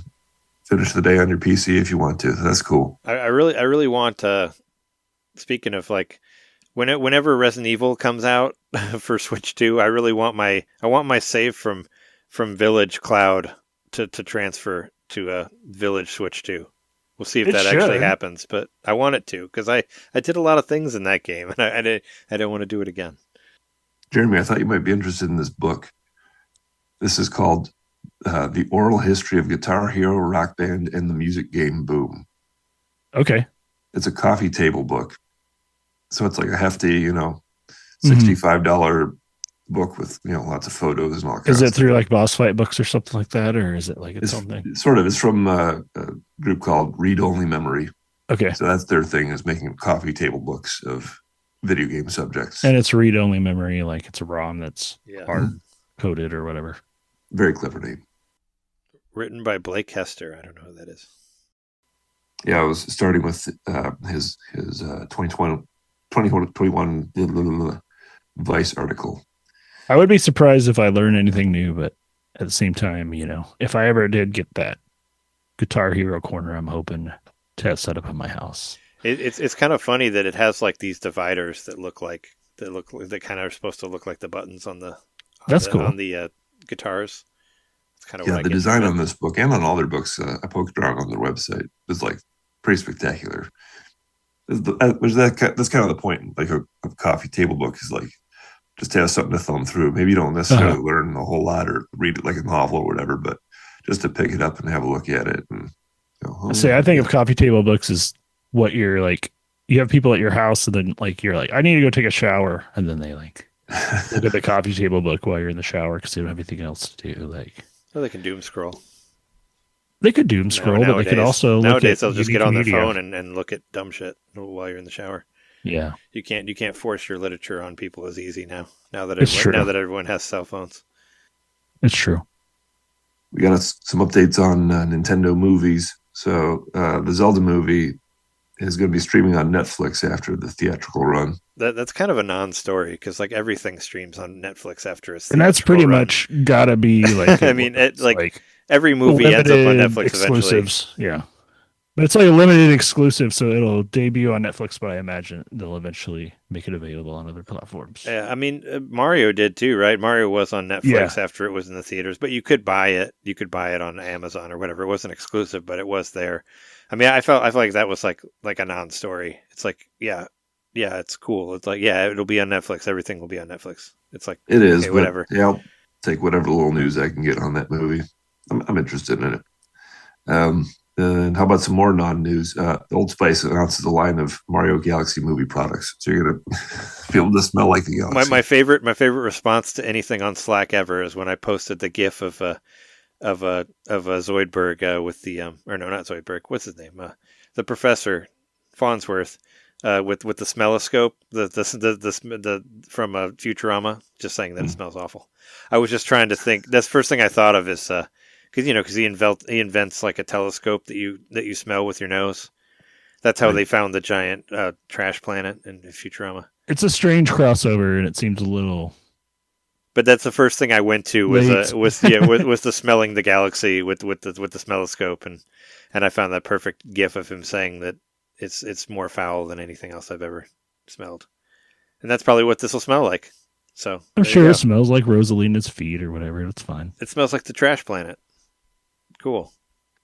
finish the day on your PC if you want to. That's cool. I really want. Speaking of like, whenever Resident Evil comes out for Switch 2, I really want my save from Village Cloud to transfer to Village Switch 2. We'll see if It that actually should. happens, but I want it to because I did a lot of things in that game, and I don't want to do it again. Jeremy, I thought you might be interested in this book. This is called The Oral History of Guitar Hero, Rock Band, and the Music Game Boom. Okay. It's a coffee table book. So it's like a hefty, Mm-hmm. $65 book with, lots of photos and all kinds Is of it through stuff. like boss fight books or something like that? Or is it like its own thing? It's from a group called Read Only Memory. Okay. So that's their thing, is making coffee table books of video game subjects. And it's read only memory, like it's a ROM that's Yeah. hard coded or whatever. Very clever name. Written by Blake Hester. I don't know who that is. Yeah, I was starting with his 2021 Vice article. I would be surprised if I learned anything new, but at the same time, if I ever did get that Guitar Hero corner, I'm hoping to have set up in my house. It's kind of funny that it has like these dividers that kind of are supposed to look like the buttons on the That's cool. on the guitars. It's kind of Yeah, what I the get design from on it. this book and on all their books, I poked around on their website. It's like pretty spectacular. That's kind of the point, like a coffee table book is like just to have something to thumb through. Maybe you don't necessarily learn a whole lot or read it like a novel or whatever, but just to pick it up and have a look at it. And I think of coffee table books as what you're like. You have people at your house, and then like you're like, I need to go take a shower, and then they like look at the coffee table book while you're in the shower because they don't have anything else to do. Like Well, they can doom scroll. they could doom scroll, but they could also nowadays look at they'll just get on their media. phone and look at dumb shit while you're in the shower. Yeah, You can't force your literature on people as easy now. Now that It's true. everyone has cell phones. it's true. We got some updates on Nintendo movies. So the Zelda movie is going to be streaming on Netflix after the theatrical run. That's kind of a non-story because like everything streams on Netflix after its And that's theatrical pretty run. much gotta be like. I mean, every movie ends up on limited Netflix eventually. exclusives. Yeah, but it's like a limited exclusive, so it'll debut on Netflix. But I imagine they'll eventually make it available on other platforms. Yeah, I mean, Mario did too, right? Mario was on Netflix after it was in the theaters, but you could buy it. You could buy it on Amazon or whatever. It wasn't exclusive, but it was there. I mean, I felt like that was like a non-story. It's like, yeah, it's cool. It's like, yeah, it'll be on Netflix. Everything will be on Netflix. It's like, It is, okay, but, whatever. Yeah, I'll take whatever little news I can get on that movie. I'm interested in it. And how about some more non-news? Old Spice announces a line of Mario Galaxy movie products, so you're gonna be able to smell like the Galaxy. My favorite response to anything on Slack ever is when I posted the GIF of Zoidberg with the or no, not Zoidberg. What's his name? The Professor Farnsworth with the smelloscope, the from Futurama, just saying that it smells awful. I was just trying to think. That's the first thing I thought of is because he invents like a telescope that you smell with your nose. That's how they found the giant trash planet in Futurama. It's a strange crossover, and it seems a little. But that's the first thing I went to was Late. was the smelling the galaxy with the smelloscope, and I found that perfect GIF of him saying that it's more foul than anything else I've ever smelled, and that's probably what this will smell like. So I'm there you sure go. it smells like Rosalina's feet or whatever. It's fine. It smells like the Trash Planet. Cool.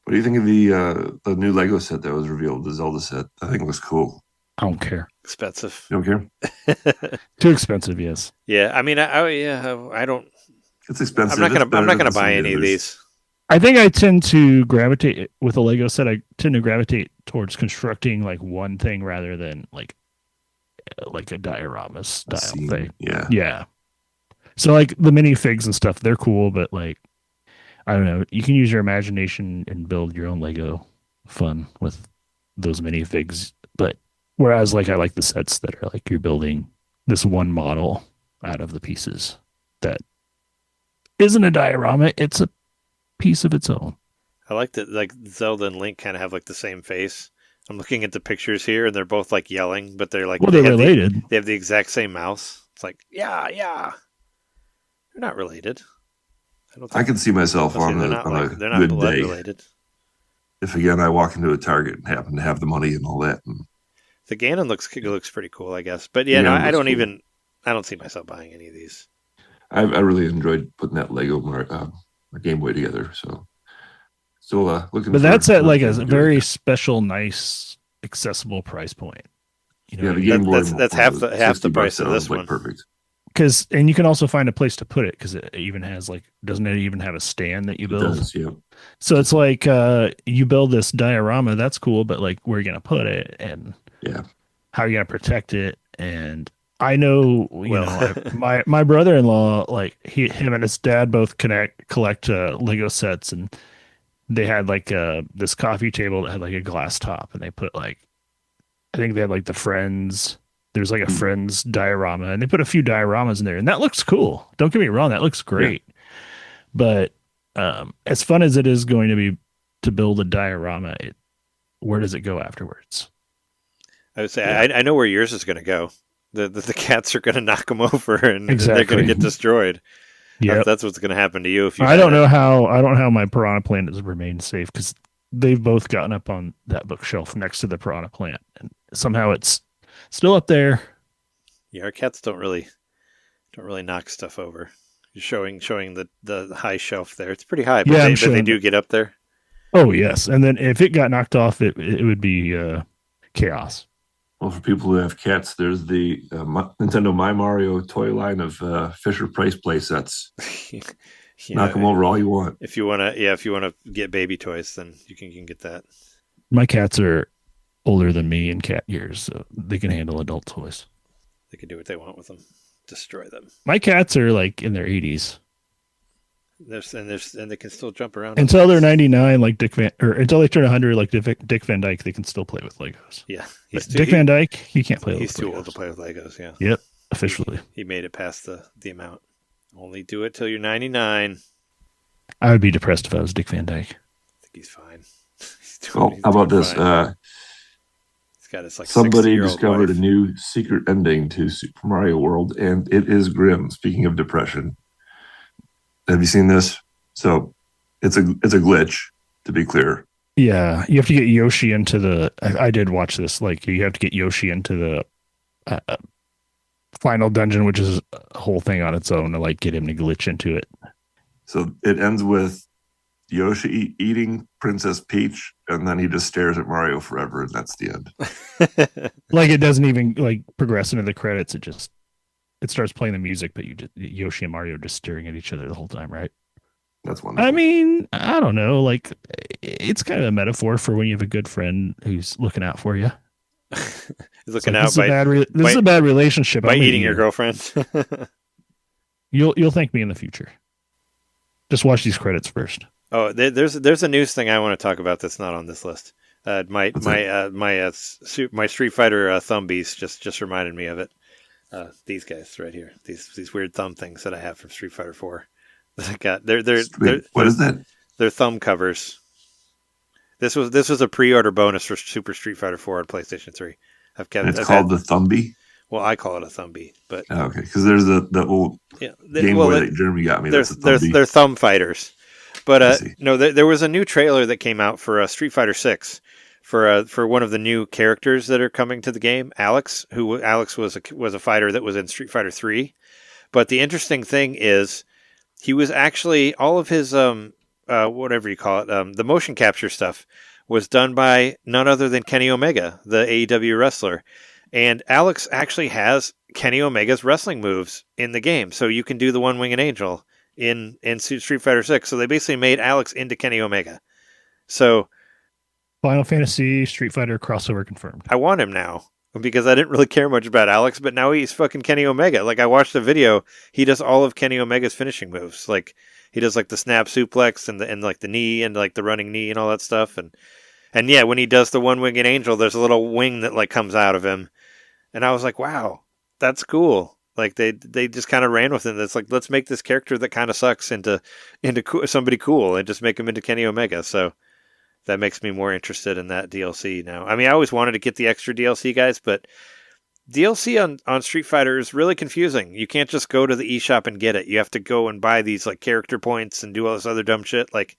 What do you think of the new Lego set that was revealed, the Zelda set? I think it looks cool. I don't care. Expensive. You don't care? Too expensive, yes. Yeah, I mean, I don't. It's expensive. I'm not It's better gonna than some buy of the any of others. these. I think I tend to gravitate with a Lego set. I tend to gravitate towards constructing like one thing rather than like a diorama style Scene, thing. Yeah. Yeah. So like the minifigs and stuff, they're cool, but like I don't know, you can use your imagination and build your own Lego fun with those minifigs. But whereas like I like the sets that are like you're building this one model out of the pieces that isn't a diorama, it's a piece of its own. I like that. Like Zelda and Link kind of have like the same face. I'm looking at the pictures here, and they're both like yelling, but they're like Well, they're they have related. they have the exact same mouth. It's like yeah. They're not related. I can see myself I'll say on they're a, not on like a they're not good blood day. related. If again I walk into a Target and happen to have the money and all that, and The Ganon looks pretty cool, I guess. But yeah, no, Ganon I looks don't cool. I don't see myself buying any of these. I really enjoyed putting that Lego Game Boy together. So still looking. But that's at like a doing very it. special, nice, accessible price point. You know, Yeah, what I the mean? Game Boy. That's half the 60 price bucks, of that this was, like, one. Perfect. And you can also find a place to put it because it even has like, doesn't it even have a stand that you It build? does, yeah. So it's like you build this diorama, that's cool, but like where are you gonna put it and Yeah. how are you gonna protect it? And I know, Well- my brother-in-law, like him and his dad both collect Lego sets, and they had like this coffee table that had like a glass top, and they put like, I think they had like the Friends. There's like a Friends diorama, and they put a few dioramas in there, and that looks cool. Don't get me wrong, that looks great. But as fun as it is going to be to build a diorama, where does it go afterwards? I would say I know where yours is going to go. The cats are going to knock them over, and they're Exactly. going to get destroyed. Yeah, That's what's going to happen to you if you. I don't know how my Piranha Plant has remained safe because they've both gotten up on that bookshelf next to the Piranha Plant, and somehow it's still up there. Yeah, our cats don't really knock stuff over. You're showing the high shelf there. It's pretty high, but, Yeah, I'm but they showing do get up there. Oh yes, and then if it got knocked off, it would be chaos. Well, for people who have cats, there's the Nintendo My Mario toy line of Fisher Price play sets. You Knock know, them over all you want. If you want to get baby toys, then you can get that. My cats are older than me in cat years, so they can handle adult toys. They can do what they want with them. Destroy them. My cats are like in their 80s. And they can still jump around. Until they're 99, like until they turn 100, like Dick Van Dyke, they can still play with Legos. Yeah, But Dick Van Dyke, he can't play with He's too Legos. old to play with Legos. Yeah. Yep, officially. He made it past the amount. Only do it till you're 99. I would be depressed if I was Dick Van Dyke. I think he's fine. Well, how about this? He's got his like Somebody 60-year-old discovered wife. a new secret ending to Super Mario World, and it is grim. Speaking of depression, have you seen this? So, it's a glitch. To be clear, Yeah, you have to get Yoshi into the. I did watch this. Like you have to get Yoshi into the final dungeon, which is a whole thing on its own to like get him to glitch into it. so it ends with Yoshi eating Princess Peach, and then he just stares at Mario forever, and that's the end. Like it doesn't even like progress into the credits. It starts playing the music, but Yoshi and Mario are just staring at each other the whole time, right? That's wonderful. I mean, I don't know. Like it's kind of a metaphor for when you have a good friend who's looking out for you. He's It's looking like, out this is by a bad relationship. by I'm eating you. your girlfriend. You'll thank me in the future. Just watch these credits first. Oh, there's a news thing I want to talk about that's not on this list. My Street Fighter Thumbies just reminded me of it. These guys right here, these weird thumb things that I have from Street Fighter 4. I got they're Wait, what is that? They're thumb covers. This was a pre-order bonus for Super Street Fighter 4 on PlayStation 3. It's called the Thumbie. Well, I call it a Thumbie, but Oh, okay, because there's the old yeah, Game Boy that Jeremy got me. That's a Thumbie. they're thumb fighters. I But see. no, there was a new trailer that came out for Street Fighter 6 for one of the new characters that are coming to the game, Alex. Alex was a fighter that was in Street Fighter 3. But the interesting thing is, he was actually all of his whatever you call it, the motion capture stuff was done by none other than Kenny Omega, the AEW wrestler. And Alex actually has Kenny Omega's wrestling moves in the game, so you can do the One-Winged Angel in Street Fighter 6. So they basically made Alex into Kenny Omega. So Final Fantasy Street Fighter crossover confirmed. I want him now because I didn't really care much about Alex, but now he's fucking Kenny Omega. Like, I watched the video, he does all of Kenny Omega's finishing moves. Like, he does like the snap suplex and like the knee and like the running knee and all that stuff. And yeah, when he does the One-Winged Angel, there's a little wing that like comes out of him. And I was like, wow, that's cool. Like they just kind of ran with it. It's like, let's make this character that kind of sucks into somebody cool and just make him into Kenny Omega. So that makes me more interested in that DLC now. I mean, I always wanted to get the extra DLC, guys, but DLC on Street Fighter is really confusing. You can't just go to the eShop and get it. You have to go and buy these like character points and do all this other dumb shit. Like,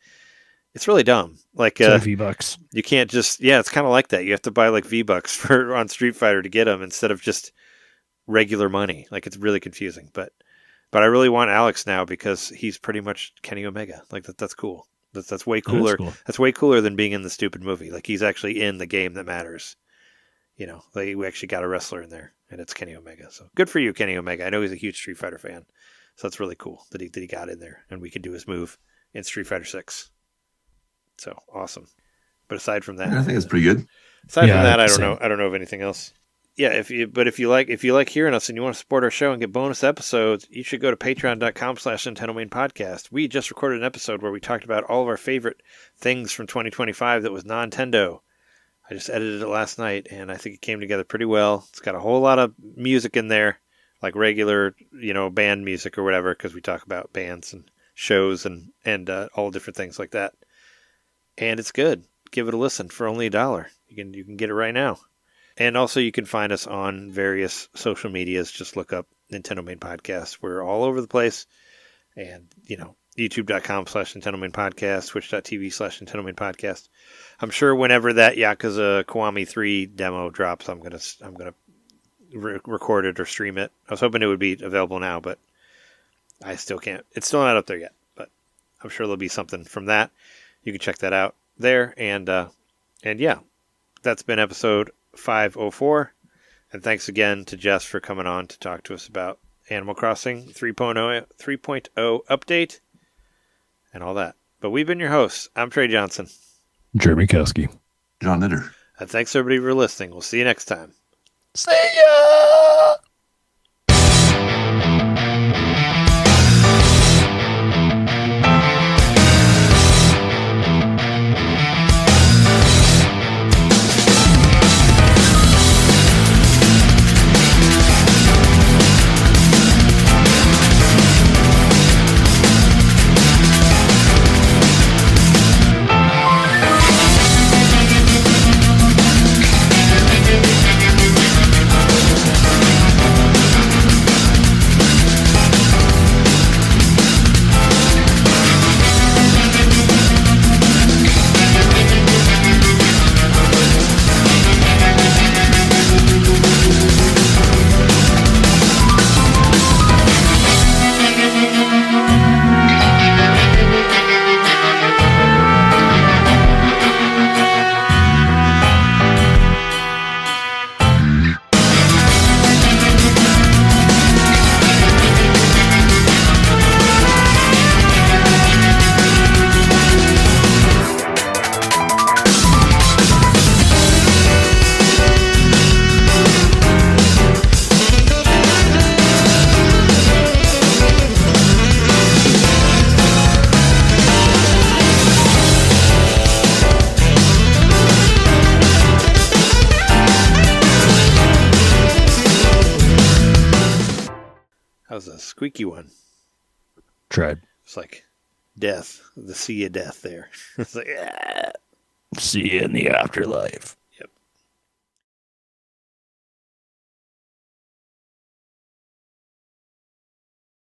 it's really dumb. Like V-Bucks. You can't just it's kind of like that. You have to buy like V-Bucks on Street Fighter to get them instead of just regular money. Like, it's really confusing. But I really want Alex now because he's pretty much Kenny Omega. Like that's cool. That's way cooler. Cool. That's way cooler than being in the stupid movie. Like, he's actually in the game that matters. You know, like, we actually got a wrestler in there, and it's Kenny Omega. So good for you, Kenny Omega. I know he's a huge Street Fighter fan, so that's really cool that he got in there, and we can do his move in Street Fighter 6. So awesome. But aside from that, I think it's pretty good. Aside Yeah, from that, I same. don't know of anything else. Yeah, if you like hearing us and you want to support our show and get bonus episodes, you should go to patreon.com/NintenDomain podcast. We just recorded an episode where we talked about all of our favorite things from 2025 that was non-Nintendo. I just edited it last night, and I think it came together pretty well. It's got a whole lot of music in there, like regular, band music or whatever, because we talk about bands and shows and all different things like that. And it's good. Give it a listen for only $1. You can get it right now. And also you can find us on various social medias. Just look up NintenDomain Podcast. We're all over the place. And, youtube.com/NintenDomain Podcast, twitch.tv/NintenDomain Podcast. I'm sure whenever that Yakuza Kiwami 3 demo drops, I'm gonna record it or stream it. I was hoping it would be available now, but I still can't. It's still not up there yet, but I'm sure there'll be something from that. You can check that out there. And yeah, that's been episode 504. And thanks again to Jess for coming on to talk to us about Animal Crossing 3.0 update and all that. But we've been your hosts. I'm Trey Johnson. Jeremy Kowski. John Nitter. And thanks everybody for listening. We'll see you next time. See ya! That was a squeaky one. Tried. It's like death, the sea of death there. It's like, See you in the afterlife.